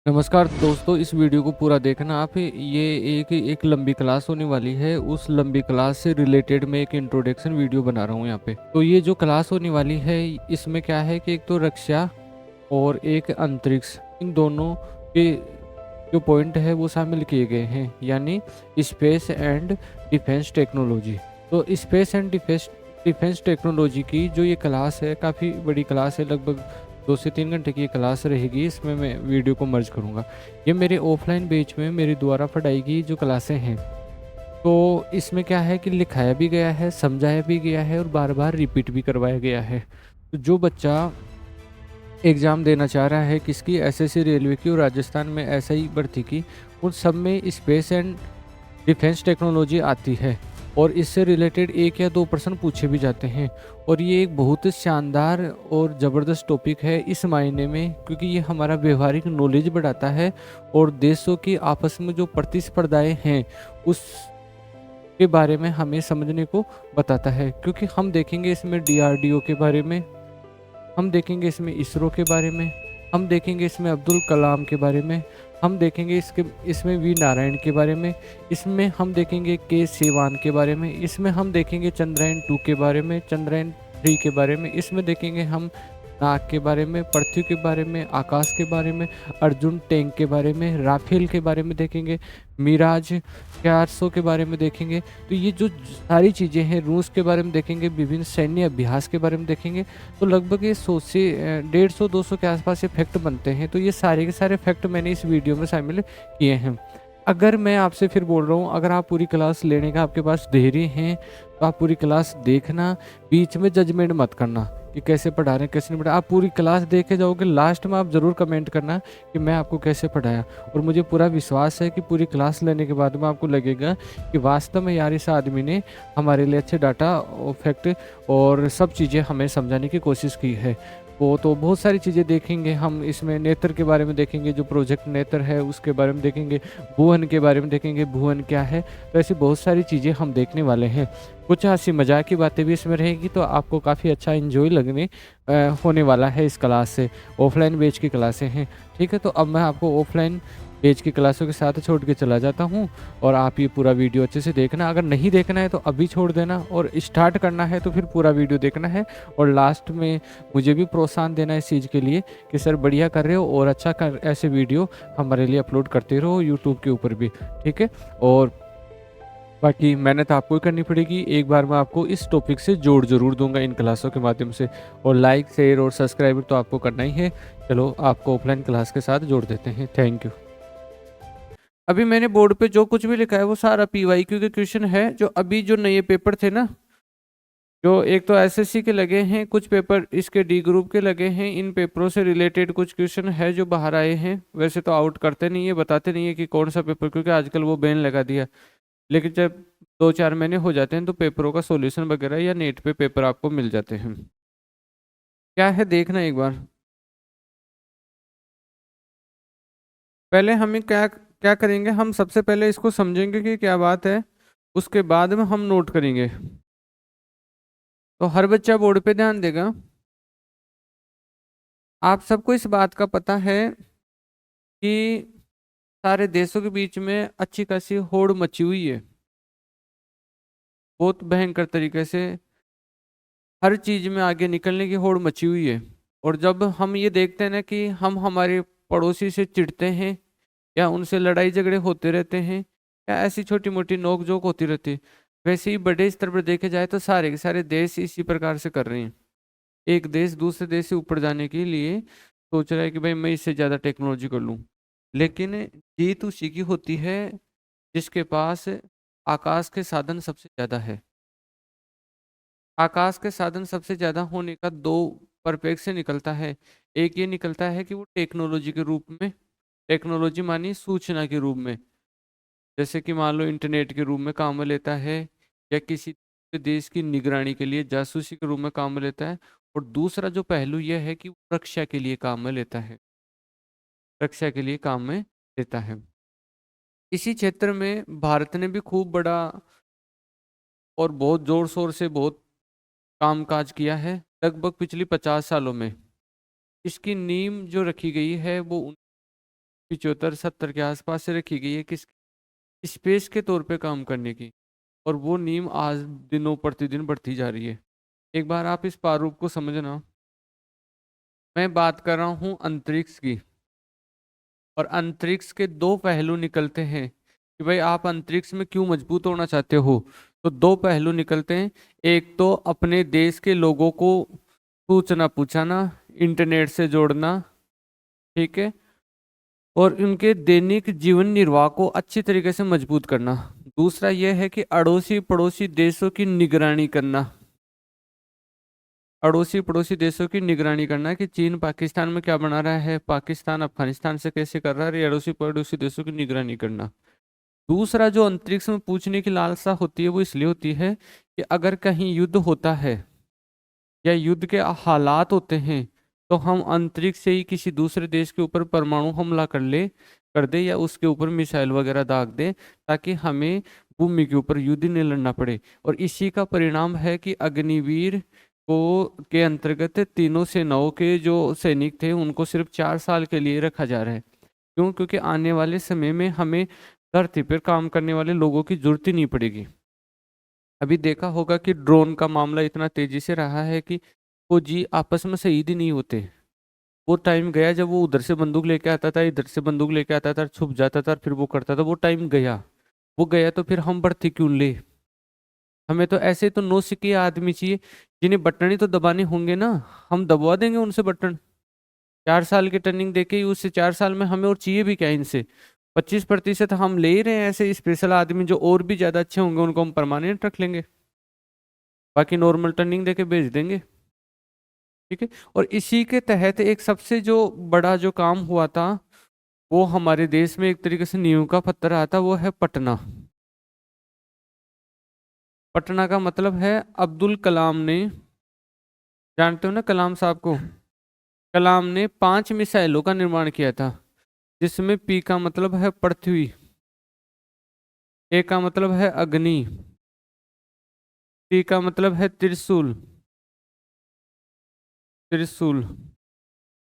नमस्कार दोस्तों, इस वीडियो को पूरा देखना आप। ये एक लंबी क्लास होने वाली है। उस लंबी क्लास से रिलेटेड मैं एक इंट्रोडक्शन वीडियो बना रहा हूँ यहाँ पे। तो ये जो क्लास होने वाली है, इसमें क्या है कि एक तो रक्षा और एक अंतरिक्ष, इन दोनों के जो पॉइंट है वो शामिल किए गए हैं, यानी स्पेस एंड डिफेंस टेक्नोलॉजी। तो स्पेस एंड डिफेंस टेक्नोलॉजी की जो ये क्लास है, काफ़ी बड़ी क्लास है, लगभग 2 से 3 घंटे की ये क्लास रहेगी। इसमें मैं वीडियो को मर्ज करूँगा। ये मेरे ऑफलाइन बैच में मेरे द्वारा पढ़ाई की जो क्लासें हैं, तो इसमें क्या है कि लिखाया भी गया है, समझाया भी गया है और बार बार रिपीट भी करवाया गया है। तो जो बच्चा एग्ज़ाम देना चाह रहा है, किसकी, एसएससी रेलवे की और राजस्थान में एसआई भर्ती की, उन सब में स्पेस एंड डिफेंस टेक्नोलॉजी आती है और इससे रिलेटेड 1 या 2 प्रश्न पूछे भी जाते हैं। और ये एक बहुत शानदार और ज़बरदस्त टॉपिक है इस मायने में, क्योंकि ये हमारा व्यवहारिक नॉलेज बढ़ाता है और देशों की आपस में जो प्रतिस्पर्धाएं हैं उस के बारे में हमें समझने को बताता है। क्योंकि हम देखेंगे इसमें डीआरडीओ के बारे में, हम देखेंगे इसमें इसरो के बारे में, हम देखेंगे इसमें अब्दुल कलाम के बारे में, हम देखेंगे इसमें वी नारायण के बारे में, इसमें हम देखेंगे के सिवान के बारे में, इसमें हम देखेंगे चंद्रयान 2 के बारे में, चंद्रयान 3 के बारे में, इसमें देखेंगे हम नाग के बारे में, पृथ्वी के बारे में, आकाश के बारे में, अर्जुन टैंक के बारे में, राफेल के बारे में देखेंगे, मिराज 400 के बारे में देखेंगे। तो ये जो सारी चीज़ें हैं, रूस के बारे में देखेंगे, विभिन्न सैन्य अभ्यास के बारे में देखेंगे। तो लगभग ये 100 से 150-200 के आसपास ये फैक्ट बनते हैं। तो ये सारे के सारे फैक्ट मैंने इस वीडियो में शामिल किए हैं। अगर मैं आपसे फिर बोल रहा हूँ, अगर आप पूरी क्लास लेने का आपके पास धैर्य है, तो आप पूरी क्लास देखना, बीच में जजमेंट मत करना कि कैसे पढ़ा रहे हैं कैसे नहीं पढ़ा। आप पूरी क्लास देख के जाओगे, लास्ट में आप ज़रूर कमेंट करना कि मैं आपको कैसे पढ़ाया। और मुझे पूरा विश्वास है कि पूरी क्लास लेने के बाद में आपको लगेगा कि वास्तव में यार इस आदमी ने हमारे लिए अच्छे डाटा और फैक्ट और सब चीज़ें हमें समझाने की कोशिश की है। वो तो बहुत सारी चीज़ें देखेंगे हम इसमें। नेत्र के बारे में देखेंगे, जो प्रोजेक्ट नेत्र है उसके बारे में देखेंगे, भुवन के बारे में देखेंगे, भुवन क्या है। तो ऐसी बहुत सारी चीज़ें हम देखने वाले हैं। कुछ हँसी मजाक की बातें भी इसमें रहेगी, तो आपको काफ़ी अच्छा एंजॉय होने वाला है इस क्लास से। ऑफलाइन बैच की क्लासें हैं, ठीक है। तो अब मैं आपको ऑफलाइन बैच की क्लासों के साथ छोड़ के चला जाता हूँ और आप ये पूरा वीडियो अच्छे से देखना। अगर नहीं देखना है तो अभी छोड़ देना, और स्टार्ट करना है तो फिर पूरा वीडियो देखना है। और लास्ट में मुझे भी प्रोत्साहन देना है इस चीज़ के लिए कि सर बढ़िया कर रहे हो और अच्छा कर, ऐसे वीडियो हमारे लिए अपलोड करते रहो यूट्यूब के ऊपर भी, ठीक है। और बाकी मेहनत आपको ही करनी पड़ेगी। एक बार मैं आपको इस टॉपिक से जोड़ ज़रूर दूंगा इन क्लासों के माध्यम से, और लाइक शेयर और सब्सक्राइब तो आपको करना ही है। चलो आपको ऑफलाइन क्लास के साथ जोड़ देते हैं। Thank you. अभी मैंने बोर्ड पे जो कुछ भी लिखा है वो सारा पीवाईक्यू के क्वेश्चन है। जो अभी जो नए पेपर थे ना, जो एक तो एसएससी के लगे हैं, कुछ पेपर इसके डी ग्रुप के लगे हैं, इन पेपरों से रिलेटेड कुछ क्वेश्चन है जो बाहर आए हैं। वैसे तो आउट करते नहीं है, बताते नहीं है कि कौन सा पेपर, क्योंकि आजकल वो बैन लगा दिया। लेकिन जब 2-4 महीने हो जाते हैं तो पेपरों का सॉल्यूशन वगैरह या नेट पे पेपर आपको मिल जाते हैं। क्या है देखना एक बार। पहले हमें क्या क्या करेंगे, हम सबसे पहले इसको समझेंगे कि क्या बात है, उसके बाद में हम नोट करेंगे। तो हर बच्चा बोर्ड पे ध्यान देगा। आप सबको इस बात का पता है कि सारे देशों के बीच में अच्छी खासी होड़ मची हुई है, बहुत भयंकर तरीके से हर चीज में आगे निकलने की होड़ मची हुई है। और जब हम ये देखते हैं ना कि हम हमारे पड़ोसी से चिढ़ते हैं या उनसे लड़ाई झगड़े होते रहते हैं या ऐसी छोटी मोटी नोक झोंक होती रहती है, वैसे ही बड़े स्तर पर देखे जाए तो सारे के सारे देश इसी प्रकार से कर रहे हैं। एक देश दूसरे देश से ऊपर जाने के लिए सोच रहा है कि भाई मैं इससे ज़्यादा टेक्नोलॉजी कर लूँ। लेकिन जीत उसी की होती है जिसके पास आकाश के साधन सबसे ज़्यादा है। आकाश के साधन सबसे ज़्यादा होने का दो परिप्रेक्ष्य से निकलता है। एक ये निकलता है कि वो टेक्नोलॉजी के रूप में, टेक्नोलॉजी मानी सूचना के रूप में, जैसे कि मान लो इंटरनेट के रूप में काम में लेता है, या किसी देश की निगरानी के लिए जासूसी के रूप में काम में लेता है। और दूसरा जो पहलू यह है कि वो रक्षा के लिए काम में लेता है, रक्षा के लिए काम में लेता है। इसी क्षेत्र में भारत ने भी खूब बड़ा और बहुत जोर शोर से बहुत कामकाज किया है। लगभग पिछली 50 सालों में इसकी नींव जो रखी गई है वो 75 70 के आसपास से रखी गई है किस स्पेस के तौर पे काम करने की, और वो नींव आज दिनों प्रतिदिन बढ़ती जा रही है। एक बार आप इस प्रारूप को समझना। मैं बात कर रहा हूँ अंतरिक्ष की, और अंतरिक्ष के दो पहलू निकलते हैं कि भाई आप अंतरिक्ष में क्यों मजबूत होना चाहते हो। तो दो पहलू निकलते हैं। एक तो अपने देश के लोगों को सूचना पहुंचाना, इंटरनेट से जोड़ना, ठीक है, और उनके दैनिक जीवन निर्वाह को अच्छी तरीके से मजबूत करना। दूसरा यह है कि अड़ोसी पड़ोसी देशों की निगरानी करना। अड़ोसी पड़ोसी देशों की निगरानी करना कि चीन पाकिस्तान में क्या बना रहा है, पाकिस्तान अफगानिस्तान से कैसे कर रहा है, ये अड़ोसी पड़ोसी देशों की निगरानी करना। दूसरा जो अंतरिक्ष में पूछने की लालसा होती है वो इसलिए होती है कि अगर कहीं युद्ध होता है या युद्ध के हालात होते हैं तो हम अंतरिक्ष से ही किसी दूसरे देश के ऊपर परमाणु हमला कर दे या उसके ऊपर मिसाइल वगैरह दाग दे, ताकि हमें भूमि के ऊपर युद्ध नहीं लड़ना पड़े। और इसी का परिणाम है कि अग्निवीर को के अंतर्गत तीनों सेनाओं के जो सैनिक थे उनको सिर्फ 4 साल के लिए रखा जा रहा है। क्यों? क्योंकि आने वाले समय में हमें धरती पर काम करने वाले लोगों की जरूरत ही नहीं पड़ेगी। अभी देखा होगा कि ड्रोन का मामला इतना तेजी से रहा है कि फौजी आपस में शहीद ही नहीं होते। वो टाइम गया जब वो उधर से बंदूक लेके आता था, इधर से बंदूक लेके आता था, छुप जाता था, फिर वो करता था। वो टाइम गया। वो गया तो फिर हम भर्ती क्यों ले? हमें तो ऐसे तो नौसिखिए आदमी चाहिए जिन्हें बटन ही तो दबाने होंगे ना। हम दबवा देंगे उनसे बटन। 4 साल की ट्रेनिंग देके ही उससे 4 साल में हमें और चाहिए भी क्या इनसे? 25% हम ले ही रहे हैं ऐसे स्पेशल आदमी, जो और भी ज्यादा अच्छे होंगे उनको हम परमानेंट रख लेंगे, बाकी नॉर्मल ट्रेनिंग देके भेज देंगे। ठीक है। और इसी के तहत एक सबसे जो बड़ा जो काम हुआ था, वो हमारे देश में एक तरीके से नींव का पत्थर आया था, वो है पटना। पटना का मतलब है अब्दुल कलाम ने, जानते हो ना कलाम साहब को? कलाम ने 5 मिसाइलों का निर्माण किया था, जिसमें पी का मतलब है पृथ्वी, ए का मतलब है अग्नि, टी का मतलब है त्रिशूल, त्रिशूल,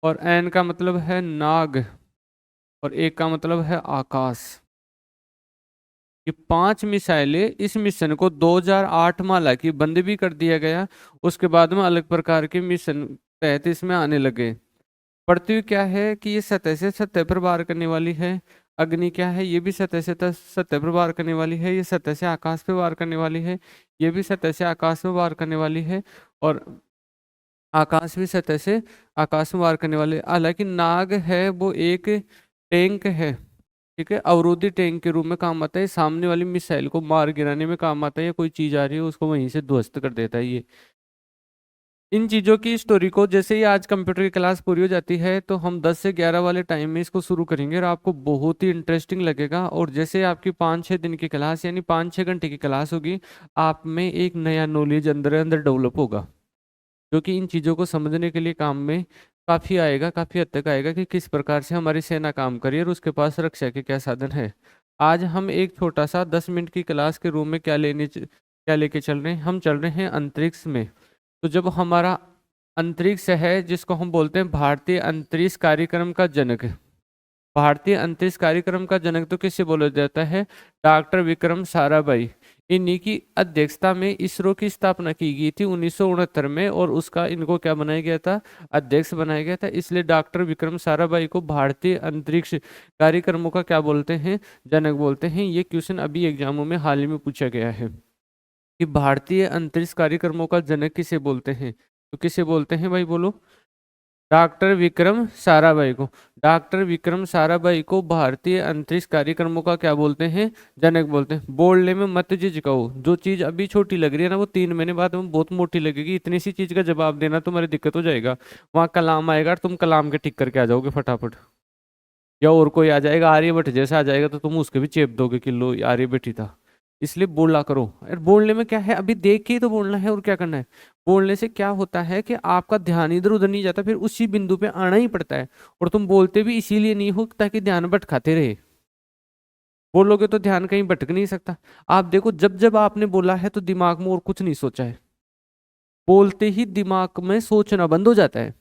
और एन का मतलब है नाग, और ए का मतलब है आकाश। ये 5 मिसाइलें, इस मिशन को 2008 में हालांकि बंद भी कर दिया गया। उसके बाद में अलग प्रकार के मिशन तहत इसमें आने लगे। पृथ्वी क्या है कि ये सतह से सतह पर वार करने वाली है। अग्नि क्या है? ये भी सतह से सतह पर वार करने वाली है। ये सतह से आकाश पे वार करने वाली है। ये भी सतह से आकाश में वार करने वाली है। और आकाश भी सतह से आकाश में वार करने वाले। हालांकि नाग है वो एक टैंक है, ठीक है, अवरोधी टैंक के रूप में काम आता है। सामने वाली मिसाइल को मार गिराने में काम आता है, या कोई चीज आ रही है उसको वहीं से ध्वस्त कर देता है ये। इन चीज़ों की स्टोरी को जैसे ही आज कंप्यूटर की क्लास पूरी हो जाती है तो हम 10 से 11 वाले टाइम में इसको शुरू करेंगे, और आपको बहुत ही इंटरेस्टिंग लगेगा। और जैसे आपकी 5-6 दिन की क्लास यानी 5-6 घंटे की क्लास होगी, आप में एक नया नॉलेज अंदर अंदर डेवलप होगा, जो कि इन चीज़ों को समझने के लिए काम में काफ़ी आएगा, काफ़ी हद तक आएगा कि किस प्रकार से हमारी सेना काम करी और उसके पास रक्षा के क्या साधन है। आज हम एक छोटा सा 10 मिनट की क्लास के रूम में क्या लेके चल रहे हैं? हम चल रहे हैं अंतरिक्ष में। तो जब हमारा अंतरिक्ष है, जिसको हम बोलते हैं भारतीय अंतरिक्ष कार्यक्रम का जनक, भारतीय अंतरिक्ष कार्यक्रम का जनक तो किससे बोला जाता है? डॉक्टर विक्रम साराभाई। इन्हीं की अध्यक्षता में इसरो की स्थापना की गई थी 1969 में, और उसका इनको क्या बनाया गया था? अध्यक्ष बनाया गया था। इसलिए डॉक्टर विक्रम साराभाई को भारतीय अंतरिक्ष कार्यक्रमों का क्या बोलते हैं? जनक बोलते हैं। ये क्वेश्चन अभी एग्जामों में हाल ही में पूछा गया है कि भारतीय अंतरिक्ष कार्यक्रमों का जनक किसे बोलते हैं। तो किसे बोलते हैं भाई, बोलो? डॉक्टर विक्रम साराभाई को। डॉक्टर विक्रम साराभाई को भारतीय अंतरिक्ष कार्यक्रमों का क्या बोलते हैं? जनक बोलते हैं। बोलने में मत झिझकाओ। जो चीज अभी छोटी लग रही है ना, वो 3 महीने बाद में बहुत मोटी लगेगी। इतनी सी चीज का जवाब देना तुम्हारी दिक्कत हो जाएगा। वहां कलाम आएगा और तुम कलाम के टिक करके आ जाओगे फटाफट, या और कोई आ जाएगा आर्यभट्ट जैसा आ जाएगा तो तुम उसके भी चेप दोगे कि लो आर्यभट्ट ही था। इसलिए बोला करो। यार बोलने में क्या है, अभी देख के ही तो बोलना है, और क्या करना है। बोलने से क्या होता है कि आपका ध्यान इधर उधर नहीं जाता, फिर उसी बिंदु पे आना ही पड़ता है। और तुम बोलते भी इसीलिए नहीं हो ताकि ध्यान भटकाते रहे। बोलोगे तो ध्यान कहीं भटक नहीं सकता। आप देखो, जब जब आपने बोला है तो दिमाग में और कुछ नहीं सोचा है, बोलते ही दिमाग में सोचना बंद हो जाता है।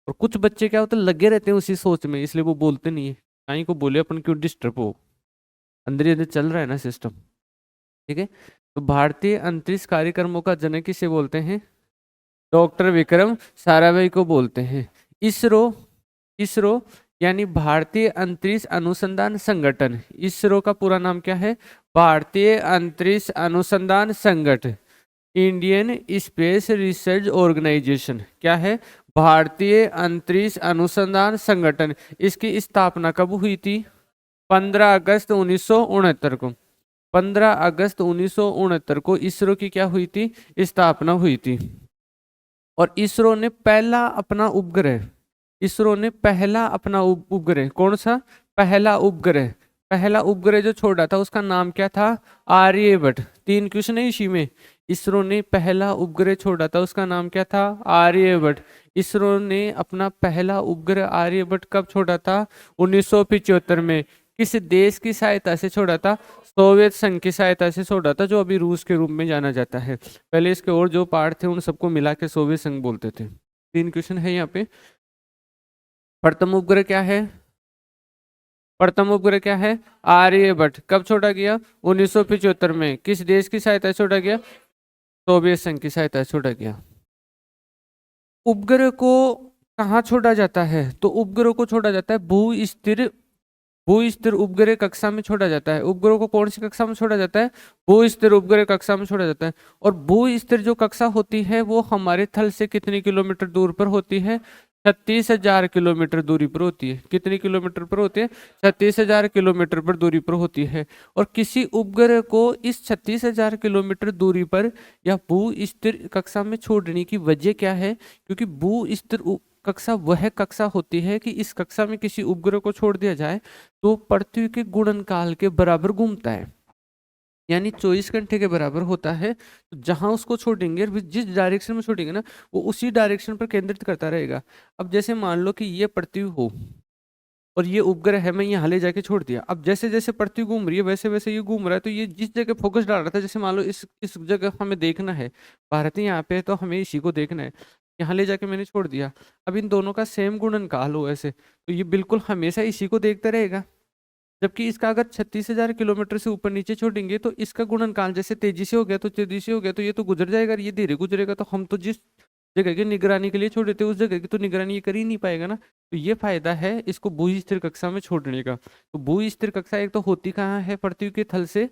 और कुछ बच्चे क्या होते हैं, लगे रहते हैं उसी सोच में, इसलिए वो बोलते नहीं है। कहीं को बोले अपन क्यों डिस्टर्ब हो, अंदर ही अंदर चल रहा है ना सिस्टम। ठीक है, तो भारतीय अंतरिक्ष कार्यक्रमों का जनक किसे बोलते हैं? डॉक्टर विक्रम साराभाई को बोलते हैं। इसरो, इसरो यानी भारतीय अंतरिक्ष अनुसंधान संगठन, इसरो का पूरा नाम क्या है? भारतीय अंतरिक्ष अनुसंधान संगठन, इंडियन स्पेस रिसर्च ऑर्गेनाइजेशन। क्या है? भारतीय अंतरिक्ष अनुसंधान संगठन। इसकी स्थापना कब हुई थी? 15 अगस्त 1969 को। 15 अगस्त 1969 को इसरो की क्या हुई थी? स्थापना हुई थी। और इसरो ने पहला अपना उपग्रह, इसरो ने पहला अपना उपग्रह, कौन सा? पहला उपग्रह, पहला उपग्रह जो छोड़ा था उसका नाम क्या था? आर्यभट्ट। 3 क्वेश्चन है इसी में। इसरो ने पहला उपग्रह छोड़ा था उसका नाम क्या था? आर्यभट्ट। इसरो ने अपना पहला उपग्रह आर्यभट्ट कब छोड़ा था? 1975 में। किस देश की सहायता से छोड़ा था? सोवियत संघ की सहायता से छोड़ा था, जो अभी रूस के रूप में जाना जाता है। पहले इसके और जो पार्ट थे उन सबको मिला के सोवियत संघ बोलते थे। 3 क्वेश्चन है यहाँ पे। प्रथम उपग्रह क्या है? प्रथम उपग्रह क्या है? आर्यभट्ट। कब छोड़ा गया? 1975 में। किस देश की सहायता से छोड़ा गया? सोवियत संघ की सहायता से छोड़ा गया। उपग्रह को कहाँ छोड़ा जाता है? तो उपग्रह को छोड़ा जाता है भू स्थिर उपग्रह कक्षा में छोड़ा जाता है। उपग्रह को कौन सी कक्षा में छोड़ा जाता है? भू स्थिर उपग्रह कक्षा में छोड़ा जाता है। और भू स्थिर जो कक्षा होती है वो हमारे थल से कितनी किलोमीटर दूर पर होती है? 36,000 किलोमीटर दूरी पर होती है। कितनी किलोमीटर पर होती है? 36,000 किलोमीटर पर दूरी पर होती है। और किसी उपग्रह को इस 36,000 किलोमीटर दूरी पर या भू स्थिर कक्षा में छोड़ने की वजह क्या है? क्योंकि भू स्थिर कक्षा वह कक्षा होती है कि इस कक्षा में किसी उपग्रह को छोड़ दिया जाए तो पृथ्वी के गुणनकाल के बराबर घूमता है, यानी 24 घंटे के बराबर होता है। तो जहां उसको छोड़ेंगे, जिस डायरेक्शन में छोड़ेंगे ना, वो उसी डायरेक्शन पर केंद्रित करता रहेगा। अब जैसे मान लो कि ये पृथ्वी हो और ये उपग्रह है, मैं यहाँ ले जाके छोड़ दिया। अब जैसे जैसे पृथ्वी घूम रही है वैसे वैसे ये घूम रहा है, तो ये जिस जगह फोकस डाल रहा था, जैसे मान लो इस जगह हमें देखना है, भारत यहाँ पे है तो हमें इसी को देखना है, यहाँ ले जाके मैंने छोड़ दिया। अब इन दोनों का सेम गुणनकाल हो ऐसे, तो ये बिल्कुल हमेशा इसी को देखता रहेगा। जबकि इसका अगर 36,000 किलोमीटर से ऊपर नीचे छोड़ेंगे तो इसका गुणनकाल जैसे तेजी से हो गया तो तेजी से हो गया, तो ये तो गुजर जाएगा, ये धीरे गुजरेगा। तो हम तो जिस जगह की निगरानी के लिए छोड़े थे उस जगह की तो निगरानी ये कर ही नहीं पाएगा ना। तो ये फायदा है इसको भू स्थिर कक्षा में छोड़ने का। तो भू स्थिर कक्षा एक तो होती कहाँ है? पृथ्वी के थल से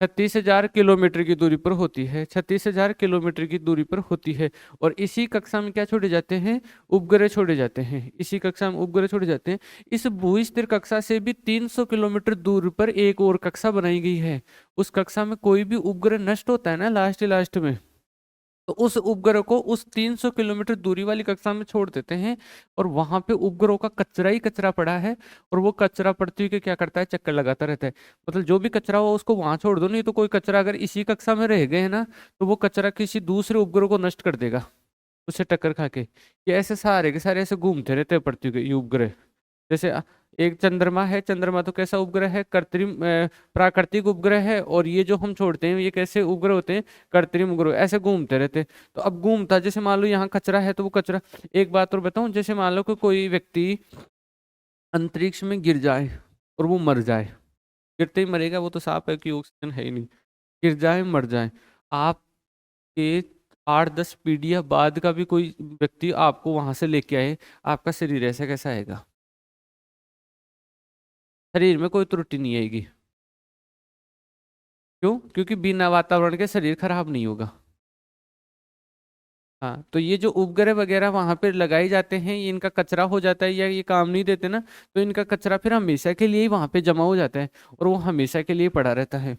36,000 किलोमीटर की दूरी पर होती है, 36,000 किलोमीटर की दूरी पर होती है। और इसी कक्षा में क्या छोड़े जाते हैं? उपग्रह छोड़े जाते हैं। इसी कक्षा में उपग्रह छोड़े जाते हैं। इस भू स्थिर कक्षा से भी 300 किलोमीटर दूर पर एक और कक्षा बनाई गई है। उस कक्षा में कोई भी उपग्रह नष्ट होता है ना लास्ट में, तो उस उपग्रह को उस 300 किलोमीटर दूरी वाली कक्षा में छोड़ देते हैं। और वहां पे उपग्रहों का कचरा ही कचरा पड़ा है, और वो कचरा पृथ्वी के क्या करता है? चक्कर लगाता रहता है। मतलब जो भी कचरा हो उसको वहां छोड़ दो, नहीं तो कोई कचरा अगर इसी कक्षा में रह गए है ना, तो वो कचरा किसी दूसरे उपग्रह को नष्ट कर देगा उससे टक्कर खा के। ये ऐसे सारे के सारे ऐसे घूमते रहते हैं पृथ्वी के ये उपग्रह। जैसे एक चंद्रमा है, चंद्रमा तो कैसा उपग्रह है? कृत्रिम प्राकृतिक उपग्रह है। और ये जो हम छोड़ते हैं ये कैसे उपग्रह होते हैं? कृत्रिम उपग्रह। ऐसे घूमते रहते हैं। तो अब घूमता, जैसे मान लो यहाँ कचरा है तो वो कचरा, एक बात और बताऊं, जैसे मान लो कि कोई व्यक्ति अंतरिक्ष में गिर जाए और वो मर जाए, गिरते ही मरेगा, वो तो साफ है कि ऑक्सीजन है ही नहीं, गिर जाए मर जाए, आपके 8-10 पीढ़ियां बाद का भी कोई व्यक्ति आपको वहां से लेके आए, आपका शरीर ऐसा कैसा आएगा? शरीर में कोई त्रुटि नहीं आएगी। क्यों? क्योंकि बिना वातावरण के शरीर खराब नहीं होगा। हाँ, तो ये जो उपग्रह वगैरह वहां पे लगाए जाते हैं, ये इनका कचरा हो जाता है या ये काम नहीं देते ना, तो इनका कचरा फिर हमेशा के लिए ही वहां पे जमा हो जाता है और वो हमेशा के लिए पड़ा रहता है।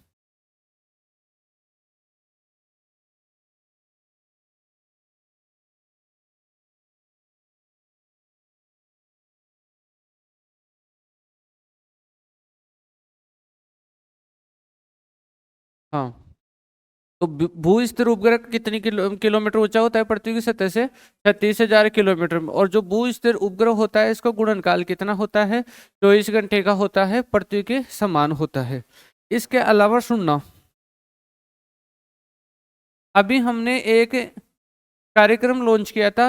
हाँ, तो भू स्थिर उपग्रह कितनी किलोमीटर ऊंचा होता है पृथ्वी की सतह से? 36,000 किलोमीटर में। और जो भू स्थिर उपग्रह होता है इसका गुणनकाल कितना होता है? 24 घंटे का होता है, पृथ्वी के समान होता है। इसके अलावा सुनना, अभी हमने एक कार्यक्रम लॉन्च किया था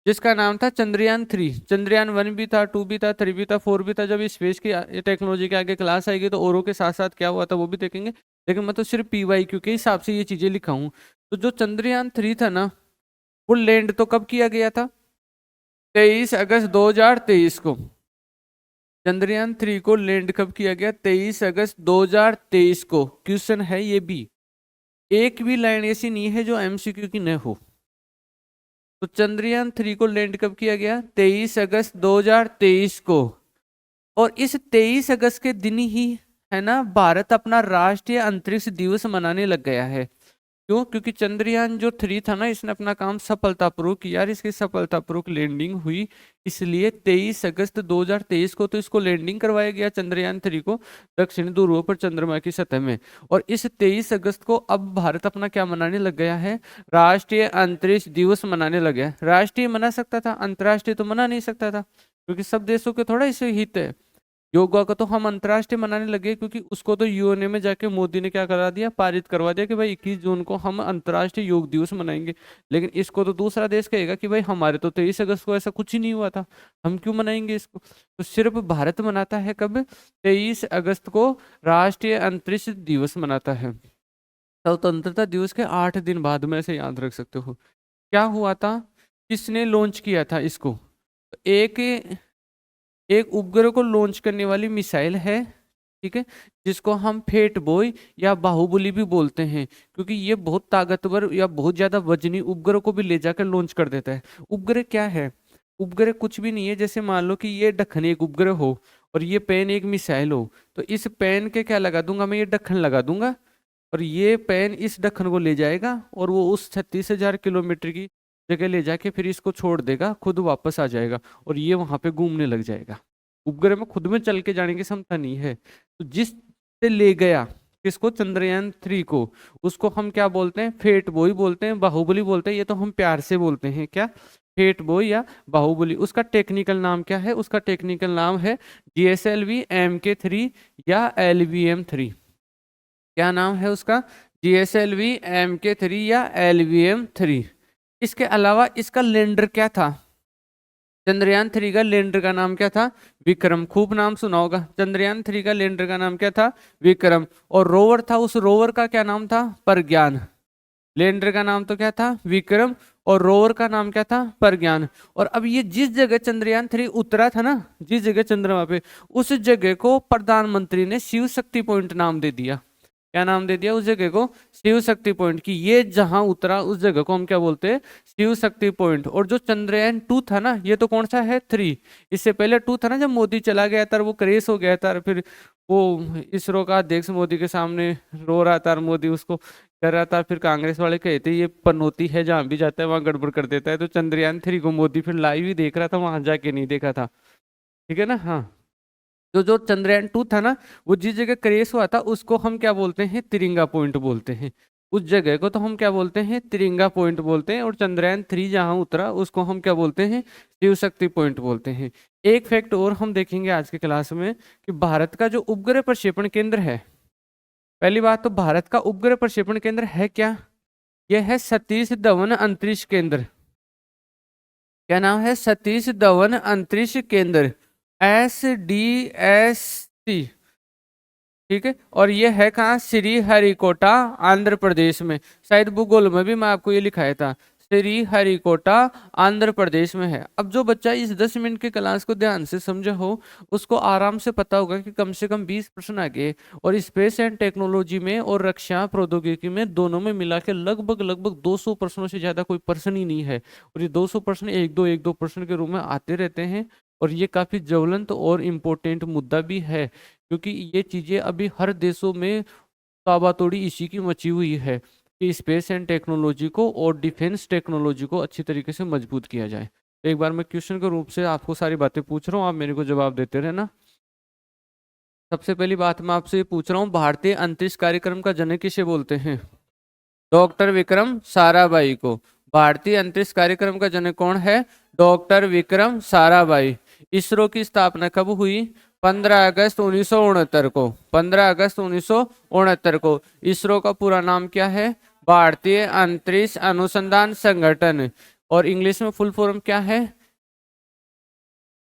जिसका नाम था चंद्रयान 3। चंद्रयान 1 भी था, 2 भी था, 3 भी था, 4 भी था। जब स्पेस की टेक्नोलॉजी के आगे क्लास आएगी तो औरों के साथ साथ क्या हुआ था वो भी देखेंगे, लेकिन मैं तो सिर्फ PYQ के हिसाब से ये चीजें लिखा हूँ। तो जो चंद्रयान 3 था ना, वो लैंड तो कब किया गया था? 23 अगस्त 2023 को। चंद्रयान 3 को लैंड कब किया गया? 23 अगस्त 2023 को। क्वेश्चन है ये भी, एक भी लाइन ऐसी नहीं है जो MCQ की न हो। तो चंद्रयान 3 को लैंड कब किया गया? 23 अगस्त 2023 को। और इस 23 अगस्त के दिन ही है ना, भारत अपना राष्ट्रीय अंतरिक्ष दिवस मनाने लग गया है। क्यों? क्योंकि चंद्रयान 3 था ना, इसने अपना काम सफलतापूर्वक किया, इसकी सफलतापूर्वक लैंडिंग हुई। इसलिए 23 अगस्त 2023 को तो इसको लैंडिंग करवाया गया चंद्रयान 3 को दक्षिणी ध्रुव पर चंद्रमा की सतह में। और इस 23 अगस्त को अब भारत अपना क्या मनाने लग गया है? राष्ट्रीय अंतरिक्ष दिवस मनाने लग गया। राष्ट्रीय मना सकता था, अंतर्राष्ट्रीय तो मना नहीं सकता था, क्योंकि सब देशों के थोड़ा इसे हित है। योगा को तो हम अंतर्राष्ट्रीय मनाने लगे, क्योंकि उसको तो यूएनए में जाके मोदी ने क्या करा दिया, पारित करवा दिया कि भाई 21 जून को हम अंतर्राष्ट्रीय योग दिवस मनाएंगे। लेकिन इसको तो दूसरा देश कहेगा कि भाई हमारे तो 23 अगस्त को ऐसा कुछ ही नहीं हुआ था, हम क्यों मनाएंगे इसको। तो सिर्फ भारत मनाता है कब? 23 अगस्त को राष्ट्रीय अंतरिक्ष दिवस मनाता है। स्वतंत्रता दिवस के 8 दिन बाद में, ऐसे याद रख सकते हो। क्या हुआ था? किसने लॉन्च किया था इसको? एक एक उपग्रह को लॉन्च करने वाली मिसाइल है, ठीक है, जिसको हम फेट बॉय या बाहुबली भी बोलते हैं, क्योंकि ये बहुत ताकतवर या बहुत ज्यादा वजनी उपग्रह को भी ले जाकर लॉन्च कर देता है। उपग्रह क्या है? उपग्रह कुछ भी नहीं है। जैसे मान लो कि ये ढक्कन एक उपग्रह हो और ये पेन एक मिसाइल हो, तो इस पेन के क्या लगा दूंगा मैं? ये ढक्कन लगा दूंगा, और ये पेन इस ढक्कन को ले जाएगा और वो उस 36,000 किलोमीटर की जगह ले जाके फिर इसको छोड़ देगा, खुद वापस आ जाएगा और ये वहां पे घूमने लग जाएगा। उपग्रह में खुद में चल के जाने की क्षमता नहीं है। तो जिस से ले गया किसको? चंद्रयान 3 को, उसको हम क्या बोलते हैं? फेट बॉय बोलते हैं, बाहुबली बोलते हैं। ये तो हम प्यार से बोलते हैं, क्या? फेट बॉय या बाहुबली। उसका टेक्निकल नाम क्या है? उसका टेक्निकल नाम है GSLV MK3 या LVM3। क्या नाम है उसका? GSLV MK3 या LVM3। इसके अलावा इसका लैंडर क्या था? चंद्रयान 3 का लैंडर का नाम क्या था? विक्रम। खूब नाम सुना होगा। चंद्रयान 3 का लैंडर का नाम क्या था? विक्रम। और रोवर था, उस रोवर का क्या नाम था? प्रज्ञान। लैंडर का नाम तो क्या था? विक्रम, और रोवर का नाम क्या था? प्रज्ञान। और अब ये जिस जगह चंद्रयान 3 उतरा था ना, जिस जगह चंद्रमा पे, उस जगह को प्रधानमंत्री ने शिव शक्ति पॉइंट नाम दे दिया। क्या नाम दे दिया उस जगह को? शिव शक्ति पॉइंट। की ये जहां उतरा उस जगह को हम क्या बोलते हैं? शिव शक्ति पॉइंट। और जो चंद्रयान 2 था ना, ये तो कौन सा है? 3। इससे पहले 2 था ना, जब मोदी चला गया था, वो क्रेश हो गया था, फिर वो इसरो का अध्यक्ष मोदी के सामने रो रहा था, मोदी उसको कर रहा था। फिर कांग्रेस वाले कहते ये पनौती है, जहां भी जाता है वहां गड़बड़ कर देता है। तो चंद्रयान 3 को मोदी फिर लाइव ही देख रहा था, वहां जाके नहीं देखा था, ठीक है ना। हाँ, तो जो चंद्रयान 2 था ना, वो जिस जगह क्रैश हुआ था उसको हम क्या बोलते हैं? तिरंगा पॉइंट बोलते हैं। उस जगह को तो हम क्या बोलते हैं? तिरंगा पॉइंट बोलते हैं। और चंद्रयान 3 जहां उतरा उसको हम क्या बोलते हैं? शिव शक्ति पॉइंट बोलते हैं। एक फैक्ट और हम देखेंगे आज की क्लास में, कि भारत का जो उपग्रह प्रक्षेपण केंद्र है, पहली बात तो भारत का उपग्रह प्रक्षेपण केंद्र है क्या? यह है सतीश धवन अंतरिक्ष केंद्र। क्या नाम है? सतीश धवन अंतरिक्ष केंद्र, SDSC, ठीक है। और ये है कहाँ? श्री हरिकोटा, आंध्र प्रदेश में। शायद भूगोल में भी मैं आपको ये लिखाया था, श्री हरिकोटा आंध्र प्रदेश में है। अब जो बच्चा इस 10 मिनट की क्लास को ध्यान से समझा हो, उसको आराम से पता होगा कि कम से कम 20 प्रश्न आगे, और स्पेस एंड टेक्नोलॉजी में और रक्षा प्रौद्योगिकी में दोनों में मिला के लगभग लगभग 200 प्रश्नों से ज्यादा कोई प्रश्न ही नहीं है। और ये 200 प्रश्न एक दो प्रश्न के रूप में आते रहते हैं। और ये काफी ज्वलंत और इम्पोर्टेंट मुद्दा भी है, क्योंकि ये चीजें अभी हर देशों में ताबातोड़ी इसी की मची हुई है कि स्पेस एंड टेक्नोलॉजी को और डिफेंस टेक्नोलॉजी को अच्छी तरीके से मजबूत किया जाए। तो एक बार मैं क्वेश्चन के रूप से आपको सारी बातें पूछ रहा हूँ, आप मेरे को जवाब देते रहना। सबसे पहली बात मैं आपसे ये पूछ रहा हूँ, भारतीय अंतरिक्ष कार्यक्रम का जनक किसे बोलते हैं? डॉक्टर विक्रम साराभाई को। भारतीय अंतरिक्ष कार्यक्रम का जनक कौन है? डॉक्टर विक्रम साराभाई। इसरो की स्थापना कब हुई? 15 अगस्त 1969 को। 15 अगस्त 1969 को। इसरो का पूरा नाम क्या है? भारतीय अंतरिक्ष अनुसंधान संगठन। और इंग्लिश में फुल फॉर्म क्या है?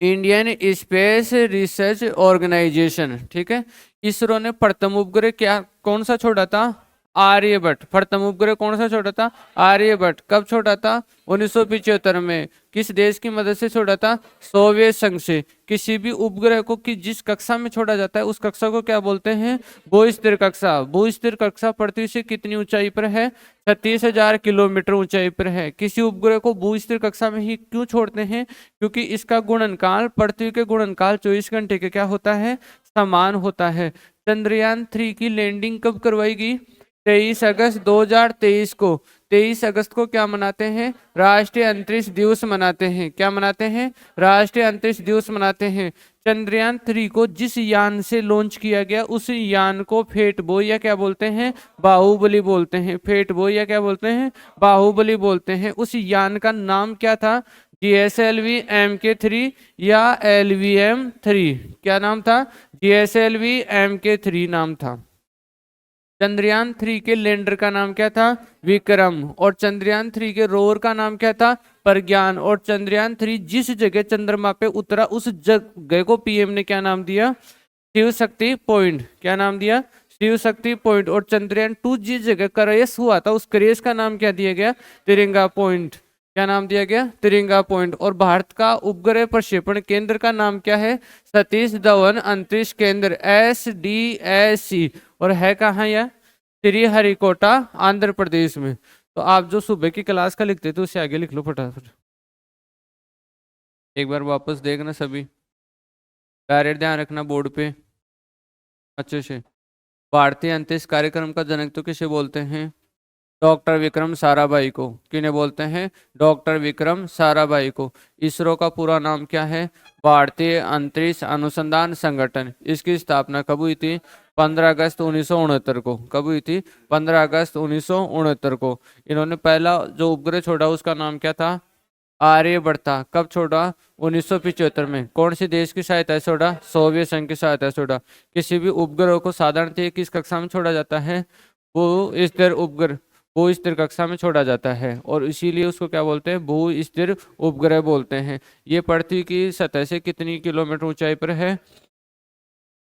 Indian space research organisation. ठीक है। इसरो ने प्रथम उपग्रह क्या कौन सा छोड़ा था? आर्यभट्ट। प्रथम उपग्रह कौन सा छोड़ा था? आर्यभट्ट। कब छोड़ा था? 1975 में। किस देश की मदद से छोड़ा था? सोवियत संघ से। किसी भी उपग्रह को जिस कक्षा में छोड़ा जाता है उस कक्षा को क्या बोलते हैं? भू-स्थिर कक्षा। भू-स्थिर कक्षा पृथ्वी से कितनी ऊंचाई पर है? 36,000 किलोमीटर ऊंचाई पर है। किसी उपग्रह को भू-स्थिर कक्षा में ही क्यों छोड़ते हैं? क्योंकि इसका गुणनकाल पृथ्वी के गुणनकाल 24 घंटे के क्या होता है? समान होता है। चंद्रयान 3 की लैंडिंग कब करवाई? 23 अगस्त 2023 को। 23 अगस्त को क्या मनाते हैं? राष्ट्रीय अंतरिक्ष दिवस मनाते हैं। क्या मनाते हैं? राष्ट्रीय अंतरिक्ष दिवस मनाते हैं। चंद्रयान 3 को जिस यान से लॉन्च किया गया उस यान को फेट बॉय या क्या बोलते हैं? बाहुबली बोलते हैं। फेट बॉय या क्या बोलते हैं? बाहुबली बोलते हैं। उस यान का नाम क्या था? GSLV MK3 या LVM3? क्या नाम था? GSLV MK3 नाम था। चंद्रयान 3 के लैंडर का नाम क्या था? विक्रम। और चंद्रयान 3 के रोवर का नाम क्या था? प्रज्ञान। और चंद्रयान 3 जिस जगह चंद्रमा पे उतरा उस जगह को पीएम ने क्या नाम दिया? शिव शक्ति पॉइंट। क्या नाम दिया? शिव शक्ति पॉइंट। और चंद्रयान 2 जिस जगह क्रैश हुआ था उस क्रैश का नाम क्या दिया गया? तिरंगा पॉइंट। क्या नाम दिया गया? तिरंगा पॉइंट। और भारत का उपग्रह प्रक्षेपण केंद्र का नाम क्या है? सतीश धवन अंतरिक्ष केंद्र SDSC। और है कहाँ यह? श्रीहरिकोटा आंध्र प्रदेश में। तो आप जो सुबह की क्लास का लिखते थे उससे आगे लिख लो फटाफट। एक बार वापस देखना सभी। डायरेक्ट ध्यान रखना बोर्ड पे अच्छे से। भारतीय अंतरिक्ष कार्यक्रम का जनक तो किसे बोलते हैं? डॉक्टर विक्रम साराभाई को। किन्हें बोलते हैं? डॉक्टर विक्रम साराभाई को। इसरो का पूरा नाम क्या है? भारतीय अंतरिक्ष अनुसंधान संगठन। इसकी स्थापना कब हुई थी? 15 अगस्त 1969 को। कब हुई थी? 15 अगस्त 1969 को। इन्होंने पहला जो उपग्रह छोड़ा उसका नाम क्या था? आर्यभट्ट था। कब छोड़ा? 1975 में। कौन से देश की सहायता से छोड़ा? सोवियत संघ की सहायता से छोड़ा। किसी भी उपग्रह को साधारणतः किस कक्षा में छोड़ा जाता है? भू स्थिर उपग्रह भू स्थिर कक्षा में छोड़ा जाता है और इसीलिए उसको क्या बोलते हैं? भू स्थिर उपग्रह बोलते हैं। ये पृथ्वी की सतह से कितनी किलोमीटर ऊंचाई पर है?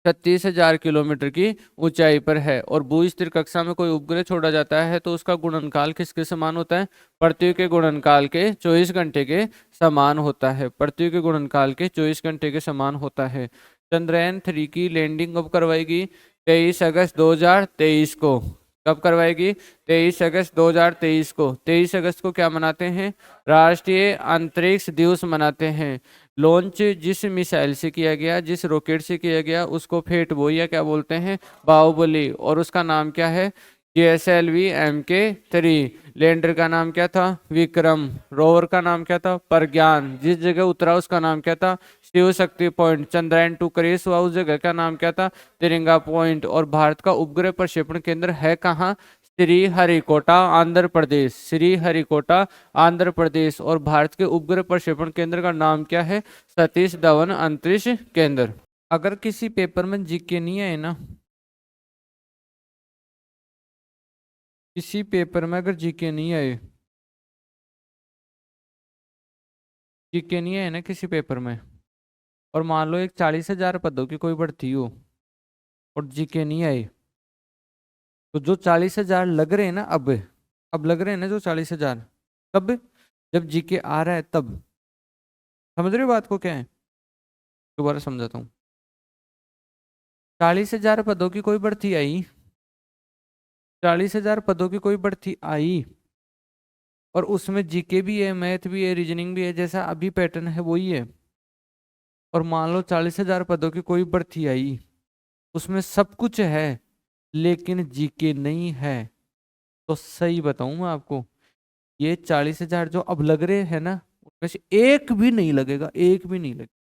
36,000 किलोमीटर की ऊंचाई पर है। और भू स्थिर कक्षा में कोई उपग्रह छोड़ा जाता है तो उसका गुणनकाल किसके समान होता है? पृथ्वी के गुणनकाल के 24 घंटे के समान होता है। पृथ्वी के गुणनकाल के 24 घंटे के समान होता है। चंद्रयान 3 की लैंडिंग कब करवाएगी? 23 अगस्त 2023 को। कब करवाएगी? 23 अगस्त 2023 को। 23 अगस्त को क्या मनाते हैं? राष्ट्रीय अंतरिक्ष दिवस मनाते हैं। लॉन्च जिस मिसाइल से किया गया, जिस रॉकेट से किया गया उसको फेट बॉय या क्या बोलते हैं? बाहुबली। और उसका नाम क्या है? GSLV MK3। लैंडर का नाम क्या था? विक्रम। रोवर का नाम क्या था? प्रज्ञान। जिस जगह उतरा उसका नाम क्या था? शिव शक्ति पॉइंट। चंद्रयान 2 क्रैश हुआ उस जगह का नाम क्या था? तिरंगा पॉइंट। और भारत का उपग्रह प्रक्षेपण केंद्र है कहाँ? श्रीहरिकोटा आंध्र प्रदेश। श्रीहरिकोटा आंध्र प्रदेश। और भारत के उपग्रह प्रक्षेपण केंद्र का नाम क्या है? सतीश धवन अंतरिक्ष केंद्र। अगर किसी पेपर में जीके नहीं आए ना, किसी पेपर में अगर जीके नहीं आए, जीके नहीं आए ना किसी पेपर में, और मान लो एक 40,000 पदों की कोई भर्ती हो और जीके नहीं आए, तो जो 40,000 लग रहे हैं ना अब लग रहे हैं ना जो 40,000, कब? जब जीके आ रहा है तब। समझ रहे हो बात को क्या है? दोबारा समझाता हूँ। 40,000 पदों की कोई भर्ती आई, 40,000 पदों की कोई भर्ती आई और उसमें जीके भी है, मैथ भी है, रीजनिंग भी है, जैसा अभी पैटर्न है वही है। और मान लो 40,000 पदों की कोई भर्ती आई, उसमें सब कुछ है लेकिन जीके नहीं है, तो सही बताऊं मैं आपको, ये 40,000 जो अब लग रहे हैं ना उनमें से एक भी नहीं लगेगा, एक भी नहीं लगेगा।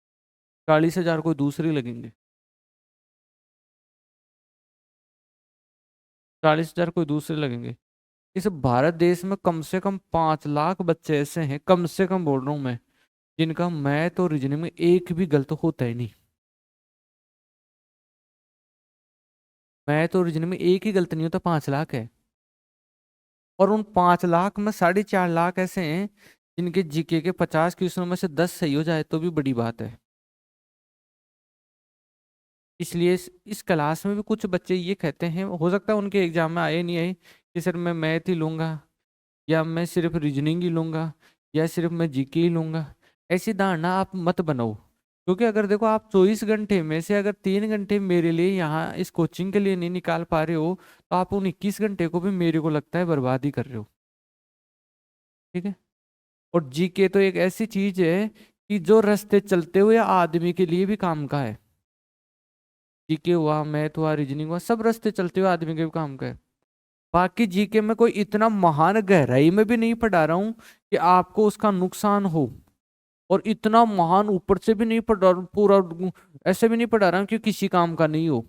40,000 कोई दूसरे लगेंगे, 40,000 कोई दूसरे लगेंगे। इस भारत देश में कम से कम 5 लाख बच्चे ऐसे हैं, कम से कम बोल रहा हूं मैं, जिनका मैथ और रीजनिंग में एक भी गलत होता ही नहीं। मैथ और रीजनिंग में एक ही गलत नहीं होता, 5 लाख है। और उन 5 लाख में 4.5 लाख ऐसे हैं जिनके जीके के 50 क्वेश्चनों में से 10 सही हो जाए तो भी बड़ी बात है। इसलिए इस क्लास में भी कुछ बच्चे ये कहते हैं, हो सकता है उनके एग्जाम में आए नहीं आए, कि सर मैं मैथ ही लूंगा, या मैं सिर्फ रीजनिंग ही लूंगा, या सिर्फ मैं जीके ही लूंगा। ऐसी धारणा आप मत बनाओ, क्योंकि अगर देखो आप 24 घंटे में से अगर 3 घंटे मेरे लिए यहाँ इस कोचिंग के लिए नहीं निकाल पा रहे हो, तो आप उन 21 घंटे को भी मेरे को लगता है बर्बाद ही कर रहे हो। ठीक है। और जीके तो एक ऐसी चीज है कि जो रास्ते चलते हुए आदमी के लिए भी काम का है। जीके हुआ, मैथ हुआ, रीजनिंग हुआ, सब रास्ते चलते हुए आदमी के भी काम का है। बाकी जीके में कोई इतना महान गहराई में भी नहीं पढ़ा रहा हूं कि आपको उसका नुकसान हो, और इतना महान ऊपर से भी नहीं पढ़ा, पूरा ऐसे भी नहीं पढ़ा रहा हूं कि किसी काम का नहीं हो।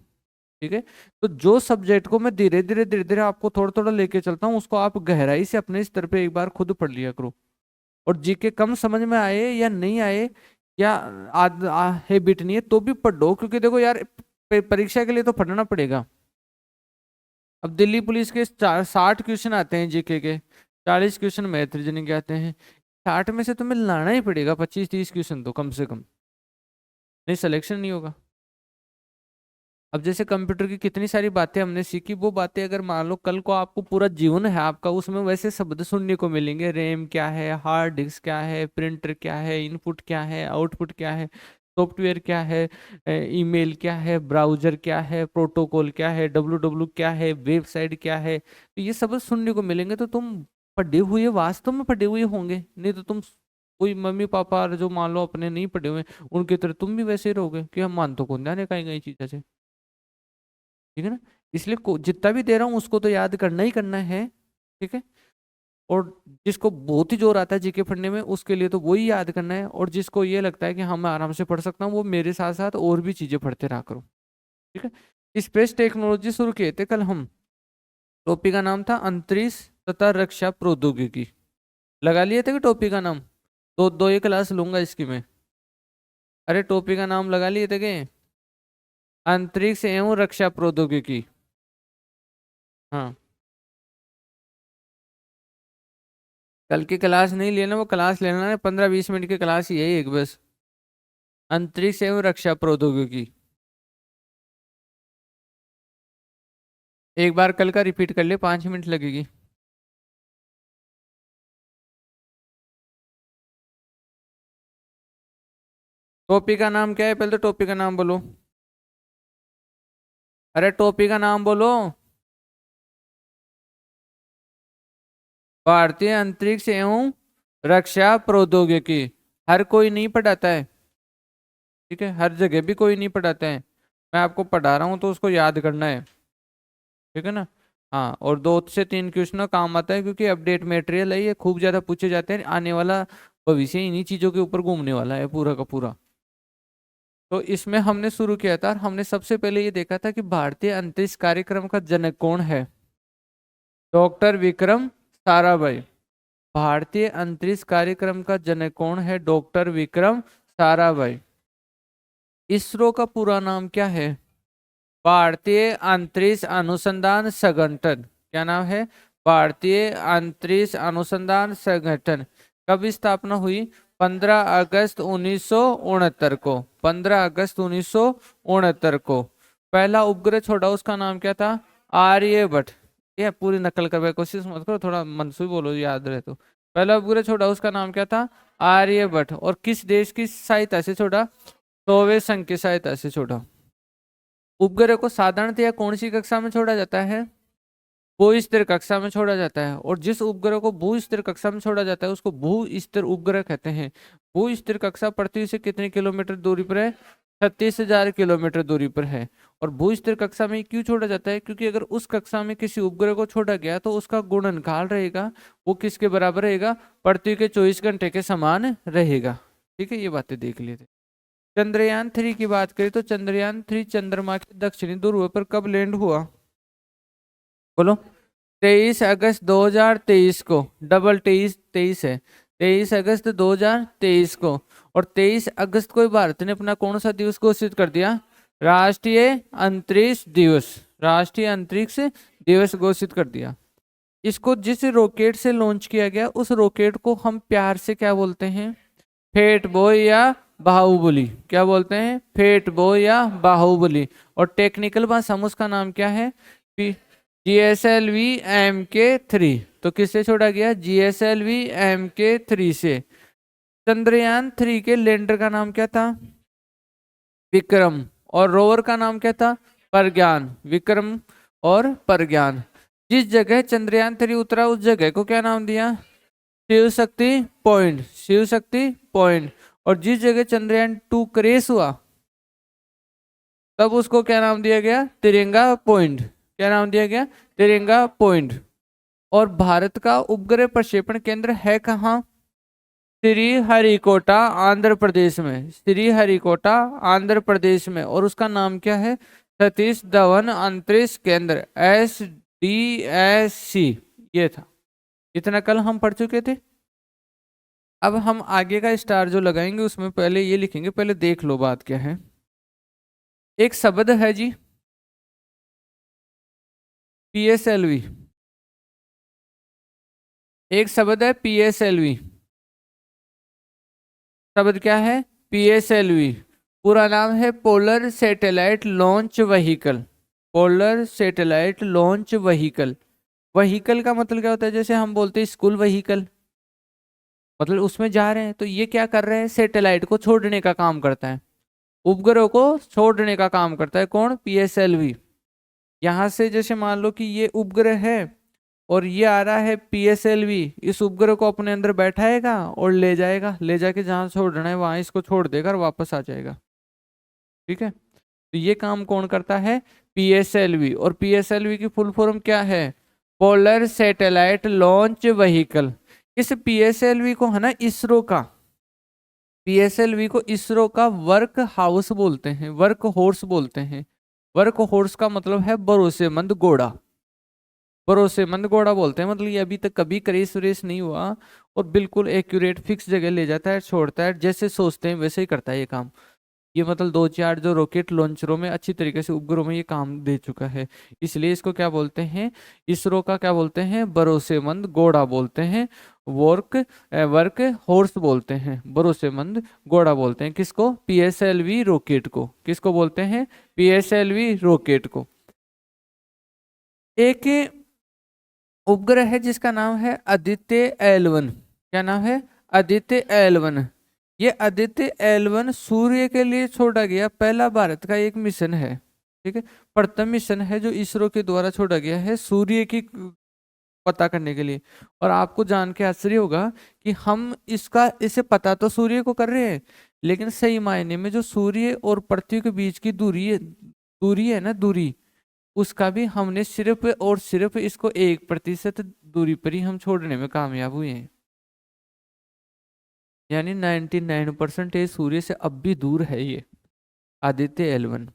ठीक है। तो जो सब्जेक्ट को मैं धीरे धीरे आपको थोड़ा थोड़ा लेके चलता हूँ, उसको आप गहराई से अपने स्तर पे एक बार खुद पढ़ लिया करो। और जीके कम समझ में आए या नहीं आए, या हैबिट नहीं है, तो भी पढ़ो, क्योंकि देखो यार परीक्षा के लिए तो पढ़ना पड़ेगा। अब दिल्ली पुलिस के 60 क्वेश्चन आते हैं जीके के, 40 क्वेश्चन मैथ रीजनिंग के आते हैं। 60 में से तुम्हें लाना ही पड़ेगा 25-30 क्वेश्चन तो कम से कम, नहीं सिलेक्शन नहीं होगा। अब जैसे कंप्यूटर की कितनी सारी बातें हमने सीखी, वो बातें अगर मान लो कल को आपको पूरा जीवन है आपका, उसमें वैसे शब्द सुनने को मिलेंगे, रैम क्या है, हार्ड डिस्क क्या है, प्रिंटर क्या है, इनपुट क्या है, आउटपुट क्या है, सॉफ्टवेयर क्या है, ईमेल क्या है, ब्राउजर क्या है, प्रोटोकॉल क्या है, डब्ल्यू क्या है, वेबसाइट क्या है, तो ये सब सुनने को मिलेंगे। तो तुम पढ़े हुए, वास्तव में पढ़े हुए होंगे, नहीं तो तुम कोई मम्मी पापा जो मान लो अपने नहीं पढ़े हुए, उनकी तरह तुम भी वैसे ही रहोगे कि हम मान तो कौन जाने कहीं कहीं चीजें से। ठीक है ना। इसलिए जितना भी दे रहा हूँ उसको तो याद करना ही करना है। ठीक है। और जिसको बहुत ही जोर आता है जीके पढ़ने में, उसके लिए तो वही याद करना है, और जिसको ये लगता है कि हाँ मैं आराम से पढ़ सकता हूँ, वो मेरे साथ साथ और भी चीजें पढ़ते रहा करो। ठीक है। स्पेस टेक्नोलॉजी शुरू किए थे कल हम। टॉपिक का नाम था अंतरिक्ष तथा रक्षा प्रौद्योगिकी। लगा लिए थे कि टॉपिक का नाम? दो दो ही क्लास लूंगा इसकी मैं। अरे टॉपिक का नाम लगा लिए थे कि अंतरिक्ष एवं रक्षा प्रौद्योगिकी। हाँ। कल की क्लास नहीं लेना, वो क्लास लेना है 15-20 मिनट की क्लास ही है एक बस। अंतरिक्ष एवं रक्षा प्रौद्योगिकी। एक बार कल का रिपीट कर ले, 5 मिनट लगेगी। टॉपिक का नाम क्या है, पहले तो टॉपिक का नाम बोलो। अरे टॉपिक का नाम बोलो। भारतीय अंतरिक्ष एवं रक्षा प्रौद्योगिकी। हर कोई नहीं पढ़ाता है। ठीक है। हर जगह भी कोई नहीं पढ़ाता है। मैं आपको पढ़ा रहा हूँ तो उसको याद करना है। ठीक है ना। हाँ, और 2 से 3 क्वेश्चन काम आता है, क्योंकि अपडेट मटेरियल है, ये खूब ज्यादा पूछे जाते हैं। आने वाला भविष्य इन्हीं चीजों के ऊपर घूमने वाला है पूरा का पूरा। तो इसमें हमने शुरू किया था, और हमने सबसे पहले ये देखा था कि भारतीय अंतरिक्ष कार्यक्रम का जनक कौन है। डॉक्टर विक्रम साराभाई। भारतीय अंतरिक्ष कार्यक्रम का जनक कौन है? डॉक्टर विक्रम साराभाई। इसरो का पूरा नाम क्या है? भारतीय अंतरिक्ष अनुसंधान संगठन। क्या नाम है? भारतीय अंतरिक्ष अनुसंधान संगठन। कब स्थापना हुई? 15 अगस्त 1969 को। 15 अगस्त 1969 को पहला उपग्रह छोड़ा, उसका नाम क्या था? आर्यभट्ट। ये पूरी नकल करने की कोशिश मत करो, थोड़ा मनसूबी बोलो याद रहे तो। पहला उपग्रह छोड़ा, उसका नाम क्या था? आर्यभट्ट। और किस देश की सहायता से छोड़ा? सोवियत संघ की सहायता से छोड़ा। उपग्रह को साधारणतया कौन सी कक्षा में छोड़ा जाता है? भू स्थिर कक्षा में छोड़ा जाता है। और जिस उपग्रह को भू स्थिर कक्षा में छोड़ा जाता है उसको भू स्थिर उपग्रह कहते हैं। भू स्थिर कक्षा पृथ्वी से कितने किलोमीटर दूरी पर है? 36,000 किलोमीटर दूरी पर है। और भू स्थिर कक्षा में क्यों छोड़ा जाता है? क्योंकि अगर उस कक्षा में किसी उपग्रह को छोड़ा गया तो उसका गुणनकाल रहेगा, वो किसके बराबर रहेगा? पृथ्वी के 24 घंटे के समान रहेगा। ठीक है, ये बातें देख लिए थे। चंद्रयान 3 की बात करें तो चंद्रयान 3 चंद्रमा के दक्षिणी ध्रुव पर कब लैंड हुआ? बोलो। 23 अगस्त 2023 को। डबल 23 23 है। 23 अगस्त 2023 को। और 23 अगस्त को ही भारत ने अपना कौन सा दिवस घोषित कर दिया? राष्ट्रीय अंतरिक्ष दिवस। राष्ट्रीय अंतरिक्ष दिवस घोषित कर दिया। इसको जिस रॉकेट से लॉन्च किया गया उस रॉकेट को हम प्यार से क्या बोलते हैं? फेट बॉय या बाहुबली। क्या बोलते हैं? फेट बॉय या बाहुबली। और टेक्निकल भाषा में उसका नाम क्या है? GSLV-MK3। तो किससे छोड़ा गया? GSLV-MK3 से। चंद्रयान 3 के लैंडर का नाम क्या था? विक्रम। और रोवर का नाम क्या था? प्रज्ञान। विक्रम और प्रज्ञान। जिस जगह चंद्रयान 3 उतरा उस जगह को क्या नाम दिया? शिव शक्ति पॉइंट। शिव शक्ति पॉइंट। और जिस जगह चंद्रयान 2 क्रैश हुआ तब उसको क्या नाम दिया गया? तिरंगा पॉइंट। क्या नाम दिया गया? तिरंगा पॉइंट। और भारत का उपग्रह प्रक्षेपण केंद्र है कहाँ? श्रीहरिकोटा आंध्र प्रदेश में। श्रीहरिकोटा आंध्र प्रदेश में। और उसका नाम क्या है? सतीश धवन अंतरिक्ष केंद्र, SDSC। ये था। इतना कल हम पढ़ चुके थे। अब हम आगे का स्टार जो लगाएंगे उसमें पहले ये लिखेंगे, पहले देख लो बात क्या है। एक शब्द है जी PSLV। एक शब्द है PSLV। शब्द क्या है? PSLV। पूरा नाम है polar satellite launch vehicle. Polar satellite launch vehicle. Vehicle का मतलब क्या होता है? जैसे हम बोलते हैं स्कूल व्हीकल, मतलब उसमें जा रहे हैं। तो ये क्या कर रहे हैं? सैटेलाइट को छोड़ने का काम करता है, उपग्रह को छोड़ने का काम करता है। कौन? PSLV। यहां से जैसे मान लो कि ये उपग्रह है और ये आ रहा है PSLV, इस उपग्रह को अपने अंदर बैठाएगा और ले जाएगा, ले जाके जहां छोड़ना है वहां इसको छोड़ देगा और वापस आ जाएगा। ठीक है। तो ये काम कौन करता है? PSLV। और PSLV की फुल फॉर्म क्या है? Polar satellite launch vehicle. इस PSLV को है ना इसरो का, PSLV को इसरो का वर्क हाउस बोलते हैं, वर्क हॉर्स बोलते हैं। वर्क हॉर्स का मतलब है भरोसेमंद घोड़ा। भरोसेमंद घोड़ा बोलते हैं, मतलब ये अभी तक कभी क्रेश व्रेश नहीं हुआ और बिल्कुल एक्यूरेट फिक्स जगह ले जाता है, छोड़ता है, जैसे सोचते हैं वैसे ही करता है ये काम। ये मतलब 2-4 जो रॉकेट लॉन्चरों में अच्छी तरीके से, उपग्रहों में ये काम दे चुका है। इसलिए इसको क्या बोलते हैं? इसरो का क्या बोलते हैं? भरोसेमंद घोड़ा बोलते हैं। वर्क वर्क हॉर्स बोलते हैं, भरोसेमंद घोड़ा बोलते हैं। किसको? PSLV रॉकेट को। किसको बोलते हैं? PSLV रॉकेट को। एक उपग्रह है जिसका नाम है आदित्य L1। क्या नाम है? आदित्य L1। ये आदित्य L1 सूर्य के लिए छोड़ा गया पहला भारत का एक मिशन है। ठीक है। प्रथम मिशन है जो इसरो के द्वारा छोड़ा गया है सूर्य की पता करने के लिए। और आपको जान के आश्चर्य होगा कि हम इसे पता तो सूर्य को कर रहे हैं, लेकिन सही मायने में जो सूर्य और पृथ्वी के बीच की दूरी है ना, दूरी, उसका भी हमने सिर्फ और सिर्फ इसको 1% दूरी पर ही हम छोड़ने में कामयाब हुए हैं। यानी 99% सूर्य से अब भी दूर है ये आदित्य L1।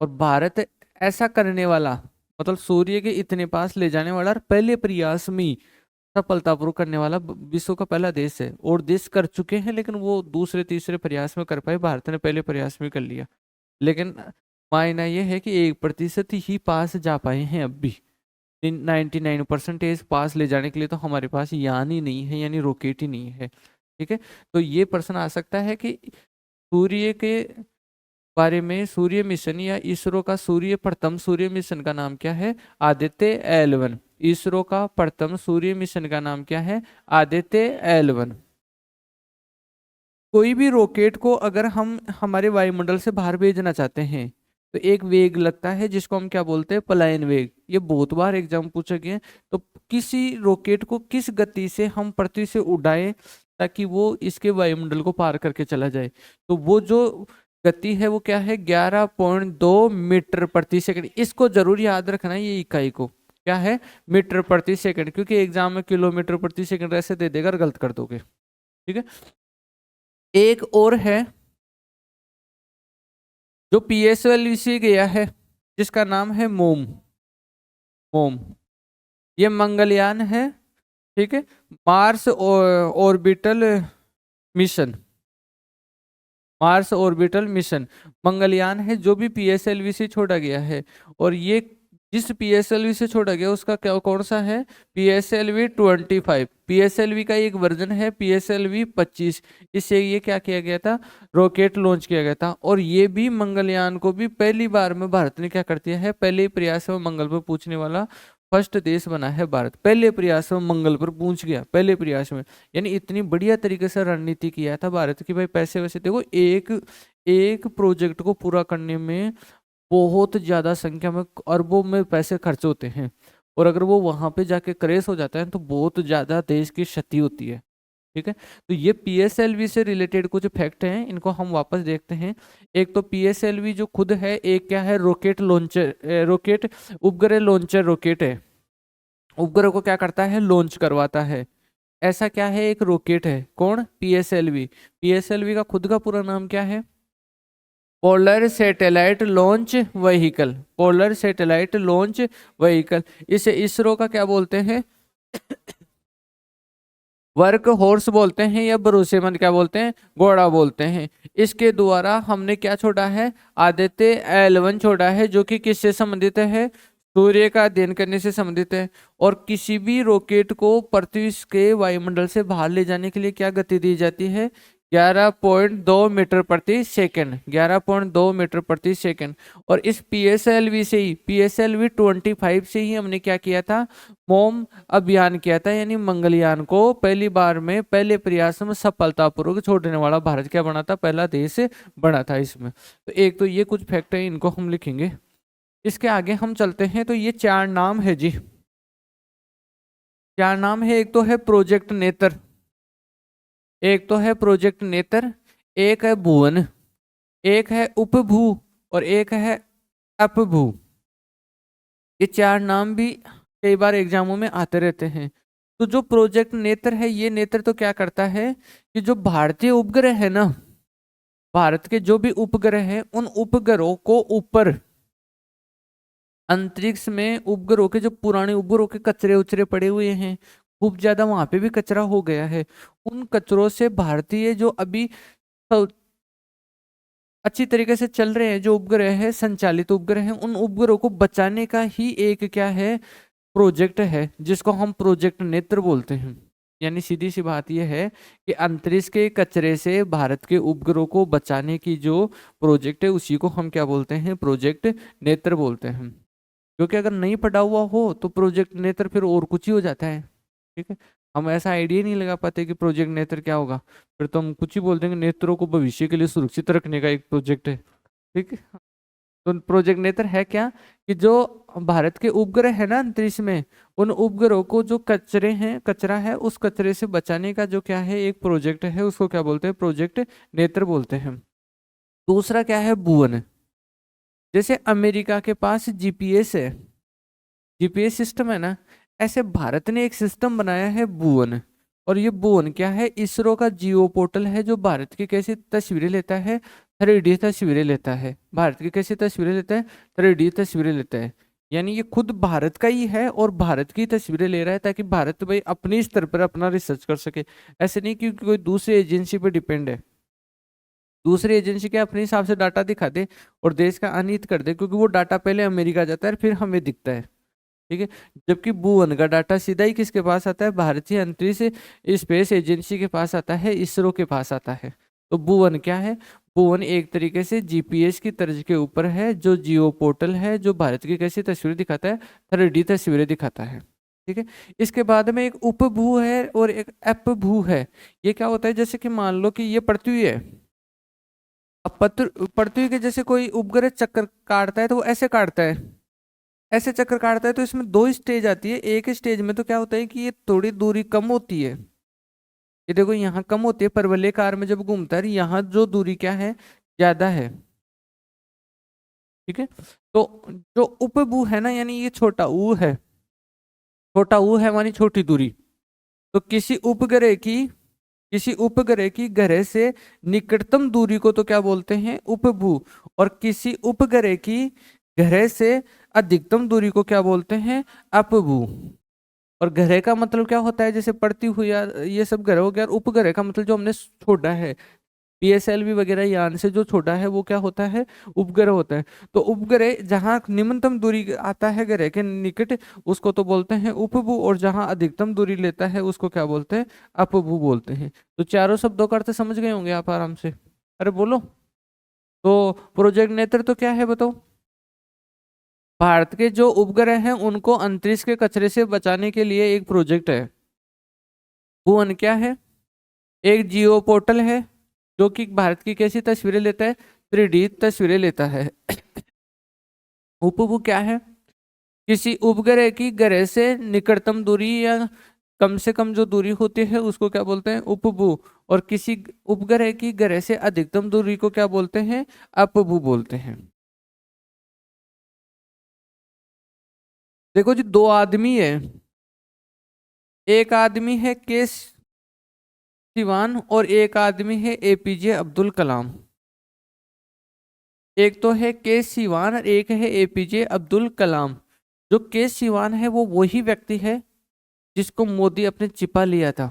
और भारत ऐसा करने वाला, मतलब सूर्य के इतने पास ले जाने वाला और पहले प्रयास में ही सफलतापूर्वक करने वाला विश्व का पहला देश है। और देश कर चुके हैं लेकिन वो दूसरे तीसरे प्रयास में कर पाए, भारत ने पहले प्रयास में कर लिया। लेकिन मायना ये है कि 1% ही पास जा पाए हैं अब भी। 99% पास ले जाने के लिए तो हमारे पास यान ही नहीं है, यानी रॉकेट ही नहीं है। ठीक है। तो ये प्रश्न आ सकता है कि सूर्य के बारे में, सूर्य मिशन या इसरो का प्रथम सूर्य मिशन का नाम क्या है? आदित्य L1। इसरो का प्रथम सूर्य मिशन का नाम क्या है? आदित्य L1। कोई भी रॉकेट को अगर हम हमारे वायुमंडल से बाहर भेजना चाहते हैं तो एक वेग लगता है जिसको हम क्या बोलते हैं? पलायन वेग। ये बहुत बार एग्जाम पूछा गया है। तो किसी रॉकेट को किस गति से हम पृथ्वी से उड़ाएं ताकि वो इसके वायुमंडल को पार करके चला जाए? तो वो जो गति है वो क्या है? 11.2 मीटर प्रति सेकंड। इसको जरूर याद रखना है, ये इकाई को क्या है? मीटर प्रति सेकंड। क्योंकि एग्जाम में किलोमीटर प्रति सेकंड ऐसे दे देगा, गलत कर दोगे। ठीक है। एक और है जो PSLV से गया है जिसका नाम है मोम। मोम ये मंगलयान है। ठीक है। Mars orbital mission. Mars orbital mission Mangalyaan है जो भी PSLV से छोड़ा गया है। और ये जिस PSLV से छोड़ा गया उसका क्या कौन सा है, PSLV 25। PSLV का एक वर्जन है PSLV 25। इससे ये क्या किया गया था, रॉकेट लॉन्च किया गया था। और ये भी मंगलयान को भी पहली बार में भारत ने क्या कर दिया है, पहले ही प्रयास में मंगल पर पूछने वाला फर्स्ट देश बना है भारत। पहले प्रयास में मंगल पर पहुंच गया, पहले प्रयास में। यानी इतनी बढ़िया तरीके से रणनीति किया था भारत की। भाई पैसे वैसे देखो, एक एक प्रोजेक्ट को पूरा करने में बहुत ज्यादा संख्या में अरबों में पैसे खर्च होते हैं, और अगर वो वहां पे जाके क्रैश हो जाता है तो बहुत ज्यादा देश की क्षति होती है। ठीक है, तो ये PSLV से रिलेटेड कुछ फैक्ट हैं, इनको हम वापस देखते हैं। एक तो PSLV जो खुद है, एक क्या है, रॉकेट लॉन्चर, रॉकेट उपग्रह लॉन्चर रॉकेट है। उपग्रह को क्या करता है, लॉन्च करवाता है। ऐसा क्या है, एक रॉकेट है, कौन, PSLV। PSLV का खुद का पूरा नाम क्या है, polar satellite launch vehicle. Polar satellite launch vehicle. इसे इसरो का क्या बोलते हैं, वर्क हॉर्स बोलते हैं, या भरोसेमंद क्या बोलते हैं, घोड़ा बोलते हैं। इसके द्वारा हमने क्या छोड़ा है, आदित्य L1 छोड़ा है, जो कि किससे संबंधित है, सूर्य का अध्ययन करने से संबंधित है। और किसी भी रॉकेट को पृथ्वी के वायुमंडल से बाहर ले जाने के लिए क्या गति दी जाती है, 11.2 मीटर प्रति सेकंड, 11.2 मीटर प्रति सेकंड। और इस PSLV से ही, PSLV 25 से ही हमने क्या किया था, मोम अभियान किया था। यानी मंगलयान को पहली बार में पहले प्रयास में सफलतापूर्वक छोड़ने वाला भारत क्या बना था, पहला देश बना था इसमें। तो एक तो ये कुछ फैक्ट है, इनको हम लिखेंगे। इसके आगे हम चलते हैं, तो ये चार नाम है जी, चार नाम है। एक तो है प्रोजेक्ट नेत्र, एक तो है प्रोजेक्ट नेत्र, एक है भुवन, एक है उपभू, और एक है अपभू। ये चार नाम भी कई बार एग्जामों में आते रहते हैं। तो जो प्रोजेक्ट नेत्र है, ये नेत्र तो क्या करता है कि जो भारतीय उपग्रह है ना, भारत के जो भी उपग्रह हैं, उन उपग्रहों को ऊपर अंतरिक्ष में, उपग्रहों के जो पुराने उपग्रहों के कचरे उचरे पड़े हुए हैं, खूब ज्यादा वहां पे भी कचरा हो गया है, उन कचरों से भारतीय जो अभी अच्छी तरीके से चल रहे हैं जो उपग्रह है, संचालित उपग्रह हैं, उन उपग्रहों को बचाने का ही एक क्या है, प्रोजेक्ट है, जिसको हम प्रोजेक्ट नेत्र बोलते हैं। यानी सीधी सी बात यह है कि अंतरिक्ष के कचरे से भारत के उपग्रहों को बचाने की जो प्रोजेक्ट है, उसी को हम क्या बोलते हैं, प्रोजेक्ट नेत्र बोलते हैं। क्योंकि अगर नहीं पढ़ा हुआ हो तो प्रोजेक्ट नेत्र फिर और कुछ ही हो जाता है। ठीक है, हम ऐसा आइडिया नहीं लगा पाते कि प्रोजेक्ट नेत्र क्या होगा, फिर तो हम कुछ ही बोल देंगे नेत्रों को भविष्य के लिए सुरक्षित रखने का एक प्रोजेक्ट है। ठीक है, तो प्रोजेक्ट नेत्र है क्या, कि जो भारत के उपग्रह है ना अंतरिक्ष में, उन उपग्रहों को जो कचरे हैं, कचरा है, उस कचरे से बचाने का जो क्या है, एक प्रोजेक्ट है, उसको क्या बोलते हैं, प्रोजेक्ट नेत्र बोलते हैं। दूसरा क्या है, भुवन। जैसे अमेरिका के पास GPS है, GPS सिस्टम है ना, ऐसे भारत ने एक सिस्टम बनाया है भुवन। और ये भुवन क्या है, इसरो का जियो पोर्टल है, जो भारत की कैसी तस्वीरें लेता है, 3D तस्वीरें लेता है। भारत की कैसी तस्वीरें लेता है, 3D तस्वीरें लेता है। यानी ये खुद भारत का ही है और भारत की तस्वीरें ले रहा है, ताकि भारत भाई अपनी स्तर पर अपना रिसर्च कर सके। ऐसे नहीं कि कोई दूसरी एजेंसी पे डिपेंड है, दूसरी एजेंसी के अपने हिसाब से डाटा दिखा दे और देश का अनित कर दे, क्योंकि वो डाटा पहले अमेरिका जाता है फिर हमें दिखता है। ठीक है, जबकि भुवन का डाटा सीधा ही किसके पास आता है, भारतीय अंतरिक्ष स्पेस एजेंसी के पास आता है, इसरो के पास आता है। तो भुवन क्या है, भुवन एक तरीके से GPS की तर्ज के ऊपर है, जो जियो पोर्टल है, जो भारत की कैसी तस्वीरें दिखाता है, 3D तस्वीरें दिखाता है। ठीक है, इसके बाद में एक उपभू है और एक अपभू है। ये क्या होता है, जैसे कि मान लो कि ये पृथ्वी है, अब पृथ्वी के जैसे कोई उपग्रह चक्कर काटता है तो वो ऐसे काटता है, ऐसे चक्कर काटता है। तो इसमें दो स्टेज आती है, एक स्टेज में तो क्या होता है कि ये थोड़ी दूरी कम होती है, ये देखो यहाँ कम होती है, परवलयकार में जब घूमता है यहाँ जो दूरी क्या है, ज्यादा है। ठीक है, तो जो उपभू है ना, यानी ये छोटा ऊ है, छोटा ऊ है मानी छोटी दूरी। तो किसी उपग्रह की ग्रह से निकटतम दूरी को तो क्या बोलते हैं, उपभू। और किसी उपग्रह की ग्रह से अधिकतम दूरी को क्या बोलते हैं, अपभू। और ग्रह का मतलब क्या होता है, जैसे पड़ती हुई या ये सब ग्रह हो गया, और उपग्रह का मतलब जो हमने छोड़ा है, पीएसएलवी वगैरह यान से जो छोटा है वो क्या होता है, उपग्रह होता है। तो उपग्रह जहाँ निम्नतम दूरी आता है ग्रह के निकट उसको तो बोलते हैं उपभू, और जहाँ अधिकतम दूरी लेता है उसको क्या बोलते हैं, अपभू बोलते हैं। तो चारों शब्दों का अर्थ समझ गए होंगे आप आराम से। अरे बोलो। तो प्रोजेक्ट नेत्र तो क्या है बताओ। भारत के जो उपग्रह हैं उनको अंतरिक्ष के कचरे से बचाने के लिए एक प्रोजेक्ट है। भुवन क्या है, एक जियो पोर्टल है जो कि भारत की कैसी तस्वीरें लेता है, 3D तस्वीरें लेता है। उपभू क्या है, किसी उपग्रह की ग्रह से निकटतम दूरी या कम से कम जो दूरी होती है उसको क्या बोलते हैं, उपभू। और किसी उपग्रह की ग्रह से अधिकतम दूरी को क्या बोलते हैं, अपभू बोलते हैं। देखो जी, दो आदमी है, एक आदमी है के सिवान और एक आदमी है एपीजे अब्दुल कलाम। एक तो है के सिवान और एक है एपीजे अब्दुल कलाम। जो के सिवान है वो वही व्यक्ति है जिसको मोदी अपने चिपा लिया था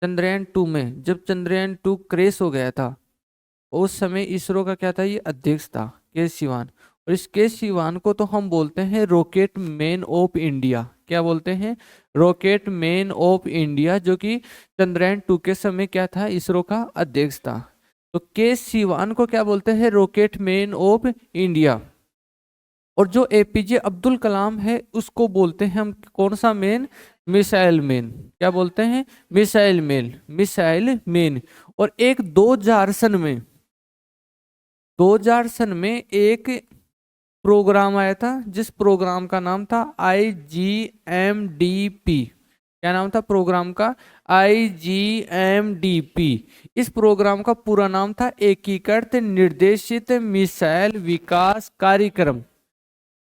चंद्रयान 2 में, जब चंद्रयान 2 क्रैश हो गया था। उस समय इसरो का क्या था, ये अध्यक्ष था के सिवान। और इस के सिवान को तो हम बोलते हैं रॉकेट मैन ऑफ इंडिया। क्या बोलते हैं, रॉकेट मैन ऑफ इंडिया, जो कि चंद्रयान 2 के समय क्या था, इसरो का अध्यक्ष था। तो के सिवान को क्या बोलते हैं, रॉकेट मैन ऑफ इंडिया। और जो एपीजे अब्दुल कलाम है उसको बोलते हैं हम कौन सा मैन, मिसाइल मैन। क्या बोलते हैं, मिसाइल मैन, मिसाइल मैन। और एक 2000 सन में एक प्रोग्राम आया था जिस प्रोग्राम का नाम था IGMDP। क्या नाम था प्रोग्राम का, IGMDP। इस प्रोग्राम का पूरा नाम था एकीकृत निर्देशित मिसाइल विकास कार्यक्रम,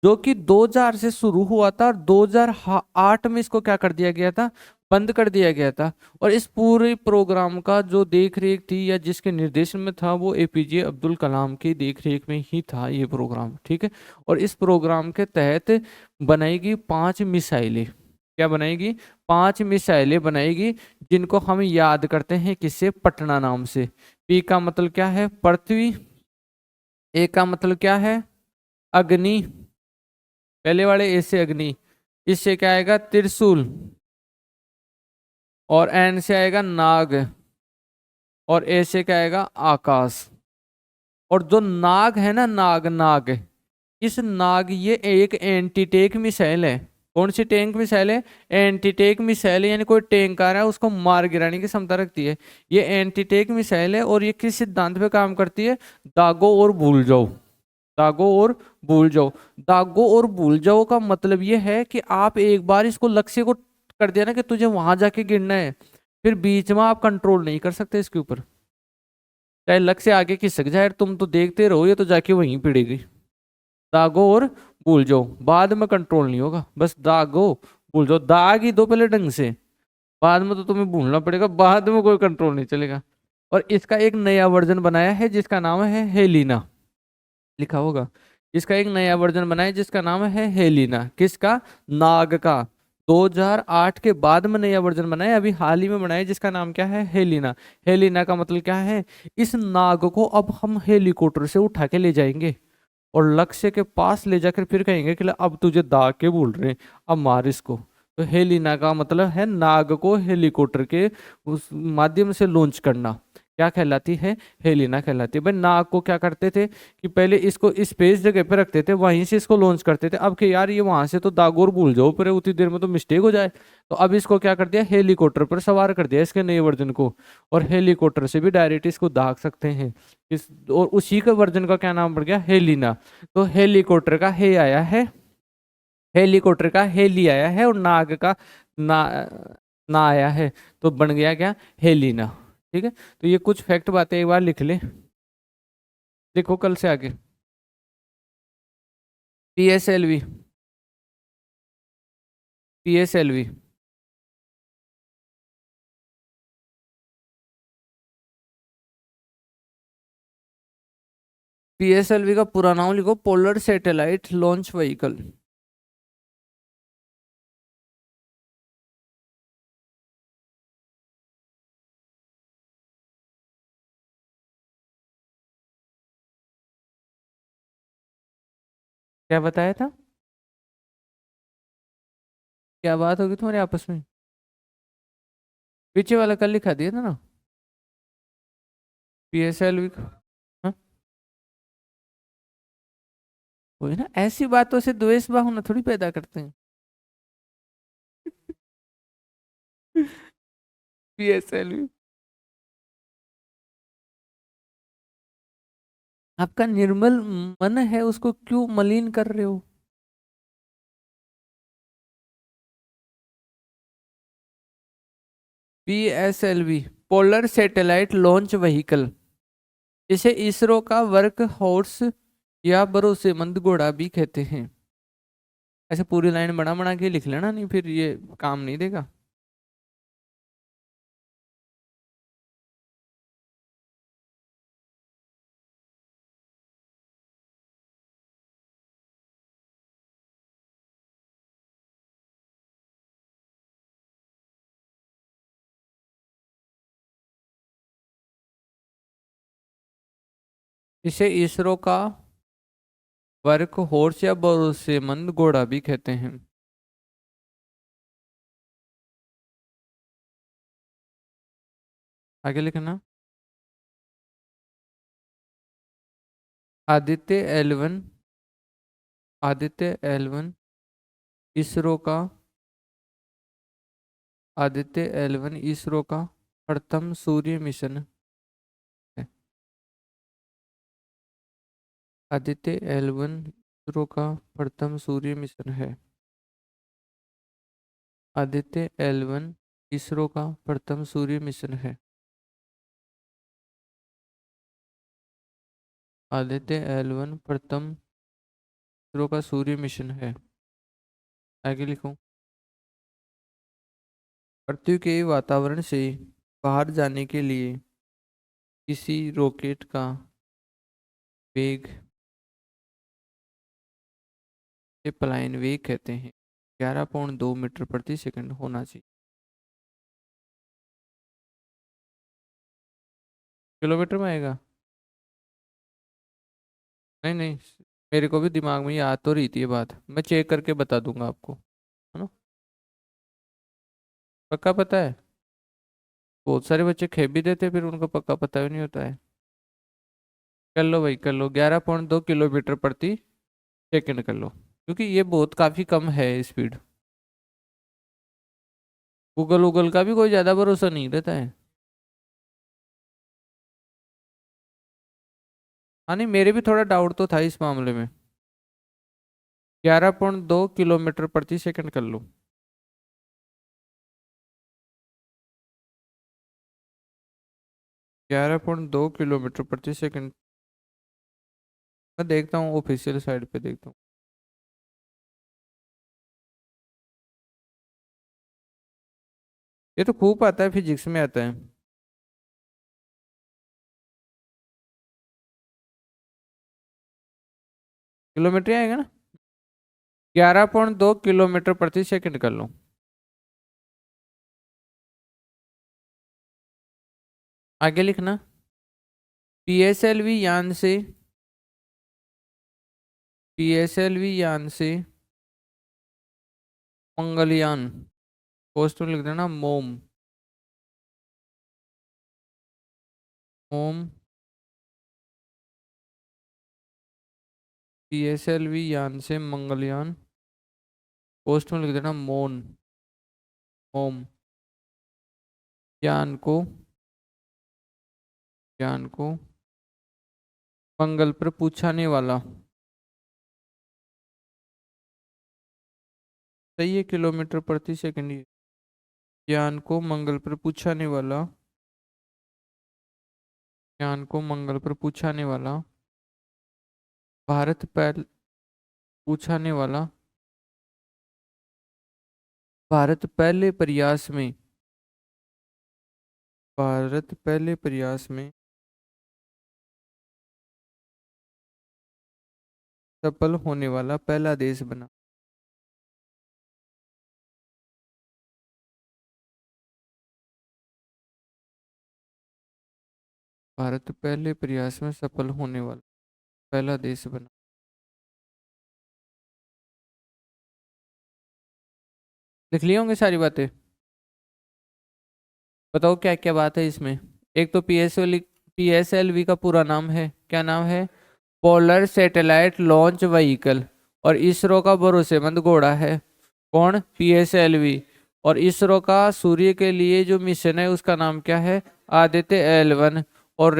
जो कि 2000 से शुरू हुआ था और 2008 में इसको क्या कर दिया गया था, बंद कर दिया गया था। और इस पूरे प्रोग्राम का जो देख रेख थी या जिसके निर्देशन में था वो एपीजे अब्दुल कलाम की देख रेख में ही था ये प्रोग्राम, ठीक है। और इस प्रोग्राम के तहत बनाएगी 5 मिसाइलें। क्या बनाएगी, 5 मिसाइलें बनाएगी, जिनको हम याद करते हैं किससे, पटना नाम से। पी का मतलब क्या है, पृथ्वी। ए का मतलब क्या है, अग्नि, पहले वाले ए से अग्नि। इससे क्या आएगा, त्रिशूल। और एन से आएगा नाग। और ए से क्या आएगा, आकाश। और जो नाग है ना, नाग नाग, इस नाग ये एक एंटी टैंक मिसाइल है। कौन सी टैंक मिसाइल है, एंटी टैंक मिसाइल है, यानी कोई टैंक आ रहा है उसको मार गिराने की क्षमता रखती है। ये एंटी टैंक मिसाइल है और ये किस सिद्धांत पे काम करती है, दागो और भूल जाओ। दागो और भूल जाओ। दागो और भूल जाओ का मतलब ये है कि आप एक बार इसको लक्ष्य को कर दिया ना कि तुझे वहां जाके गिरना है, फिर बीच में आप कंट्रोल नहीं कर सकते इसके ऊपर। चाहे लक्ष्य आगे खिसक जाए, तुम तो देखते रहो, ये तो जाके वहीं पिड़ेगी। दागो और भूल जाओ, बाद में कंट्रोल नहीं होगा, बस दागो भूल जाओ, दाग ही दो पहले ढंग से, बाद में तो तुम्हें भूलना पड़ेगा, बाद में कोई कंट्रोल नहीं चलेगा। और इसका एक नया वर्जन बनाया है जिसका नाम है हेलिना, लिखा होगा। इसका एक नया वर्जन बना है जिसका नाम है हेलिना, किसका, नाग का। 2008 के बाद में नया वर्जन बनाया, अभी हाल ही में बनाया, जिसका नाम क्या है, हेलिना। हेलिना का मतलब क्या है, इस नाग को अब हम हेलीकॉप्टर से उठा के ले जाएंगे और लक्ष्य के पास ले जाकर फिर कहेंगे कि ले, अब तुझे दाग के बोल रहे हैं, अब मार इसको। तो हेलिना का मतलब है नाग को हेलीकॉप्टर के उस माध्यम से लॉन्च करना। क्या कहलाती है, हेलिना कहलाती है। भाई नाग को क्या करते थे कि पहले इसको स्पेस जगह पे रखते थे, वहीं से इसको लॉन्च करते थे। अब कि यार ये वहां से तो दागोर भूल जाओ, पर उतनी देर में तो मिस्टेक हो जाए, तो अब इसको क्या कर दिया, हेलीकॉप्टर पर सवार कर दिया इसके नए वर्जन को। और हेलीकॉप्टर से भी डायरेक्ट इसको दाग सकते हैं इस, और उसी का वर्जन का क्या नाम पड़ गया, हेलिना। तो हेलीकॉप्टर का हे आया है, हेलीकॉप्टर का हेली आया है, और नाग का ना ना आया है, तो बन गया क्या, हेलिना। ठीक है, तो ये कुछ फैक्ट बातें एक बार लिख ले, देखो कल से आगे। पीएसएलवी, पीएसएलवी, पीएसएलवी का पूरा नाम लिखो, पोलर सैटेलाइट लॉन्च व्हीकल। क्या बताया था? क्या बात होगी तुम्हारे आपस में? पीछे वाला कल लिखा दिया था ना, PSLV का। हाँ, वही ना, ऐसी बातों से द्वेष भावना थोड़ी पैदा करते हैं। PSLV। आपका निर्मल मन है, उसको क्यों मलिन कर रहे हो? PSLV, polar satellite launch vehicle, इसे इसरो का वर्क हॉर्स या भरोसेमंद घोड़ा भी कहते हैं। ऐसे पूरी लाइन बना बना के लिख लेना, नहीं फिर ये काम नहीं देगा। इसे इसरो का वर्क हॉर्स या भरोसेमंद घोड़ा भी कहते हैं। आगे लिखना। आदित्य L1, आदित्य L1 इसरो का, आदित्य L1 इसरो का प्रथम सूर्य मिशन है। आदित्य L1 इसरो का प्रथम सूर्य मिशन है। आदित्य L1 इसरो का प्रथम सूर्य मिशन है। आदित्य L1 प्रथम इसरो का सूर्य मिशन है। आगे लिखूं। पृथ्वी के वातावरण से बाहर जाने के लिए किसी रॉकेट का वेग के पलायन वेग कहते हैं 11.2 मीटर प्रति सेकंड होना चाहिए। किलोमीटर में आएगा? नहीं नहीं, मेरे को भी दिमाग में याद तो रही थी ये बात, मैं चेक करके बता दूंगा आपको, है ना? पक्का पता है? बहुत सारे बच्चे खेप भी देते फिर उनको पक्का पता भी नहीं होता है। कर लो भाई, कर लो, 11.2 किलोमीटर प्रति सेकंड कर लो, क्योंकि ये बहुत काफी कम है स्पीड। गूगल गूगल का भी कोई ज्यादा भरोसा नहीं रहता है। हाँ नहीं, मेरे भी थोड़ा डाउट तो था इस मामले में। 11.2 किलोमीटर प्रति सेकंड कर लो। 11.2 किलोमीटर प्रति सेकंड। मैं देखता हूँ ऑफिशियल साइट पे देखता हूँ। ये तो खूब आता है, फिजिक्स में आता है। किलोमीटर ही आएगा ना। 11.2 किलोमीटर प्रति सेकंड कर लो। आगे लिखना। PSLV यान से, PSLV यान से मंगलयान, पोस्ट में लिख देना मोम, मोम। PSLV यान से मंगलयान, पोस्ट में लिख देना मोन, मोम। यान को, यान को मंगल पर पूछाने वाला। सही है, किलोमीटर प्रति सेकंड ही। यान को मंगल पर पूछाने वाला, यान को मंगल पर पूछाने वाला, भारत पहल पूछाने वाला, भारत पहले प्रयास में, भारत पहले प्रयास में सफल होने वाला पहला देश बना। भारत पहले प्रयास में सफल होने वाला पहला देश बना। लिख लिए होंगे सारी बातें। बताओ क्या क्या बात है इसमें। एक तो पीएसएलवी का पूरा नाम है, क्या नाम है? Polar satellite launch vehicle. और इसरो का भरोसेमंद घोड़ा है कौन? पीएसएलवी। और इसरो का सूर्य के लिए जो मिशन है उसका नाम क्या है? आदित्य एल 1। और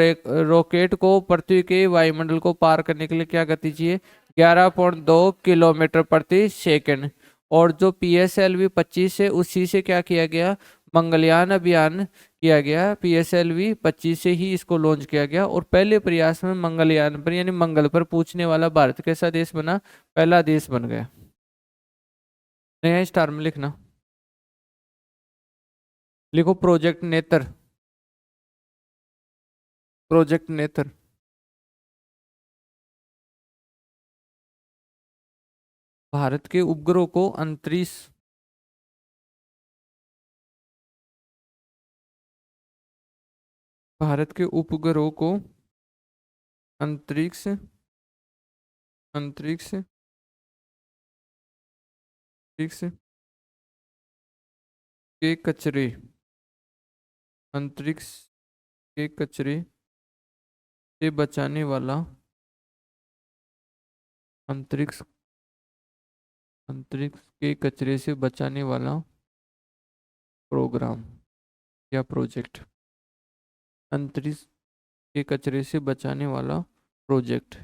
रॉकेट को पृथ्वी के वायुमंडल को पार करने के लिए क्या गति चाहिए? 11.2 किलोमीटर प्रति सेकंड। और जो पीएसएलवी 25 है उसी से क्या किया गया? मंगलयान अभियान किया गया। पीएसएलवी 25 से ही इसको लॉन्च किया गया और पहले प्रयास में मंगलयान पर यानी मंगल पर पूछने वाला भारत कैसा देश बना? पहला देश बन गया। नया स्टार में लिखना। लिखो प्रोजेक्ट नेत्र। प्रोजेक्ट नेत्र। भारत के उपग्रह को अंतरिक्ष भारत के उपग्रहों को अंतरिक्ष अंतरिक्ष अंतरिक्ष के कचरे अंतरिक्ष के कचरे से बचाने वाला अंतरिक्ष अंतरिक्ष के कचरे से बचाने वाला प्रोग्राम या प्रोजेक्ट। अंतरिक्ष के कचरे से बचाने वाला प्रोजेक्ट।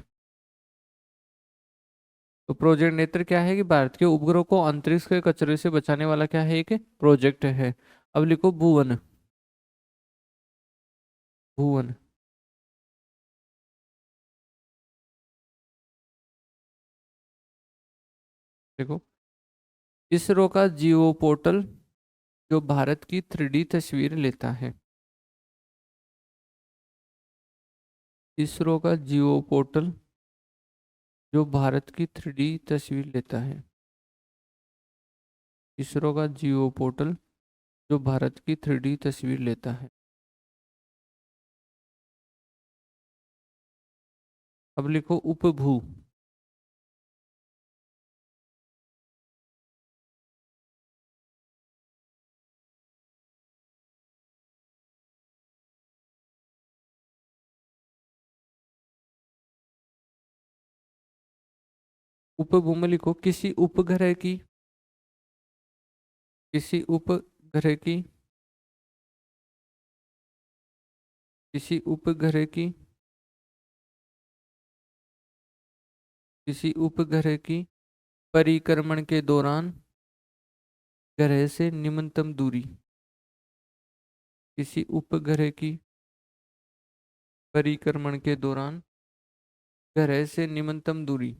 तो प्रोजेक्ट नेत्र क्या है कि भारत के उपग्रह को अंतरिक्ष के कचरे से बचाने वाला क्या है? एक प्रोजेक्ट है। अब लिखो भुवन। भुवन। देखो इसरो का जियो पोर्टल जो भारत की 3D तस्वीर लेता है। इसरो का जियो पोर्टल जो भारत की 3D तस्वीर लेता है। इसरो का जियो पोर्टल जो भारत की 3D तस्वीर लेता है। अब लिखो उपभू। उपभू में लिखो किसी उपग्रह की किसी उपग्रह की किसी उपग्रह की परिक्रमण के दौरान ग्रह से निम्नतम दूरी। किसी उपग्रह की परिक्रमण के दौरान ग्रह से निम्नतम दूरी।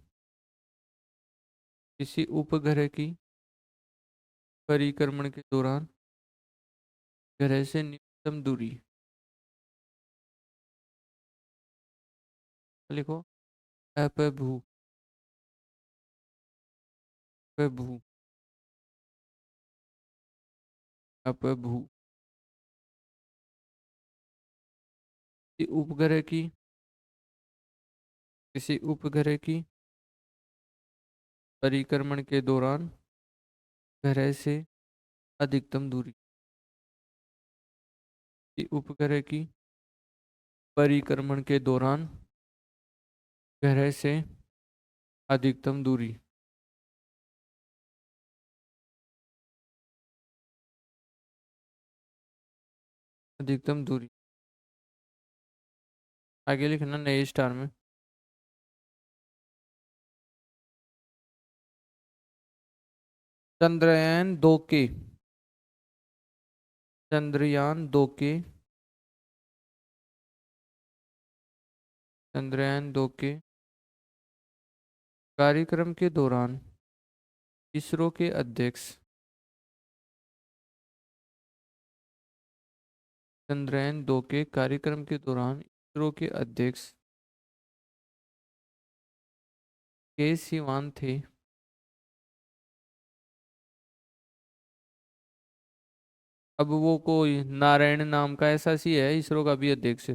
किसी उपग्रह की परिक्रमण के दौरान ग्रह से निम्नतम दूरी। लिखो अपभू। अपभू। अपभू। किसी उपग्रह की किसी उपग्रह की परिक्रमण के दौरान ग्रह से अधिकतम दूरी। किसी उपग्रह की परिक्रमण के दौरान ग्रह से अधिकतम दूरी। अधिकतम दूरी। आगे लिखना नए स्टार में। चंद्रयान 2 के चंद्रयान 2 के चंद्रयान 2 के कार्यक्रम के दौरान इसरो के अध्यक्ष चंद्रयान 2 के कार्यक्रम के दौरान इसरो के अध्यक्ष के सिवान थे। अब वो कोई नारायण नाम का ऐसा सी है इसरो का भी अध्यक्ष।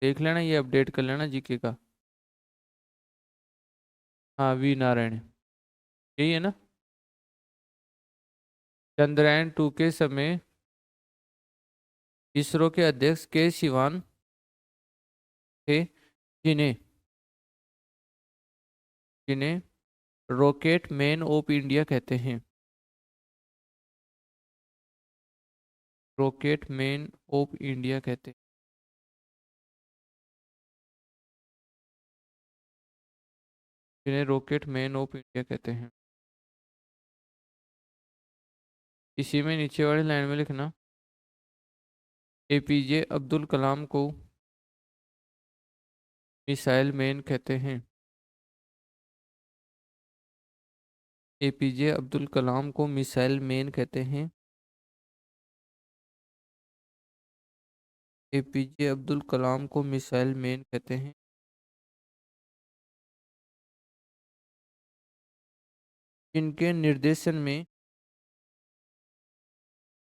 देख लेना, ये अपडेट कर लेना जीके का। हाँ वी नारायण, यही है ना? चंद्रयान 2 के समय इसरो के अध्यक्ष के सिवान थे, जिन्हें जिन्हें रॉकेट मैन ऑफ इंडिया कहते हैं। रॉकेट मैन ऑफ इंडिया कहते हैं। जिन्हें रॉकेट मैन ऑफ इंडिया कहते हैं। इसी में नीचे वाली लाइन में लिखना, एपीजे अब्दुल कलाम को मिसाइल मैन कहते हैं। एपीजे अब्दुल कलाम को मिसाइल मैन कहते हैं। एपीजे अब्दुल कलाम को मिसाइल मैन कहते हैं। जिनके निर्देशन में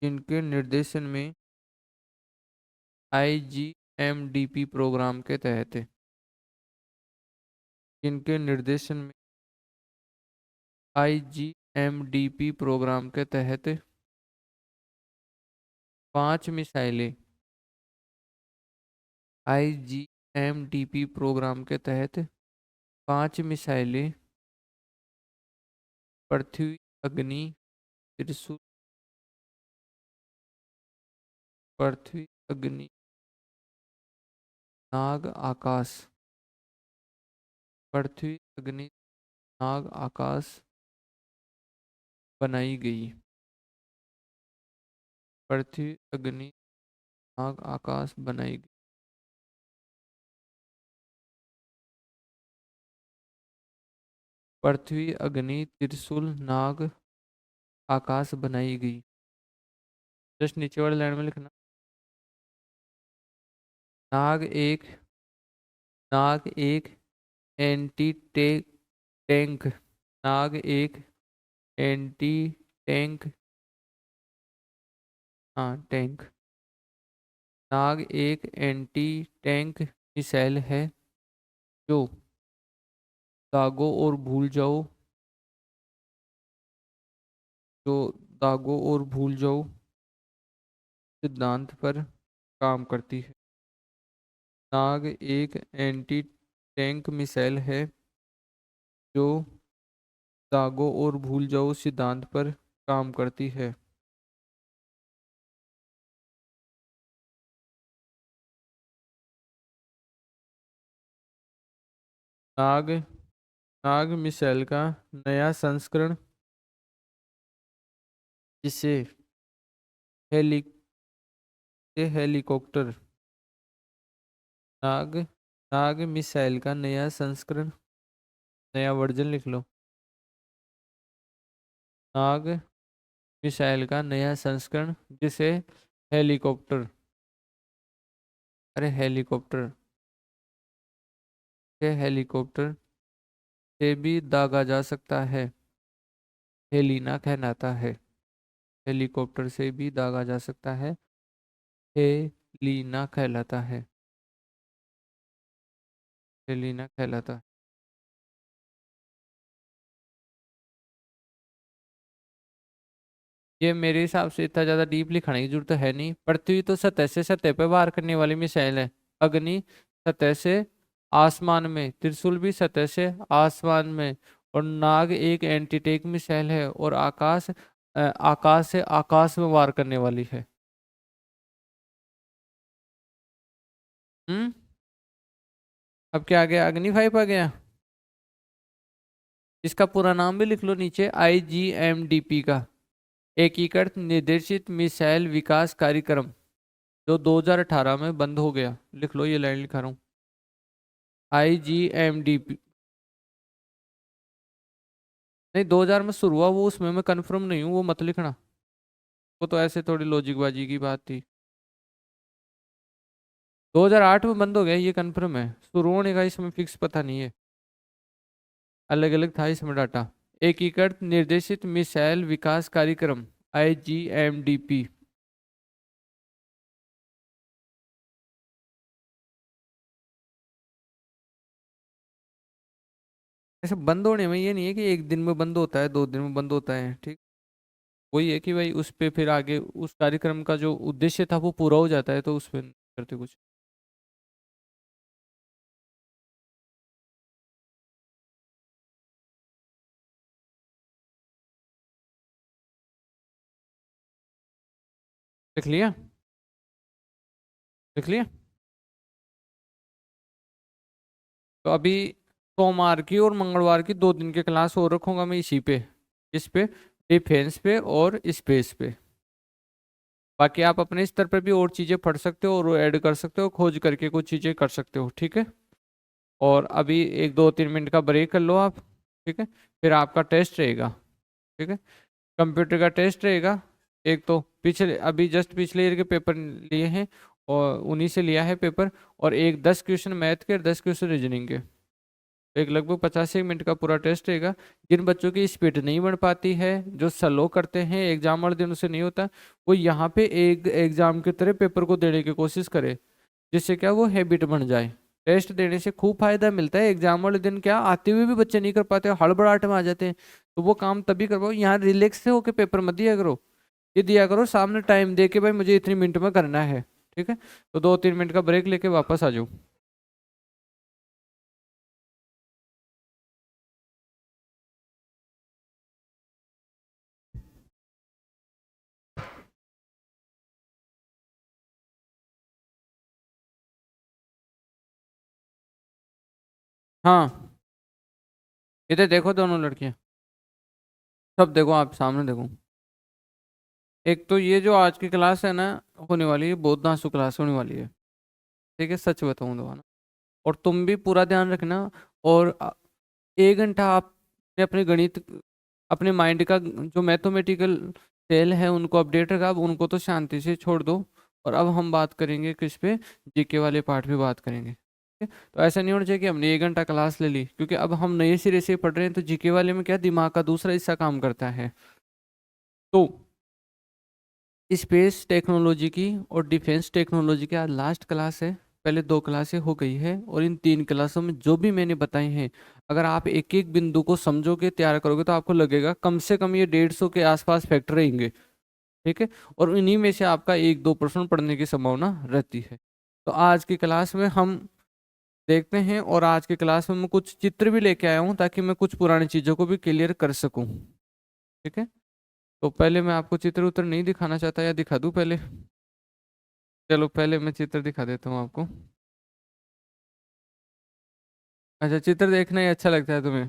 जिनके निर्देशन में आईजीएमडीपी प्रोग्राम के तहत जिनके निर्देशन में आईजीएमडीपी प्रोग्राम के तहत 5 मिसाइलें आईजीएमडीपी प्रोग्राम के तहत 5 मिसाइलें पृथ्वी, अग्नि, त्रिशूल, पृथ्वी, अग्नि, नाग, आकाश, पृथ्वी, अग्नि, नाग, आकाश बनाई गई। पृथ्वी, अग्नि, नाग, आकाश बनाई गई। पृथ्वी, अग्नि, त्रिशूल, नाग, आकाश बनाई गई। जस्ट नीचे वाले लाइन में लिखना, नाग एक नाग एक एंटी टैंक नाग एक एंटी टैंक हाँ टैंक नाग एक एंटी टैंक मिसाइल है जो दागो और भूल जाओ जो दागो और भूल जाओ सिद्धांत पर काम करती है। नाग एक एंटी टैंक मिसाइल है जो दागो और भूल जाओ सिद्धांत पर काम करती है। नाग नाग मिसाइल का नया संस्करण, जिसे हेली हेलीकॉप्टर नाग नाग मिसाइल का नया संस्करण, नया वर्जन लिख लो। नाग मिसाइल का नया संस्करण, जिसे हेलीकॉप्टर अरे हेलीकॉप्टर हेलीकॉप्टर से भी दागा जा सकता है, हेलिना कहलाता है। हेलीकॉप्टर से भी दागा जा सकता है, हेलिना कहलाता है। हेलिना कहलाता है। ये मेरे हिसाब से इतना ज्यादा डीप लिखने की जरूरत है नहीं। पृथ्वी तो सतह से सतह पे वार करने वाली मिसाइल है। अग्नि सतह से आसमान में, त्रिशूल भी सतह से आसमान में, और नाग एक एंटीटेक मिसाइल है और आकाश से आकाश में वार करने वाली है। हम्म। अब क्या आ गया, अग्नि 5 आ गया। इसका पूरा नाम भी लिख लो नीचे, आईजीएमडीपी का एकीकृत निर्देशित मिसाइल विकास कार्यक्रम, जो 2018 में बंद हो गया। लिख लो, ये लाइन लिखा रहा हूँ, आईजीएमडीपी। नहीं, 2000 में शुरू हुआ वो, उसमें मैं कंफर्म नहीं हूँ, वो मत लिखना। वो तो ऐसे थोड़ी लॉजिक बाजी की बात थी। 2008 में बंद हो गया ये कंफर्म है, शुरू होने का इसमें फिक्स पता नहीं है। अलग अलग था इसमें डाटा। एकीकृत निर्देशित मिसाइल विकास कार्यक्रम, आईजीएमडीपी। ऐसे बंद होने में ये नहीं है कि एक दिन में बंद होता है, 2 दिन में बंद होता है, ठीक। वही है कि भाई उस पे फिर आगे उस कार्यक्रम का जो उद्देश्य था वो पूरा हो जाता है, तो उस पे नहीं करते कुछ। देख लिया? देख लिया? तो अभी सोमवार की और मंगलवार की 2 दिन की क्लास और रखूंगा मैं इसी पे, इस पे, डिफेंस पे और स्पेस पे। बाकी आप अपने स्तर पर भी और चीज़ें पढ़ सकते हो और ऐड कर सकते हो, खोज करके कुछ चीज़ें कर सकते हो, ठीक है। और अभी 1 2 3 मिनट का ब्रेक कर लो आप, ठीक है। फिर आपका टेस्ट रहेगा, ठीक है। कंप्यूटर का टेस्ट रहेगा। एक तो पिछले अभी जस्ट पिछले ईयर के पेपर लिए हैं और उन्हीं से लिया है पेपर। और एक 10 क्वेश्चन मैथ के और 10 क्वेश्चन रीजनिंग के। एक लगभग 85 मिनट का पूरा टेस्ट रहेगा। जिन बच्चों की स्पीड नहीं बढ़ पाती है, जो स्लो करते हैं, एग्जाम वाले दिन उसे नहीं होता, वो यहाँ पे एक एग्जाम की तरह पेपर को देने की कोशिश करे, जिससे क्या वो हैबिट बन जाए। टेस्ट देने से खूब फायदा मिलता है। एग्जाम वाले दिन क्या आते हुए भी बच्चे नहीं कर पाते, हड़बड़ाहट में आ जाते हैं। तो वो काम तभी कर पाओ, यहाँ रिलैक्स से होके पेपर मत दिया करो। ये दिया करो सामने टाइम दे के, भाई मुझे इतनी मिनट में करना है, ठीक है। तो 2 3 मिनट का ब्रेक लेके वापस आ जाओ। हाँ, इधर देखो दोनों लड़कियां, सब देखो, आप सामने देखो। एक तो ये जो आज की क्लास है ना, होने वाली है, बहुत नासु क्लास होने वाली है, ठीक है, सच बताऊं तो ना। और तुम भी पूरा ध्यान रखना। और 1 घंटा आपने अपने गणित, अपने माइंड का जो मैथमेटिकल सेल है उनको अपडेट रखा, अब उनको तो शांति से छोड़ दो। और अब हम बात करेंगे किस पे, जीके वाले पार्ट पे बात करेंगे, ठीक है? तो ऐसा नहीं होना चाहिए कि हमने 1 घंटा क्लास ले ली, क्योंकि अब हम नए सिरे से पढ़ रहे हैं, तो जीके वाले में क्या दिमाग का दूसरा हिस्सा काम करता है। तो स्पेस टेक्नोलॉजी की और डिफेंस टेक्नोलॉजी की आज लास्ट क्लास है। पहले 2 क्लासें हो गई है, और इन 3 क्लासों में जो भी मैंने बताए हैं, अगर आप एक एक बिंदु को समझोगे, तैयार करोगे, तो आपको लगेगा कम से कम ये 150 के आसपास फैक्टर रहेंगे, ठीक है। और इन्हीं में से आपका 1 2 प्रश्न पढ़ने की संभावना रहती है। तो आज की क्लास में हम देखते हैं, और आज की क्लास में मैं कुछ चित्र भी लेके आया हूँ, ताकि मैं कुछ पुरानी चीज़ों को भी क्लियर कर सकूँ, ठीक है। तो पहले मैं आपको चित्र उत्र नहीं दिखाना चाहता, या दिखा दूँ पहले? चलो पहले मैं चित्र दिखा देता हूँ आपको। अच्छा, चित्र देखना ही अच्छा लगता है तुम्हें?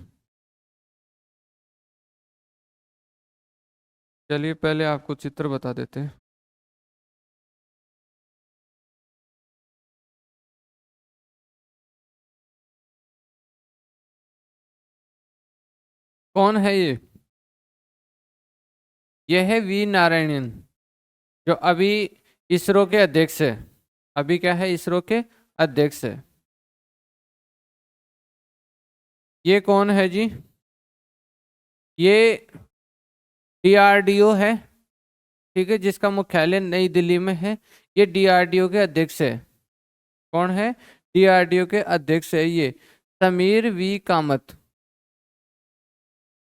चलिए पहले आपको चित्र बता देते हैं। कौन है ये? ये है वी नारायणन, जो अभी इसरो के अध्यक्ष है। अभी क्या है, इसरो के अध्यक्ष है। ये कौन है जी? ये डीआरडीओ है, ठीक है, जिसका मुख्यालय नई दिल्ली में है। ये डीआरडीओ के अध्यक्ष है। कौन है? डीआरडीओ के अध्यक्ष है ये, समीर वी कामत,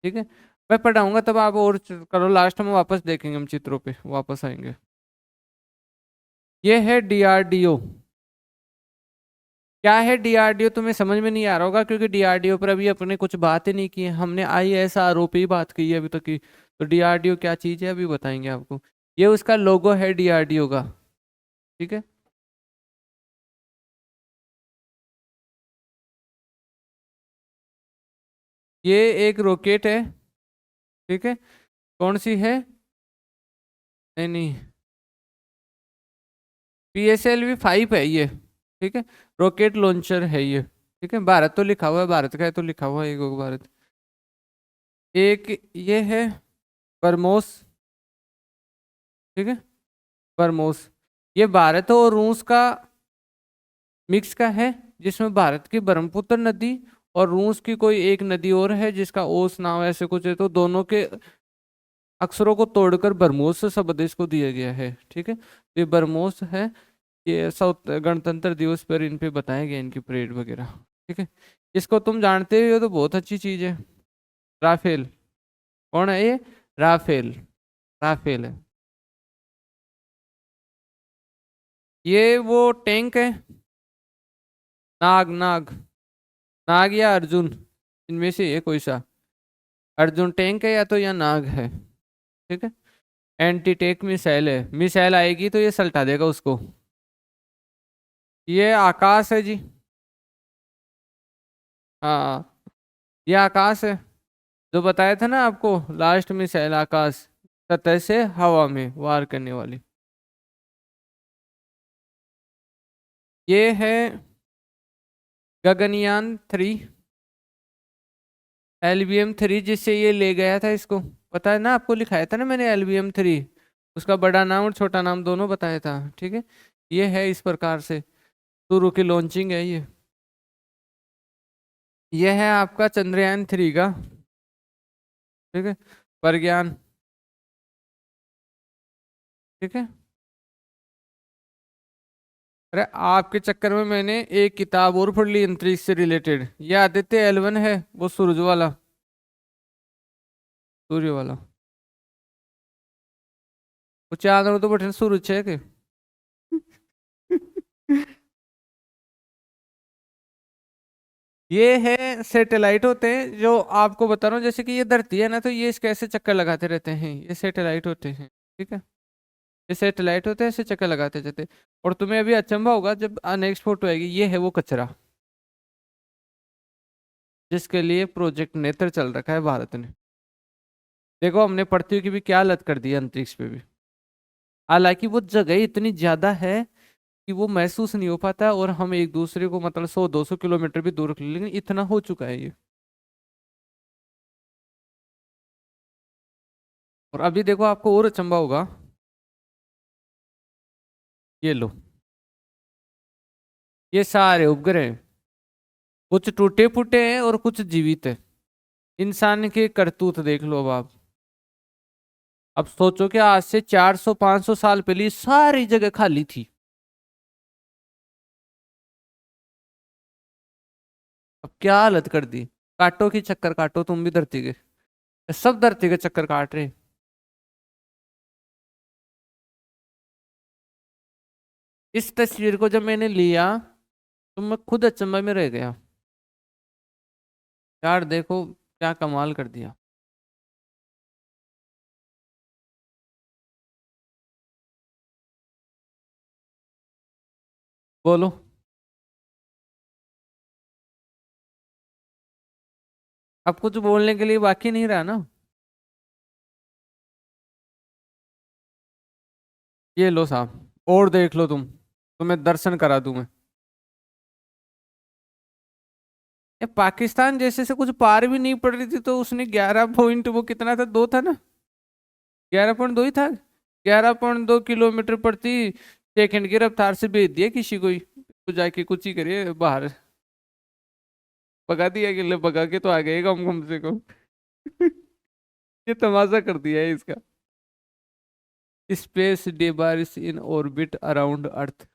ठीक है। मैं पढ़ाऊंगा तब आप और करो, लास्ट में वापस देखेंगे, हम चित्रों पे वापस आएंगे। ये है डीआरडीओ। क्या है डीआरडीओ, तुम्हें समझ में नहीं आ रहा होगा, क्योंकि डीआरडीओ पर अभी अपने कुछ बात ही नहीं की है, हमने आईएसआरओ पे ही बात की है अभी तक की। तो डीआरडीओ क्या चीज़ है अभी बताएंगे आपको। ये उसका लोगो है डीआरडीओ का, ठीक है। ये एक रॉकेट है, ठीक है। कौन सी है? नहीं नहीं, PSLV-5 है ये, ठीक है। रॉकेट लॉन्चर है ये, ठीक है। भारत तो लिखा हुआ है, भारत का है तो लिखा हुआ है एक भारत। एक ये है बरमोस, ठीक है, बरमोस। ये भारत और रूस का मिक्स का है, जिसमें भारत की ब्रह्मपुत्र नदी और रूस की कोई एक नदी और है जिसका ओस नाम ऐसे कुछ है, तो दोनों के अक्षरों को तोड़कर बरमोस शब्द इसको दिया गया है, ठीक है। ये बरमोस है। ये गणतंत्र दिवस पर इन पे बताया गया, इनकी परेड वगैरह, ठीक है। इसको तुम जानते हो तो बहुत अच्छी चीज है। राफेल। कौन है ये? राफेल। राफेल है। ये वो टैंक है। नाग नाग। नाग या अर्जुन, इनमें से ये कोई सा। अर्जुन टैंक है या तो या नाग है। ठीक है। एंटी टैंक मिसाइल है, मिसाइल आएगी तो ये सल्टा देगा उसको। ये आकाश है जी। हाँ, ये आकाश है। जो बताया था ना आपको, लास्ट मिसाइल आकाश, सतह से हवा में वार करने वाली। ये है गगनयान 3, LBM 3, जिससे ये ले गया था इसको। पता है ना आपको, लिखाया था ना मैंने LBM 3। उसका बड़ा नाम और छोटा नाम दोनों बताया था। ठीक है। ये है इस प्रकार से शुरू की लॉन्चिंग है ये। ये है आपका चंद्रयान 3 का। ठीक है। प्रज्ञान। ठीक है। अरे आपके चक्कर में मैंने एक किताब और पढ़ ली अंतरिक्ष से रिलेटेड। ये आदित्य L1 है, वो सूरज वाला, सूर्य वाला। वो चांद तो बैठे सूरज है के। ये है सैटेलाइट होते हैं जो आपको बता रहा हूँ, जैसे कि ये धरती है ना, तो ये इसके ऐसे चक्कर लगाते रहते हैं, ये सैटेलाइट होते हैं। ठीक है। ये सैटेलाइट होते हैं, ऐसे चक्कर लगाते रहते हैं। और तुम्हें अभी अचंभा होगा जब नेक्स्ट फोटो आएगी, ये है वो कचरा जिसके लिए प्रोजेक्ट नेत्र चल रखा है भारत ने। देखो हमने पृथ्वी की भी क्या हालत कर दी है अंतरिक्ष पे भी। हालांकि वो जगह इतनी ज्यादा है कि वो महसूस नहीं हो पाता, और हम एक दूसरे को मतलब 100-200 किलोमीटर भी दूर रख लें, लेकिन इतना हो चुका है ये। और अभी देखो आपको और अचंभा होगा। ये लो, ये सारे उपग्रह हैं। कुछ टूटे फूटे हैं और कुछ जीवित है। इंसान के करतूत देख लो अब आप। अब सोचो कि आज से 400-500 साल पहले ये सारी जगह खाली थी। अब क्या हालत कर दी। काटो की चक्कर काटो तुम भी धरती के, सब धरती के चक्कर काट रहे। इस तस्वीर को जब मैंने लिया तो मैं खुद अचंभे में रह गया। यार देखो क्या कमाल कर दिया। बोलो। अब कुछ बोलने के लिए बाकी नहीं रहा ना। ये लो साहब, और देख लो तुम, तुम्हें दर्शन करा दूं मैं। ये पाकिस्तान जैसे से कुछ पार भी नहीं पड़ रही थी तो उसने 11 पॉइंट, वो कितना था, 2 था ना, 11.2 ही था। 11.2 किलोमीटर प्रति सेकंड की रफ्तार से भेज दिया किसी को ही, तो जाके कुछ ही करे बाहर। भगा दिया कि ले, भगा के तो आ गए कम से कम। ये तमाशा कर दिया है इसका। स्पेस डेबारिस इन ऑर्बिट अराउंड अर्थ।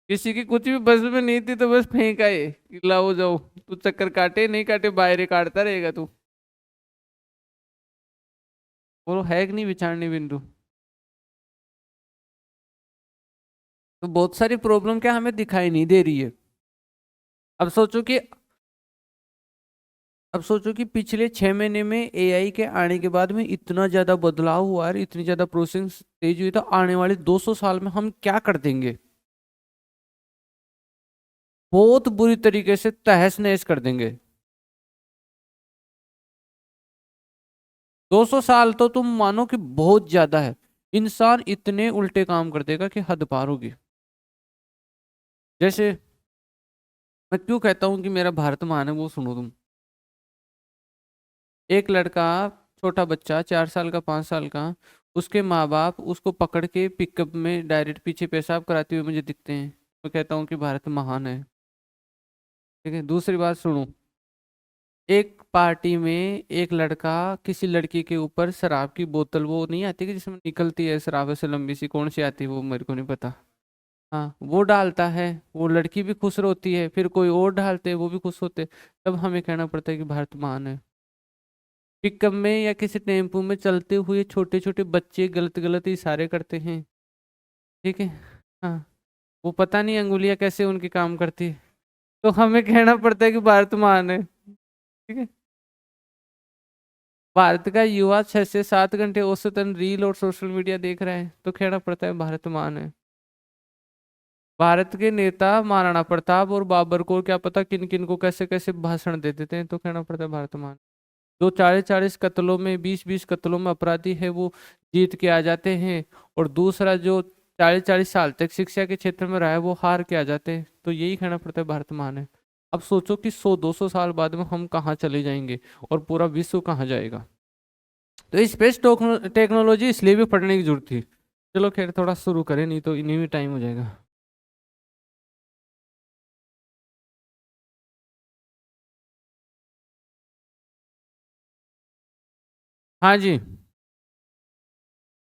किसी की कुछ भी बस में नहीं थी तो बस फेंक आए कि लाओ जाओ, तू चक्कर काटे नहीं काटे बाहर काटता रहेगा तू। वो है कि नहीं विचारणी बिंदु। तो बहुत सारी प्रॉब्लम क्या हमें दिखाई नहीं दे रही है। अब सोचो कि अब सोचो कि पिछले 6 महीने में AI के आने के बाद में इतना ज्यादा बदलाव हुआ है, इतनी ज्यादा प्रोसेसिंग तेज हुई, तो आने वाले 200 साल में हम क्या कर देंगे। बहुत बुरी तरीके से तहस नहस कर देंगे। 200 साल तो तुम मानो कि बहुत ज्यादा है। इंसान इतने उल्टे काम कर देगा कि हद पार होगी। जैसे मैं क्यों कहता हूँ कि मेरा भारत महान है, वो सुनो तुम। एक लड़का, छोटा बच्चा, 4 साल का, 5 साल का, उसके माँ बाप उसको पकड़ के पिकअप में डायरेक्ट पीछे पेशाब कराते हुए मुझे दिखते हैं। मैं कहता हूँ कि भारत महान है। ठीक है। दूसरी बात सुनो। एक पार्टी में एक लड़का किसी लड़की के ऊपर शराब की बोतल, वो नहीं आती कि जिसमें निकलती है शराब ऐसे लंबी सी, कौन सी आती है वो मेरे को नहीं पता। हाँ, वो डालता है, वो लड़की भी खुश होती है, फिर कोई और डालते है वो भी खुश होते हैं। तब हमें कहना पड़ता है कि भारत महान है। पिकअप में या किसी टेम्पो में चलते हुए छोटे छोटे बच्चे गलत गलत इशारे करते हैं, ठीक है। हाँ, वो पता नहीं अंगुलियां कैसे उनकी काम करती है, तो हमें कहना पड़ता है कि भारत महान है, ठीक है। भारत का युवा 6 से 7 घंटे औसतन रील और सोशल मीडिया देख रहा है, तो कहना पड़ता है भारत महान है। भारत के नेता महाराणा प्रताप और बाबर को क्या पता किन किन को कैसे कैसे भाषण दे देते हैं, तो कहना पड़ता है भारत महान। जो 40-40 कत्लों में 20-20 कत्लों में अपराधी है वो जीत के आ जाते हैं, और दूसरा जो 40-40 साल तक शिक्षा के क्षेत्र में रहा है वो हार के आ जाते हैं, तो यही कहना पड़ता है भारत महान है। अब सोचो कि 100-200 साल बाद में हम कहाँ चले जाएंगे और पूरा विश्व कहाँ जाएगा। तो स्पेस टेक्नोलॉजी इसलिए भी पढ़ने की जरूरत थी। चलो खैर थोड़ा शुरू करें, नहीं तो इन्हीं में टाइम हो जाएगा। हाँ जी।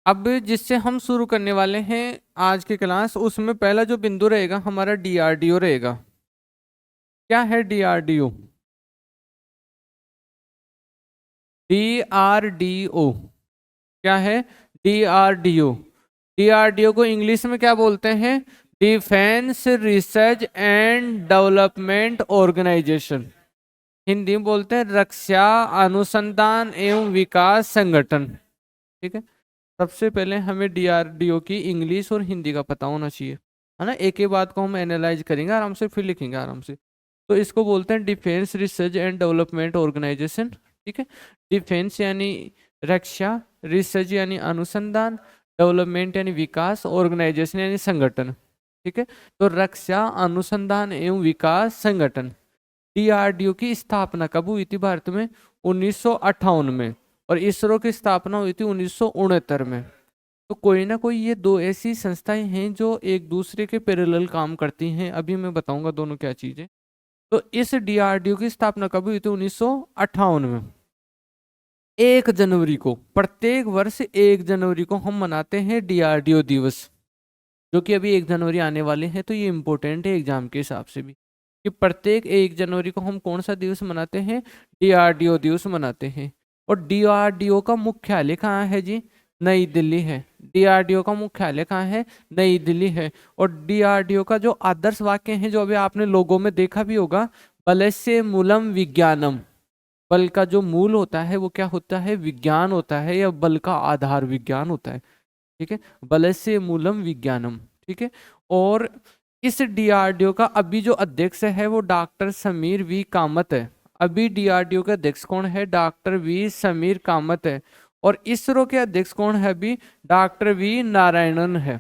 अब जिससे हम शुरू करने वाले हैं आज की क्लास, उसमें पहला जो बिंदु रहेगा हमारा डीआरडीओ रहेगा। क्या है डीआरडीओ? डीआरडीओ क्या है? डीआरडीओ, डीआरडीओ को इंग्लिश में क्या बोलते हैं? Defence research and development organisation. Hindi में बोलते हैं रक्षा अनुसंधान एवं विकास संगठन, ठीक है। सबसे पहले हमें डीआरडीओ की इंग्लिश और हिंदी का पता होना चाहिए, है ना। एक ही बात को हम एनालाइज करेंगे आराम से, फिर लिखेंगे आराम से। तो इसको बोलते हैं defence research and development organisation, ठीक है। डिफेंस यानी रक्षा, रिसर्च यानी अनुसंधान, डेवलपमेंट यानी विकास, ऑर्गेनाइजेशन यानी संगठन, ठीक है। तो रक्षा अनुसंधान एवं विकास संगठन, डीआरडीओ की स्थापना कब हुई थी भारत में? 1958 में। और इसरो की स्थापना हुई थी 1969 में। तो कोई ना कोई ये दो ऐसी संस्थाएं हैं जो एक दूसरे के पैरेलल काम करती हैं। अभी मैं बताऊंगा दोनों क्या चीज है। तो इस डीआरडीओ की स्थापना कब हुई थी? 1958 में। 1 जनवरी को, प्रत्येक वर्ष 1 जनवरी को हम मनाते हैं डीआरडीओ दिवस, जो कि अभी 1 जनवरी आने वाले हैं। तो ये इंपॉर्टेंट है एग्जाम के हिसाब से भी, कि प्रत्येक 1 जनवरी को हम कौन सा दिवस मनाते हैं? डीआरडीओ दिवस मनाते हैं। और डीआरडीओ का मुख्यालय कहाँ है जी? नई दिल्ली है। डीआरडीओ का मुख्यालय कहाँ है? नई दिल्ली है। और डीआरडीओ का जो आदर्श वाक्य है, जो अभी आपने लोगों में देखा भी होगा, बलस्य मूलम विज्ञानम। बल का जो मूल होता है वो क्या होता है? विज्ञान होता है, या बल का आधार विज्ञान होता है, ठीक है। बलस्य मूलम विज्ञानम, ठीक है। और इस डीआरडीओ का अभी जो अध्यक्ष है वो डॉक्टर समीर वी कामत है। अभी डीआरडीओ का अध्यक्ष कौन है? डॉक्टर वी समीर कामत है। और इसरो के अध्यक्ष कौन है अभी? डॉक्टर वी नारायणन है।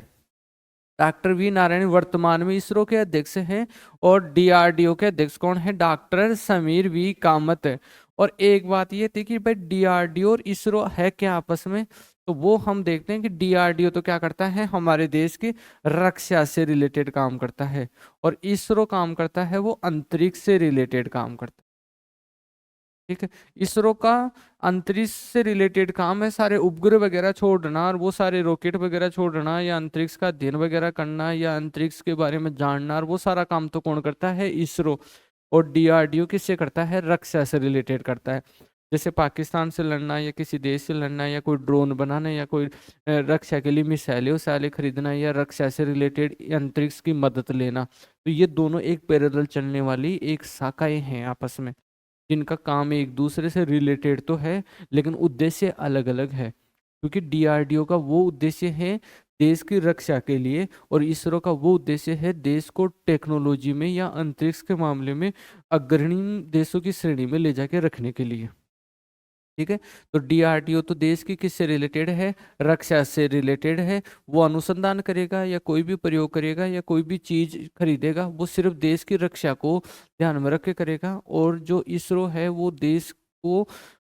डॉक्टर वी नारायण वर्तमान में इसरो के अध्यक्ष हैं। और डीआरडीओ के अध्यक्ष कौन है? डॉक्टर समीर वी कामत है। और एक बात ये थी कि भाई डीआरडीओ और इसरो है क्या आपस में, तो वो हम देखते हैं कि डीआरडीओ तो क्या करता है? हमारे देश की रक्षा से रिलेटेड काम करता है। और इसरो काम करता है वो अंतरिक्ष से रिलेटेड काम करता है, ठीक है। इसरो का अंतरिक्ष से रिलेटेड काम है, सारे उपग्रह वगैरह छोड़ना और वो सारे रॉकेट वगैरह छोड़ना, या अंतरिक्ष का अध्ययन वगैरह करना, या अंतरिक्ष के बारे में जानना, और वो सारा काम तो कौन करता है? इसरो। और डीआरडीओ किससे करता है? रक्षा से रिलेटेड करता है। जैसे पाकिस्तान से लड़ना, या किसी देश से लड़ना, या कोई ड्रोन बनाना, या कोई रक्षा के लिए मिसाइलें उसाइलें खरीदना, या रक्षा से रिलेटेड अंतरिक्ष की मदद लेना। तो ये दोनों एक पैरेलल चलने वाली एक शाखाएं हैं आपस में, जिनका काम एक दूसरे से रिलेटेड तो है, लेकिन उद्देश्य अलग अलग है। क्योंकि डीआरडीओ का वो उद्देश्य है देश की रक्षा के लिए, और इसरो का वो उद्देश्य है देश को टेक्नोलॉजी में या अंतरिक्ष के मामले में अग्रणी देशों की श्रेणी में ले जाके रखने के लिए, ठीक है। तो डीआरडीओ तो देश की किससे रिलेटेड है? रक्षा से रिलेटेड है। वो अनुसंधान करेगा, या कोई भी प्रयोग करेगा, या कोई भी चीज खरीदेगा, वो सिर्फ देश की रक्षा को ध्यान में रख के करेगा। और जो इसरो है वो देश को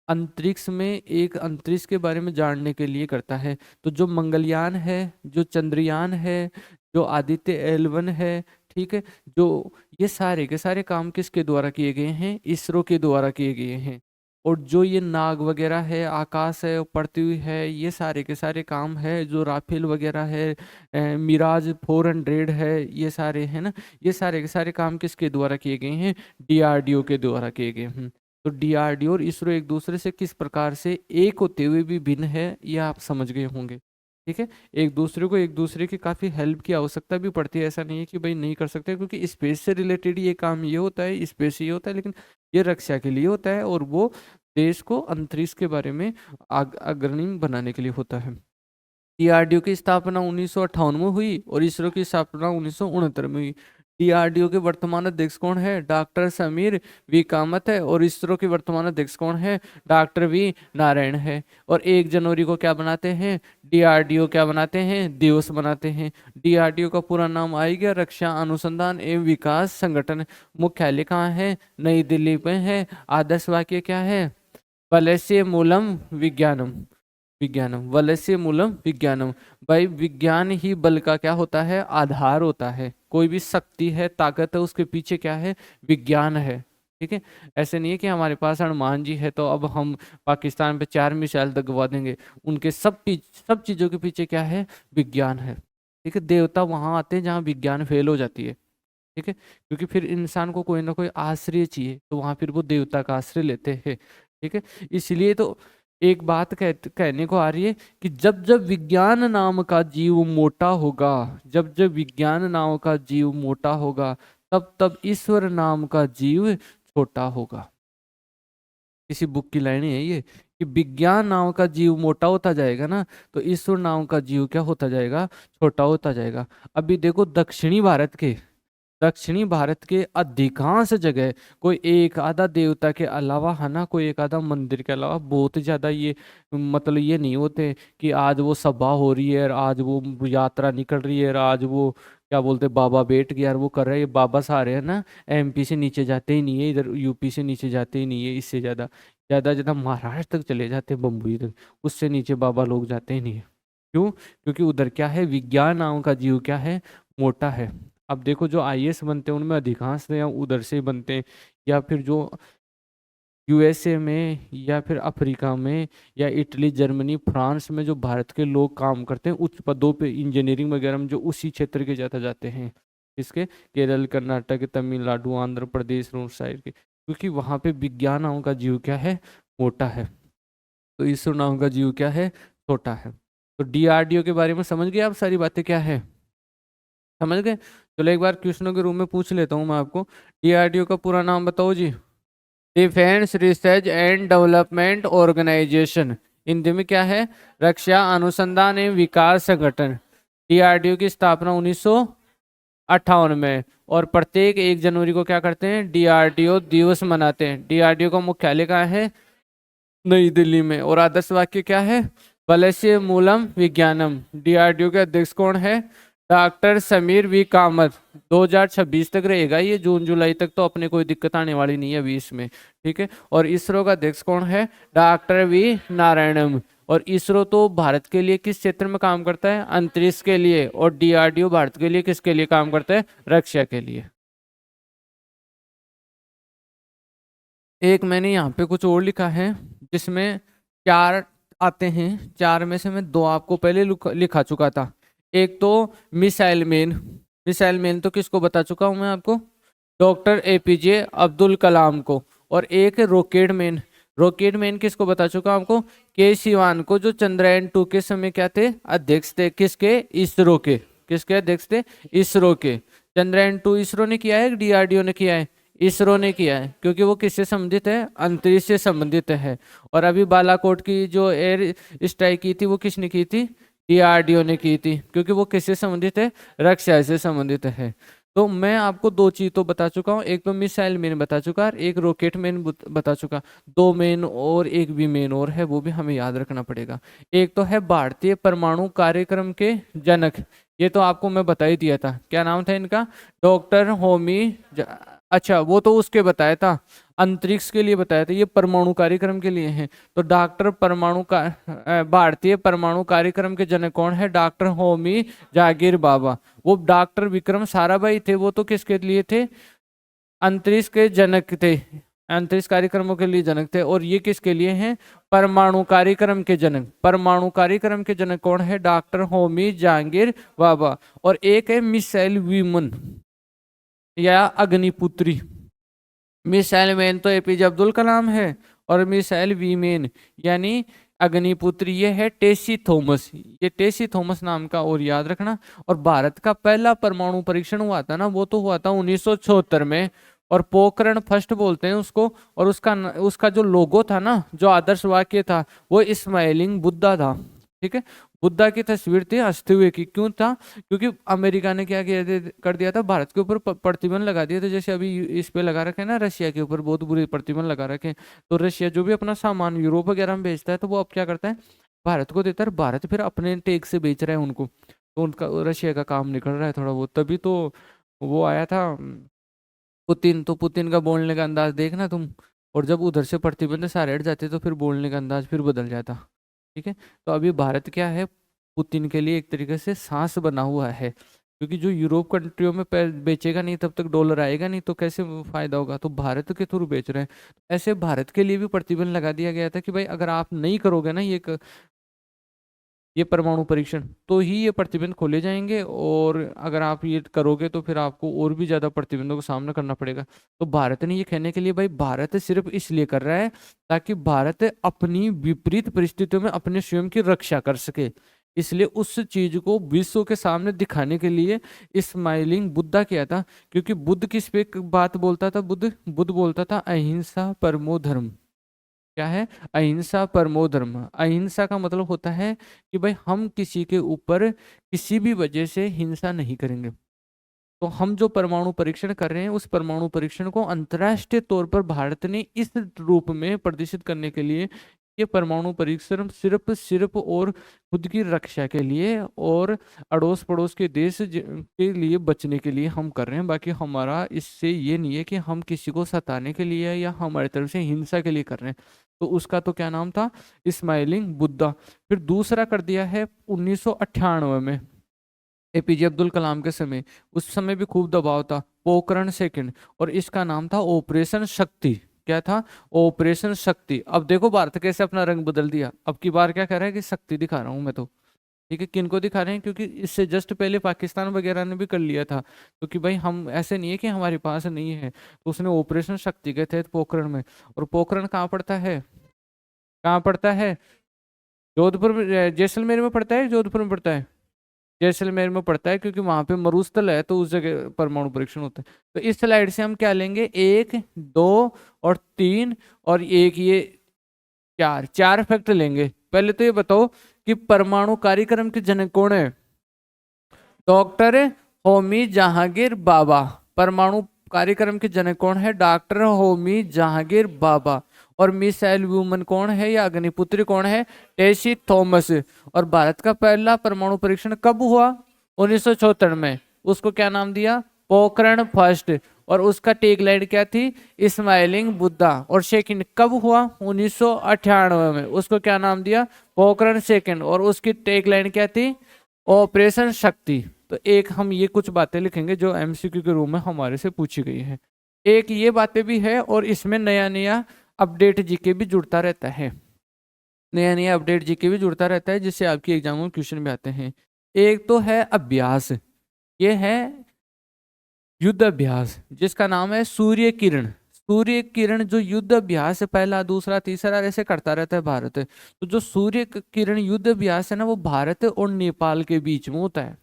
अंतरिक्ष में एक अंतरिक्ष के बारे में जानने के लिए करता है। तो जो मंगलयान है, जो चंद्रयान है, जो आदित्य L1 है, ठीक है, जो ये सारे के सारे काम किसके द्वारा किए गए हैं? इसरो के द्वारा किए गए हैं। और जो ये नाग वगैरह है, आकाश है, पृथ्वी है, ये सारे के सारे काम है, जो राफेल वगैरह है, मिराज 400 है, ये सारे है ना, ये सारे के सारे काम किसके द्वारा किए गए हैं? डीआरडीओ के द्वारा किए गए हैं। तो डीआरडीओ और इसरो एक दूसरे से किस प्रकार से एक होते हुए भी भिन्न है, ये आप समझ गए होंगे। ठीक है, एक दूसरे की काफ़ी हेल्प की आवश्यकता भी पड़ती है, ऐसा नहीं है कि भाई नहीं कर सकते, क्योंकि स्पेस से रिलेटेड ये काम ये होता है, स्पेस ये होता है, लेकिन ये रक्षा के लिए होता है और वो देश को अंतरिक्ष के बारे में अग्रणी बनाने के लिए होता है। डीआरडीओ की स्थापना 1958 में हुई और इसरो की स्थापना 1969 में हुई। डीआरडीओ के वर्तमान अध्यक्ष कौन है? डॉक्टर समीर वी कामत है। और इसरो के वर्तमान अध्यक्ष कौन है? डॉक्टर वी नारायण है। और 1 जनवरी को क्या बनाते हैं? डीआरडीओ क्या बनाते हैं? दिवस बनाते हैं। डीआरडीओ का पूरा नाम आ गया, रक्षा अनुसंधान एवं विकास संगठन। मुख्यालय कहाँ है? नई दिल्ली में है। आदर्श वाक्य क्या है? वलस्य मूलम विज्ञानम, विज्ञानम वलस्य मूलम विज्ञानम। भाई विज्ञान ही बल का क्या होता है? आधार होता है। कोई भी शक्ति है, ताकत है, उसके पीछे क्या है? विज्ञान है। ठीक है, ऐसे नहीं है कि हमारे पास हनुमान जी है तो अब हम पाकिस्तान पे 4 मिसाइल दगवा देंगे। उनके सब चीजों के पीछे क्या है? विज्ञान है। ठीक है, देवता वहां आते हैं जहाँ विज्ञान फेल हो जाती है। ठीक है, क्योंकि फिर इंसान को कोई ना कोई आश्रय चाहिए, तो वहां फिर वो देवता का आश्रय लेते हैं। ठीक है, इसलिए तो एक बात कहने को आ रही है कि जब जब विज्ञान नाम का जीव मोटा होगा, जब जब विज्ञान नाम का जीव मोटा होगा, तब तब ईश्वर नाम का जीव छोटा होगा। किसी बुक की लाइन है ये कि विज्ञान नाम का जीव मोटा होता जाएगा ना, तो ईश्वर नाम का जीव क्या होता जाएगा? छोटा होता जाएगा। अभी देखो दक्षिणी भारत के अधिकांश जगह कोई एक आधा देवता के अलावा, है ना, कोई एक आधा मंदिर के अलावा बहुत ज्यादा ये मतलब ये नहीं होते कि आज वो सभा हो रही है और आज वो यात्रा निकल रही है और आज वो क्या बोलते बाबा बैठ गया और वो कर रहे हैं। बाबा सारे है ना एमपी से नीचे जाते ही नहीं है, इधर यूपी से नीचे जाते ही नहीं है। इससे ज्यादा ज्यादा ज्यादा महाराष्ट्र तक चले जाते हैं, बम्बई तक, उससे नीचे बाबा लोग जाते ही नहीं है। क्यों? क्योंकि उधर क्या है? विज्ञान नाम का जीव क्या है? मोटा है। अब देखो जो आईएएस बनते हैं उनमें अधिकांश या उधर से बनते हैं, या फिर जो यूएसए में या फिर अफ्रीका में या इटली जर्मनी फ्रांस में जो भारत के लोग काम करते हैं उच्च पदों पे इंजीनियरिंग वगैरह में, जो उसी क्षेत्र के ज़्यादा जाते हैं। इसके केरल, कर्नाटक, तमिलनाडु, आंध्र प्रदेश, रोड साइड के, क्योंकि वहाँ पे विज्ञान नाम का जीव क्या है? मोटा है। तो ईश्वर नाम का जीव क्या है? छोटा है। तो डीआरडीओ के बारे में समझ गए आप सारी बातें क्या है? समझ गए? चलो एक बार क्वेश्चनों के रूम में पूछ लेता हूँ मैं आपको। डीआरडीओ का पूरा नाम बताओ जी। Defence research and development organisation. Hindi में क्या है? रक्षा अनुसंधान एवं विकास संगठन। डीआरडीओ की स्थापना 1958 में। और प्रत्येक 1 जनवरी को क्या करते हैं? डीआरडीओ दिवस मनाते हैं। डीआरडीओ का मुख्यालय कहाँ है? नई दिल्ली में। और आदर्श वाक्य क्या है? वलस्य मूलम विज्ञानम। डीआरडीओ के अध्यक्ष कौन है? Doctor Sameer V Kamat. 2026 तक रहेगा ये, जून जुलाई तक, तो अपने कोई दिक्कत आने वाली नहीं है अभी इसमें। ठीक है, और इसरो का अध्यक्ष कौन है? Doctor we नारायणम। और इसरो तो भारत के लिए किस क्षेत्र में काम करता है? अंतरिक्ष के लिए। और डीआरडीओ भारत के लिए किसके लिए काम करता है? रक्षा के लिए। एक मैंने यहाँ पे कुछ और लिखा है जिसमें 4 आते हैं, 4 में से मैं 2 आपको पहले लिखा चुका था। एक तो मिसाइल मैन। मिसाइल मैन तो किसको बता चुका हूं मैं आपको? डॉक्टर एपीजे अब्दुल कलाम को। और एक रॉकेट मैन। रॉकेट मैन किसको बता चुका आपको? के सिवान को, जो चंद्रयान 2 के समय क्या थे? अध्यक्ष थे। किसके? इसरो के। किसके अध्यक्ष थे? इसरो के। चंद्रयान 2 इसरो ने किया है, डीआरडीओ ने किया है? इसरो ने किया है, क्योंकि वो किससे संबंधित है? अंतरिक्ष से संबंधित है। और अभी बालाकोट की जो एयर स्ट्राइक की थी वो किसने की थी? डीआरडीओ ने की थी, क्योंकि वो किससे संबंधित है? रक्षा से संबंधित है। तो मैं आपको 2 चीज तो बता चुका हूँ, एक तो मिसाइल मैन बता चुका और एक रॉकेट मैन बता चुका। 2 मैन और एक भी मैन और है, वो भी हमें याद रखना पड़ेगा। एक तो है भारतीय परमाणु कार्यक्रम के जनक। ये तो आपको मैं बता ही दिया था, क्या नाम था इनका? डॉक्टर होमी अच्छा, वो तो उसके बताया था, अंतरिक्ष के लिए बताया था, ये परमाणु कार्यक्रम के लिए है। तो डॉक्टर परमाणु का भारतीय परमाणु कार्यक्रम के जनक कौन है? डॉक्टर होमी जागीर बाबा। वो डॉक्टर विक्रम साराभाई थे, वो तो किसके लिए थे? अंतरिक्ष के जनक थे, अंतरिक्ष कार्यक्रमों के लिए जनक थे। और ये किसके लिए हैं? परमाणु कार्यक्रम के जनक। परमाणु कार्यक्रम के जनक कौन है? डॉक्टर होमी जहांगीर बाबा। और एक है मिसाइल वीमन या अग्निपुत्री। मिसाइल मैन तो एपीजे अब्दुल कलाम है, और मिसाइल वीमेन यानी अग्निपुत्र ये है टेसी थॉमस। ये टेसी थॉमस नाम का और याद रखना। और भारत का पहला परमाणु परीक्षण हुआ था ना, वो तो हुआ था 1976 में, और पोखरण फर्स्ट बोलते हैं उसको। और उसका जो लोगो था ना, जो आदर्श वाक्य था, वो स्माइलिंग बुद्धा था। ठीक है, बुद्धा की तस्वीर थी हंसते हुए की। क्यों था? क्योंकि अमेरिका ने क्या कर दिया था, भारत के ऊपर प्रतिबंध लगा दिया था। जैसे अभी इस पे लगा रखे हैं ना, रशिया के ऊपर बहुत बुरे प्रतिबंध लगा रखे हैं। तो रशिया जो भी अपना सामान यूरोप वगैरह में बेचता है, तो वो अब क्या करता है, भारत को देता है। भारत फिर अपने टेक से बेच रहा है उनको, तो उनका रशिया का काम निकल रहा है थोड़ा बहुत। तभी तो वो आया था पुतिन। तो पुतिन का बोलने का अंदाज देखना तुम। और जब उधर से प्रतिबंध सारे हट जाते तो फिर बोलने का अंदाज फिर बदल जाता। ठीक है, तो अभी भारत क्या है, पुतिन के लिए एक तरीके से सांस बना हुआ है। क्योंकि जो यूरोप कंट्रियों में बेचेगा नहीं, तब तक डॉलर आएगा नहीं, तो कैसे फायदा होगा? तो भारत के थ्रू बेच रहे हैं। ऐसे भारत के लिए भी प्रतिबंध लगा दिया गया था कि भाई अगर आप नहीं करोगे ना ये परमाणु परीक्षण, तो ही ये प्रतिबंध खोले जाएंगे। और अगर आप ये करोगे तो फिर आपको और भी ज्यादा प्रतिबंधों का सामना करना पड़ेगा। तो भारत ने ये कहने के लिए, भाई भारत सिर्फ इसलिए कर रहा है ताकि भारत अपनी विपरीत परिस्थितियों में अपने स्वयं की रक्षा कर सके। इसलिए उस चीज को विश्व के सामने दिखाने के लिए स्माइलिंग बुद्धा किया था। क्योंकि बुद्ध किस पे बात बोलता था? बुद्ध बुद्ध बोलता था अहिंसा परमो धर्म। क्या है? अहिंसा परमो धर्म। अहिंसा का मतलब होता है कि भाई हम किसी के ऊपर किसी भी वजह से हिंसा नहीं करेंगे। तो हम जो परमाणु परीक्षण कर रहे हैं, उस परमाणु परीक्षण को अंतर्राष्ट्रीय तौर पर भारत ने इस रूप में प्रदर्शित करने के लिए, ये परमाणु परीक्षण सिर्फ सिर्फ और खुद की रक्षा के लिए और अड़ोस पड़ोस के देश के लिए बचने के लिए हम कर रहे हैं। बाकी हमारा इससे ये नहीं है कि हम किसी को सताने के लिए या हमारी तरफ से हिंसा के लिए कर रहे हैं। तो उसका तो क्या नाम था? स्माइलिंग बुद्धा। फिर दूसरा कर दिया है 1998 में, एपीजे अब्दुल कलाम के समय। उस समय भी खूब दबाव था, पोखरण सेकंड। और इसका नाम था ऑपरेशन शक्ति। क्या था? ऑपरेशन शक्ति। अब देखो भारत कैसे अपना रंग बदल दिया। अब की बार क्या कर रहा है कि शक्ति दिखा रहा हूं मैं तो। ठीक है, किनको दिखा रहे हैं? क्योंकि इससे जस्ट पहले पाकिस्तान वगैरह ने भी कर लिया था। क्योंकि भाई हम ऐसे नहीं है कि हमारे पास नहीं है। तो उसने ऑपरेशन शक्ति के तहत पोखरण में। और पोखरण कहाँ पड़ता है? कहाँ पड़ता है? जोधपुर में, जैसलमेर में पड़ता है, जोधपुर में पड़ता है। जैसलमेर में पड़ता है, क्योंकि वहां पे मरुस्थल है, तो उस जगह परमाणु परीक्षण होता है। तो इस स्लाइड से हम क्या लेंगे? एक, दो और तीन, और एक ये चार, चार फैक्ट लेंगे। पहले तो ये बताओ कि परमाणु कार्यक्रम के जनक कौन है? डॉक्टर होमी जहांगीर बाबा। परमाणु कार्यक्रम के जनक कौन है? डॉक्टर होमी जहांगीर बाबा। और मिसाइल वुमन कौन है या अग्निपुत्री कौन है? टेसी थॉमस। और भारत का पहला परमाणु परीक्षण कब हुआ? 1974 में। उसको क्या नाम दिया? पोखरण फर्स्ट। और उसका टैगलाइन क्या थी? स्माइलिंग बुद्धा। और सेकंड कब हुआ? 1998 में। उसको क्या नाम दिया? पोखरण सेकंड। और उसकी टैगलाइन क्या थी? ऑपरेशन शक्ति। तो एक हम ये कुछ बातें लिखेंगे जो एमसीक्यू के रूम में हमारे से पूछी गई है। एक ये बातें भी है, और इसमें नया नया अपडेट जीके भी जुड़ता रहता है। नया नया अपडेट जीके भी जुड़ता रहता है, जिससे आपकी एग्जाम में क्वेश्चन भी आते हैं। एक तो है अभ्यास, ये है युद्ध अभ्यास, जिसका नाम है सूर्य किरण। सूर्य किरण जो युद्ध अभ्यास है, पहला दूसरा तीसरा ऐसे करता रहता है भारत। तो जो सूर्य किरण युद्ध अभ्यास है ना, वो भारत और नेपाल के बीच में होता है।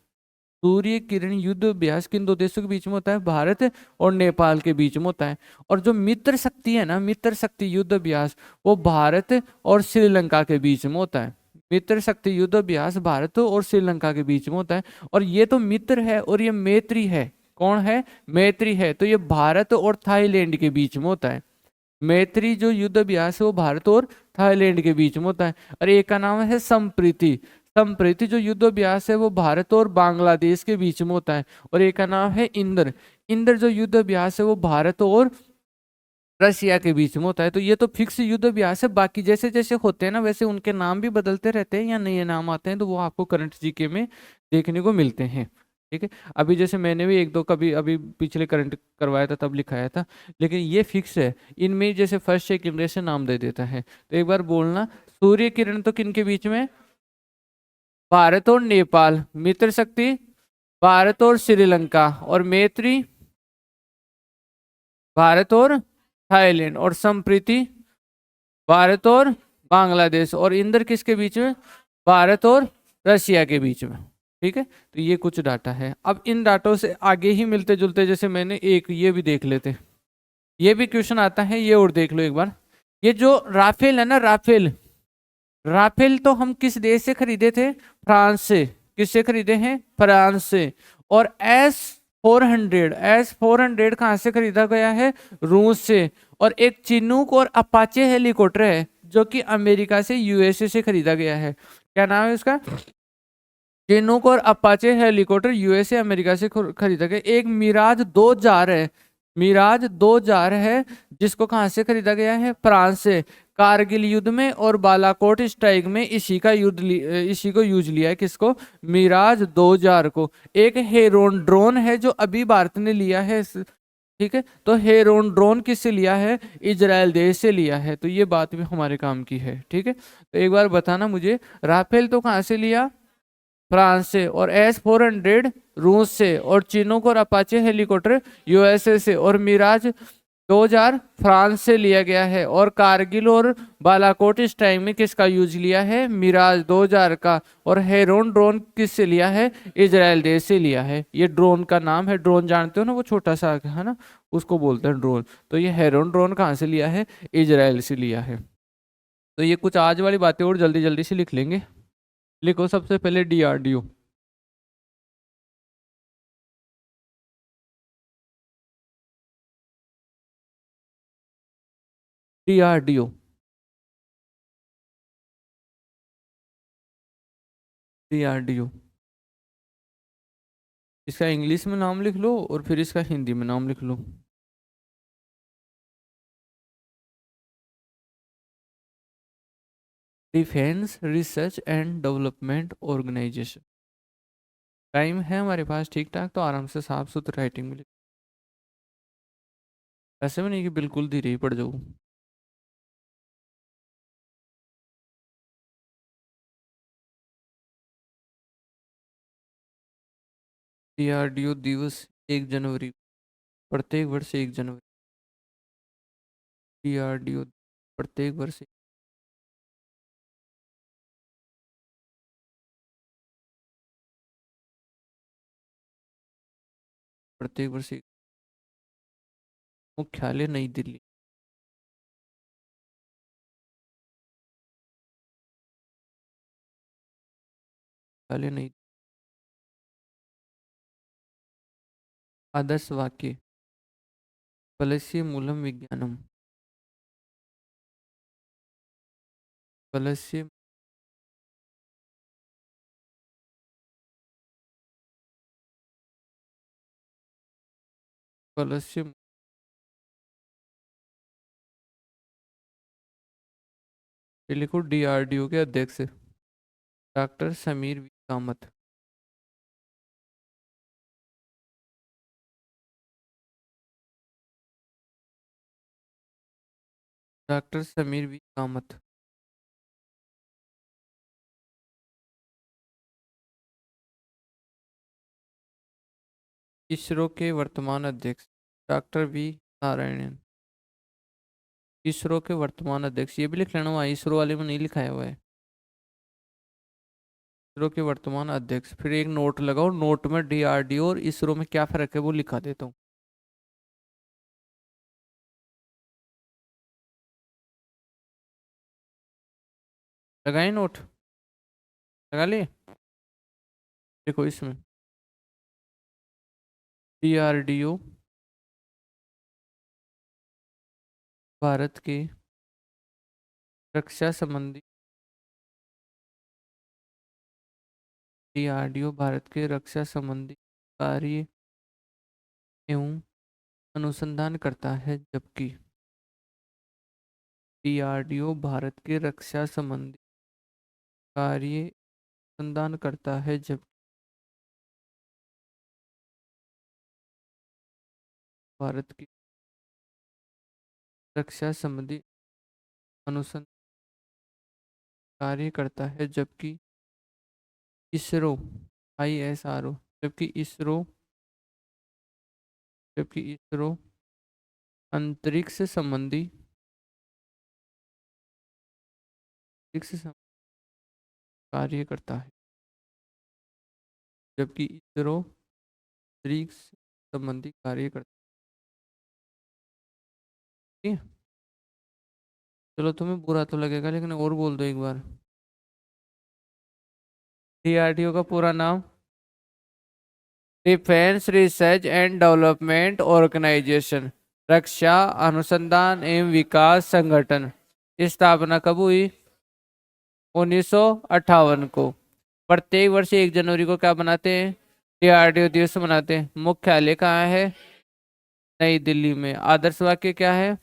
सूर्य किरण युद्ध अभ्यास किन दो देशों के बीच में होता है? भारत और नेपाल के बीच में होता है। और जो मित्र शक्ति है ना, मित्र शक्ति युद्ध अभ्यास, वो भारत और श्रीलंका के बीच में होता है। मित्र शक्ति युद्ध अभ्यास भारत और श्रीलंका के बीच में होता है। और ये तो मित्र है और ये मैत्री है। कौन है? मैत्री है। तो ये भारत और थाईलैंड के बीच में होता है। मैत्री जो युद्ध अभ्यास है वो भारत और थाईलैंड के बीच में होता है। और एक का नाम है संप्रीति। संप्रीति जो युद्ध अभ्यास है वो भारत और बांग्लादेश के बीच में होता है। और एक का नाम है इंद्र। इंद्र जो युद्ध अभ्यास है वो भारत और रशिया के बीच में होता है। तो ये तो फिक्स युद्ध अभ्यास है। बाकी जैसे जैसे होते हैं ना, वैसे उनके नाम भी बदलते रहते हैं या नए नाम आते हैं, तो वो आपको करंट जीके में देखने को मिलते हैं। ठीक है, अभी जैसे मैंने भी एक दो कभी अभी पिछले करंट करवाया था तब लिखाया था, लेकिन ये फिक्स है। इनमें जैसे फर्स्ट सेकंड से नाम दे देता है। तो एक बार बोलना, सूर्य किरण तो किन के बीच में? भारत और नेपाल। मित्र शक्ति भारत और श्रीलंका। और मैत्री भारत और थाईलैंड, और संप्रीति भारत और बांग्लादेश, और इंदर किसके बीच में, भारत और रशिया के बीच में। ठीक है, तो ये कुछ डाटा है। अब इन डाटों से आगे ही मिलते जुलते, जैसे मैंने एक ये भी देख लेते, ये भी क्वेश्चन आता है, ये और देख लो एक बार। ये जो राफेल है ना, राफेल, राफेल तो हम किस देश से खरीदे थे, फ्रांस से। किससे खरीदे हैं, फ्रांस से। और एस 400 कहाँ से खरीदा गया है, रूस से। और एक चिनूक और अपाचे हेलीकॉप्टर है जो कि अमेरिका से, यूएसए से खरीदा गया है। क्या नाम है उसका, चिनूक और अपाचे हेलीकॉप्टर यूएसए अमेरिका से खरीदा गया। एक मिराज 2000 है, मिराज 2000 है, जिसको कहाँ से खरीदा गया है, फ्रांस से। कारगिल युद्ध में और बालाकोट स्ट्राइक में इसी को यूज लिया है, किसको, मिराज 2000 को। एक हेरोन ड्रोन है जो अभी भारत ने लिया है। ठीक है, तो हेरोन ड्रोन किससे लिया है, इजराइल देश से लिया है। तो ये बात भी हमारे काम की है। ठीक है, तो एक बार बताना मुझे, राफेल तो कहाँ से लिया, फ्रांस से। और S-400 रूस से। और चिनूक और अपाचे हेलीकॉप्टर यूएसए से। और मिराज 2000 फ्रांस से लिया गया है। और कारगिल और बालाकोट इस टाइम में किसका यूज लिया है, मिराज 2000 का। और हेरोन ड्रोन किससे लिया है, इजराइल देश से लिया है। ये ड्रोन का नाम है, ड्रोन जानते हो ना, वो छोटा सा है ना, उसको बोलते हैं ड्रोन। तो ये हेरोन ड्रोन कहाँ से लिया है, इजराइल से लिया है। तो ये कुछ आज वाली बातें और जल्दी जल्दी से लिख लेंगे। लिखो सबसे पहले DRDO। DRDO, DRDO। इसका इंग्लिश में नाम लिख लो और फिर इसका हिंदी में नाम लिख लो। Defence research and development organisation. Time है हमारे पास ठीक ठाक, तो आराम से साफ सुथरी राइटिंग में लिख। ऐसे में नहीं कि बिल्कुल धीरे ही पढ़ जाऊँ। DRDO दिवस 1 जनवरी, प्रत्येक वर्ष 1 जनवरी। DRDO प्रत्येक वर्ष, प्रत्येक वर्ष मुख्यालय नई दिल्ली। मुख्यालय नई। आदर्श वाक्य, फलस्य मूलम विज्ञानम। फलस्य, फलस्य। ये लिखो DRDO के अध्यक्ष doctor Sameer V Kamat. Doctor Sameer V Kamat. ISRO के वर्तमान अध्यक्ष डॉक्टर वी नारायणन। इसरो के वर्तमान अध्यक्ष, ये भी लिख लेना, वहाँ इसरो वाले में नहीं लिखाया हुआ है। इसरो के वर्तमान अध्यक्ष, फिर एक नोट लगाओ, नोट में DRDO और इसरो में क्या फर्क है वो लिखा देता हूँ। लगाए नोट, लगा लिए। देखो इसमें DRDO भारत के रक्षा संबंधी, DRDO भारत के रक्षा संबंधी कार्य एवं अनुसंधान करता है, जबकि DRDO भारत के रक्षा संबंधी कार्य अनुसंधान करता है, जब भारत की रक्षा संबंधी अनुसंधान कार्य करता है, जबकि इसरो, ISRO, जबकि इसरो, जबकि इसरो अंतरिक्ष संबंधी कार्य करता है, जबकि इसरो अंतरिक्ष संबंधी कार्य करता है। चलो तुम्हें बुरा तो लगेगा, लेकिन और बोल दो एक बार। डीआरडीओ का पूरा नाम defence research and development organisation, रक्षा अनुसंधान एवं विकास संगठन। इस स्थापना कब हुई? 1958 को। प्रत्येक वर्ष 1 जनवरी को क्या बनाते हैं? डीआरडीओ दिवस मनाते हैं। मुख्यालय कहाँ है? नई दिल्ली में। आदर्श वाक्य क्या है?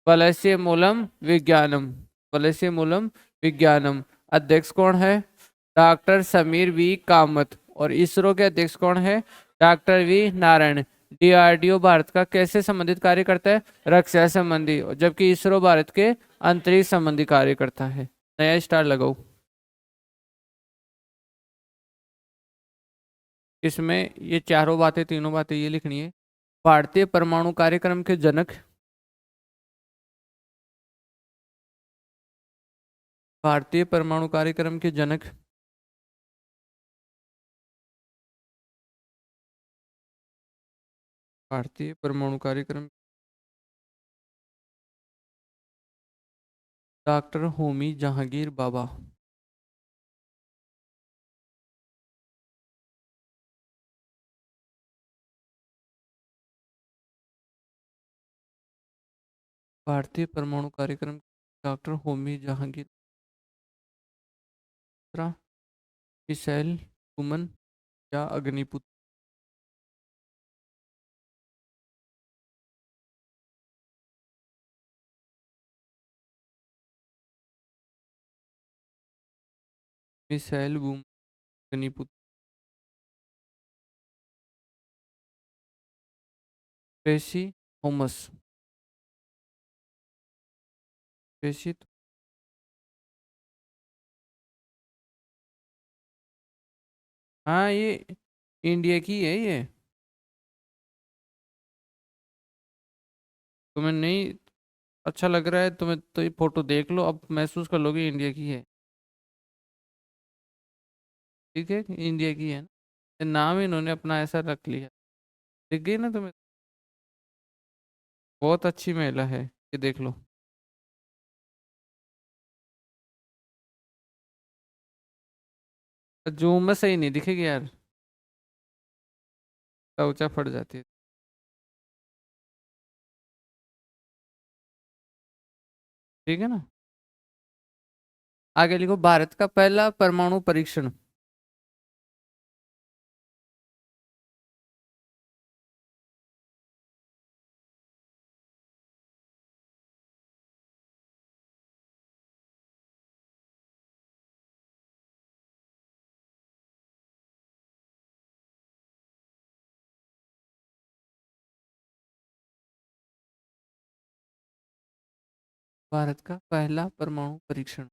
वलस्य मूलम विज्ञानम, वलस्य मूलम विज्ञानम। अध्यक्ष कौन है? Doctor Sameer V Kamat. और इसरो के अध्यक्ष कौन है? Doctor V Narayan. डीआरडीओ भारत का कैसे संबंधित कार्य करता है? रक्षा संबंधी, जबकि इसरो भारत के अंतरिक्ष संबंधी कार्य करता है। नया स्टार लगाओ। इसमें ये चारों बातें, तीनों बातें ये लिखनी है। भारतीय परमाणु कार्यक्रम के जनक, भारतीय परमाणु कार्यक्रम के जनक, भारतीय परमाणु कार्यक्रम डॉक्टर होमी जहांगीर बाबा। भारतीय परमाणु कार्यक्रम doctor Homi Jehangir, missile woman या अग्निपुत्र। Missile woman Agniputra. ट्रेसी थॉमस। ट्रेसी, हाँ ये इंडिया की है ये। तुम्हें नहीं अच्छा लग रहा है तुम्हें तो ये फोटो देख लो, अब महसूस कर लोगे इंडिया की है। ठीक है, इंडिया की है ना। ये नाम इन्होंने अपना ऐसा रख लिया। दिख गई ना तुम्हें? बहुत अच्छी महिला है, ये देख लो। जूम में सही नहीं दिखेगी यार, ऊंचा फट जाती है। ठीक है ना। आगे लिखो, भारत का पहला परमाणु परीक्षण। भारत का पहला परमाणु परीक्षण,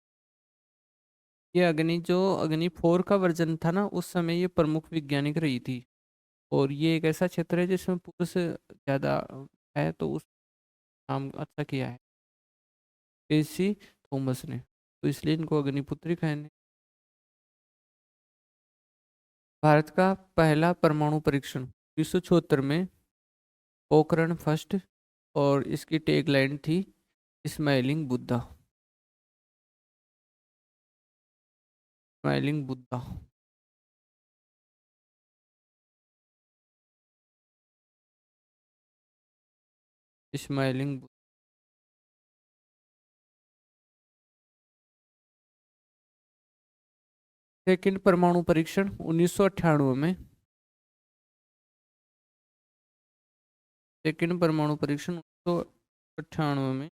ये अग्नि जो अग्नि 4 का वर्जन था ना, उस समय ये प्रमुख वैज्ञानिक रही थी। और ये एक ऐसा क्षेत्र है जिसमें पुरुष ज्यादा है, तो उस काम अच्छा किया है एसी थॉमस ने, तो इसलिए इनको अग्निपुत्री कहने। भारत का पहला परमाणु परीक्षण 1976 में, पोखरण फर्स्ट। और इसकी टैगलाइन थी smiling Buddha, smiling Buddha. Smiling. Second परमाणु परीक्षण 1998 में, सेकंड परमाणु परीक्षण 1998 में।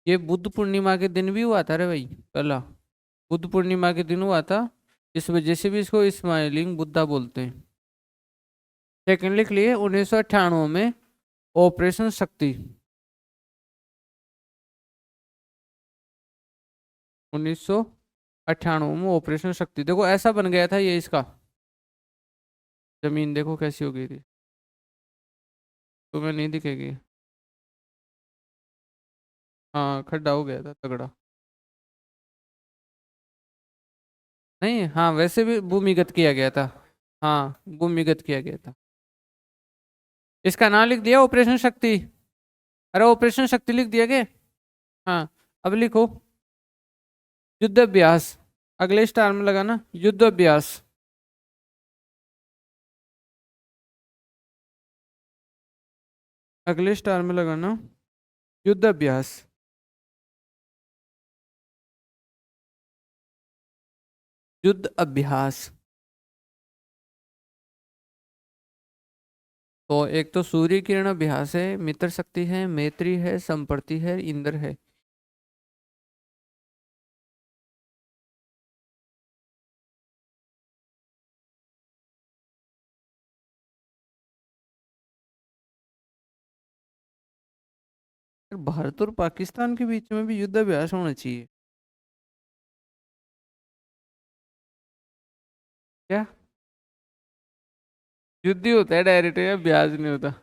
ये बुद्ध पूर्णिमा के दिन भी हुआ था रे भाई, पहला बुद्ध पूर्णिमा के दिन हुआ था। इस वजह से भी इसको स्माइलिंग बुद्धा बोलते हैं। सेकंड लिख लिए। 1998 में ऑपरेशन शक्ति, 1998 में ऑपरेशन शक्ति, देखो ऐसा बन गया था ये इसका। जमीन देखो कैसी हो गई थी, तुम्हें नहीं दिखेगी। हाँ खड्डा हो गया था तगड़ा। नहीं हाँ, वैसे भी भूमिगत किया गया था। हाँ भूमिगत किया गया था। इसका नाम लिख दिया ऑपरेशन शक्ति। अरे ऑपरेशन शक्ति लिख दिया क्या? हाँ। अब लिखो युद्ध अभ्यास। अगले स्टार में लगाना युद्ध अभ्यास। अगले स्टार में लगाना युद्ध अभ्यास। युद्ध अभ्यास। तो एक तो सूर्य किरण अभ्यास है, मित्र शक्ति है, मैत्री है, संप्रति है, इंद्र है। फिर भारत और पाकिस्तान के बीच में भी युद्ध अभ्यास होना चाहिए क्या? युद्ध ही होता है डायरेक्ट, या अभ्यास नहीं होता?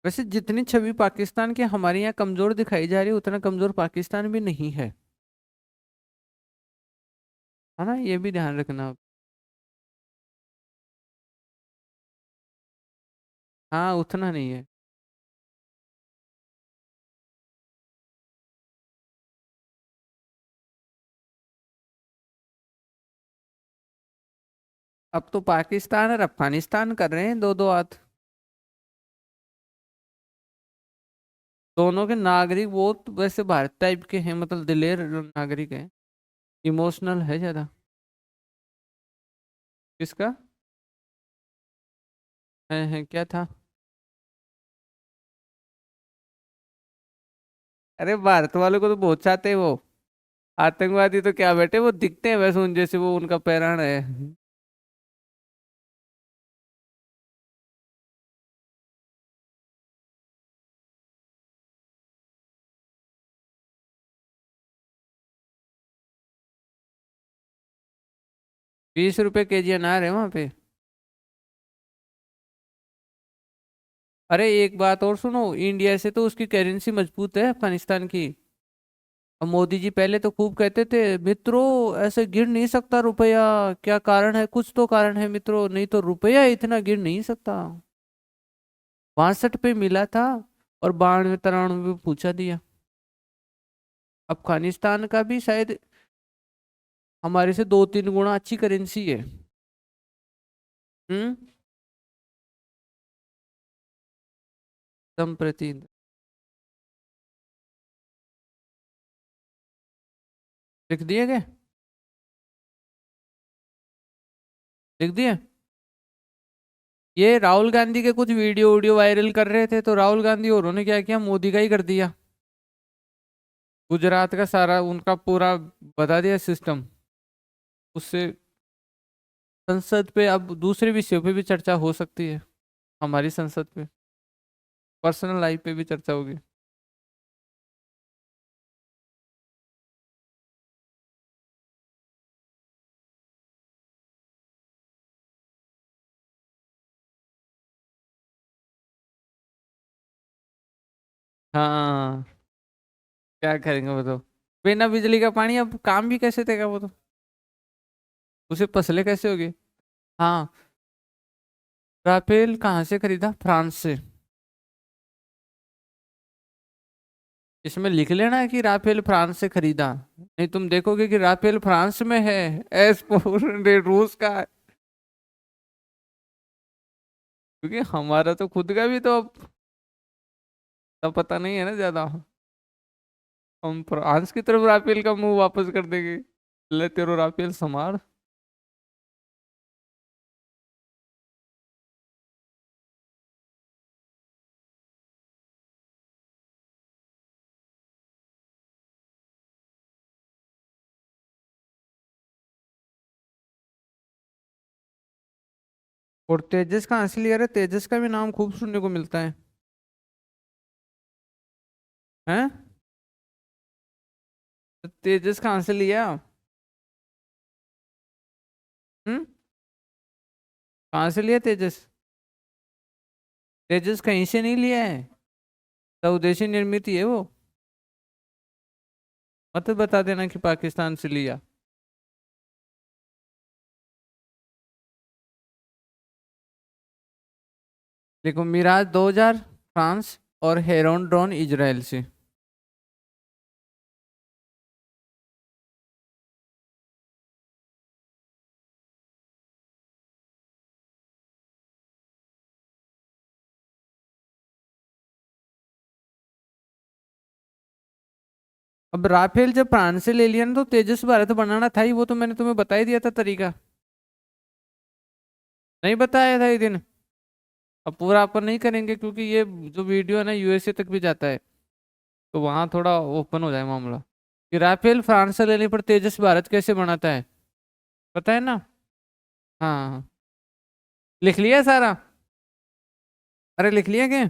वैसे जितनी छवि पाकिस्तान की हमारे यहाँ कमजोर दिखाई जा रही है, उतना कमजोर पाकिस्तान भी नहीं है। है ना, ये भी ध्यान रखना आप। हाँ उतना नहीं है। अब तो पाकिस्तान और अफगानिस्तान कर रहे हैं दो दो हाथ। दोनों के नागरिक बहुत वैसे भारत टाइप के हैं, मतलब दिलेर नागरिक हैं। इमोशनल है ज्यादा। किसका? है क्या था? अरे भारत वालों को तो बहुत चाहते हैं वो। आतंकवादी तो क्या बेटे, वो दिखते हैं वैसे उन जैसे, वो उनका पैराण है। 20 रुपए केजी अनार है वहां पे। अरे एक बात और सुनो, इंडिया से तो उसकी करेंसी मजबूत है अफगानिस्तान की। और मोदी जी पहले तो खूब कहते थे मित्रों, ऐसे गिर नहीं सकता रुपया। क्या कारण है? कुछ तो कारण है मित्रों, नहीं तो रुपया इतना गिर नहीं सकता। 62 पे मिला था और 92 93 पे पूछा दिया। अफगानिस्तान का भी शायद हमारे से 2 3 गुना अच्छी करेंसी है। हम्म। संप्रति। लिख दिए क्या? लिख दिए। ये राहुल गांधी के कुछ वीडियो वीडियो वायरल कर रहे थे, तो राहुल गांधी और उन्होंने क्या किया, मोदी का ही कर दिया। गुजरात का सारा उनका पूरा बता दिया सिस्टम। उससे संसद पे अब दूसरे विषयों पे भी चर्चा हो सकती है, हमारी संसद पे। पर्सनल लाइफ पे भी चर्चा होगी। हाँ क्या करेंगे वो तो। बिना बिजली का पानी अब काम भी कैसे देगा वो तो। उसे फसलें कैसे होगी। हाँ। राफेल कहाँ से खरीदा? फ्रांस से। इसमें लिख लेना कि राफेल फ्रांस से खरीदा, नहीं तुम देखोगे कि राफेल फ्रांस में है, एस फोर रूस का है। क्योंकि हमारा तो खुद का भी तो अब तब पता नहीं है ना ज्यादा। हम फ्रांस की तरफ राफेल का मुंह वापस कर देंगे। ले तेरो राफेल संभाल। और तेजस कहाँ से लिया रे? तेजस का भी नाम खूब सुनने को मिलता है। हैं? तो तेजस कहाँ से लिया? हम्म? कहाँ से लिया तेजस? तेजस कहीं से नहीं लिया है, स्वदेशी निर्मित ही है वो। मत बता देना कि पाकिस्तान से लिया। देखो, मिराज 2000 फ्रांस और हेरॉन ड्रोन इजराइल से। अब राफेल जब फ्रांस से ले लिया ना, तो तेजस भारत बनाना था ही, वो तो मैंने तुम्हें बता ही दिया था तरीका। नहीं बताया था ये दिन? अब पूरा अपन नहीं करेंगे, क्योंकि ये जो वीडियो है ना यूएसए तक भी जाता है, तो वहां थोड़ा ओपन हो जाए मामला। कि राफेल फ्रांस से लेने पर तेजस भारत कैसे बनाता है, पता है ना? हाँ हाँ। लिख लिया सारा? अरे लिख लिया क्या?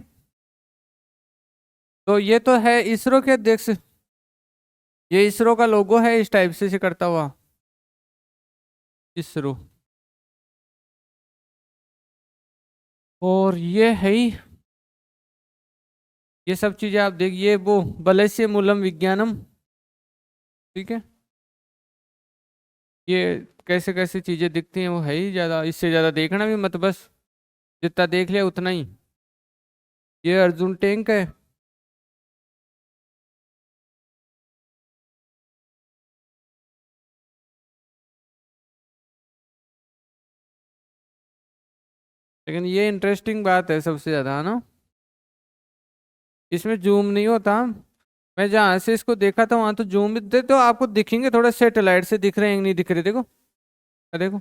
तो ये तो है इसरो के अध्यक्ष। ये इसरो का लोगो है, इस टाइप से करता हुआ। इसरो। और ये है ही, ये सब चीजें आप देखिए, वो बलस्य मूलम विज्ञानम। ठीक है। ये कैसे कैसे चीजें दिखती हैं वो है ही, ज्यादा इससे ज्यादा देखना भी मत, बस जितना देख लिया उतना ही। ये अर्जुन टैंक है। लेकिन ये इंटरेस्टिंग बात है सबसे ज्यादा, है ना? इसमें जूम नहीं होता। मैं जहाँ से इसको देखा था वहां तो जूम भी दे, तो आपको दिखेंगे थोड़ा सेटेलाइट से दिख रहे हैं, नहीं दिख रहे, देखो। देखो,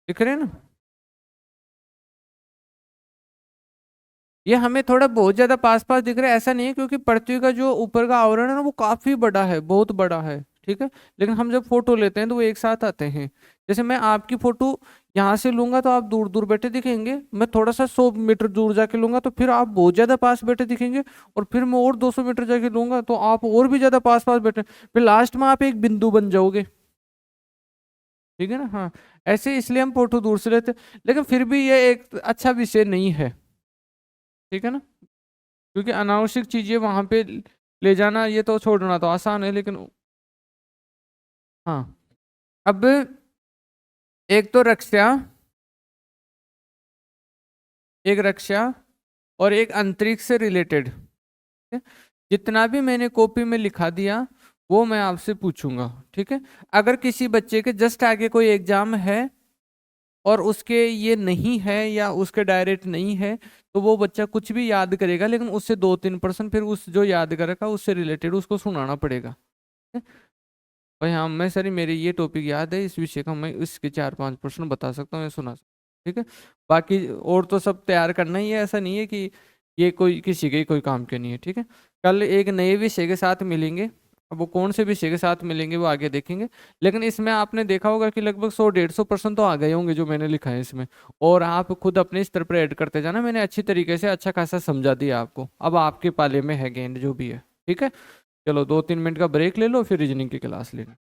दिख रहे हैं ना? ये हमें थोड़ा बहुत ज्यादा पास पास दिख रहा है ऐसा नहीं है, क्योंकि पृथ्वी का जो ऊपर का आवरण है ना वो काफी बड़ा है, बहुत बड़ा है। ठीक है। लेकिन हम जब फोटो लेते हैं तो वो एक साथ आते हैं। जैसे मैं आपकी फोटो यहाँ से लूंगा तो आप दूर दूर बैठे दिखेंगे, मैं थोड़ा सा 100 मीटर दूर जाके लूंगा तो फिर आप बहुत ज्यादा पास बैठे दिखेंगे, और फिर मैं और 200 मीटर जाके लूंगा तो आप और भी ज्यादा पास पास बैठे, फिर लास्ट में आप एक बिंदु बन जाओगे। ठीक है ना? हाँ। ऐसे इसलिए हम फोटो दूर से लेते हैं। लेकिन फिर भी ये एक अच्छा विषय नहीं है। ठीक है ना? क्योंकि अनावश्यक चीजें वहां पे ले जाना, ये तो छोड़ना तो आसान है, लेकिन हाँ। अब एक तो रक्षा, एक रक्षा और एक अंतरिक्ष से रिलेटेड, जितना भी मैंने कॉपी में लिखा दिया वो मैं आपसे पूछूंगा। ठीक है। अगर किसी बच्चे के जस्ट आगे कोई एग्जाम है और उसके ये नहीं है या उसके डायरेक्ट नहीं है, तो वो बच्चा कुछ भी याद करेगा, लेकिन उससे 2-3% फिर उस जो याद करेगा उससे रिलेटेड उसको सुनाना पड़ेगा। ठीक है? भाई हाँ, मैं सर मेरे ये टॉपिक याद है, इस विषय का मैं इसके 4-5% बता सकता हूँ, मैं सुना सकता हूँ। ठीक है। बाकी और तो सब तैयार करना ही है, ऐसा नहीं है कि ये कोई किसी के ही कोई काम के नहीं है। ठीक है। कल एक नए विषय के साथ मिलेंगे। अब वो कौन से विषय के साथ मिलेंगे वो आगे देखेंगे। लेकिन इसमें आपने देखा होगा कि लगभग 100-150% तो आ गए होंगे जो मैंने लिखा है इसमें। और आप खुद अपने स्तर पर ऐड करते जाना, मैंने अच्छी तरीके से अच्छा खासा समझा दिया आपको, अब आपके पाले में है गेंद जो भी है। ठीक है। चलो 2-3 मिनट का ब्रेक ले लो, फिर रीजनिंग की क्लास लेना।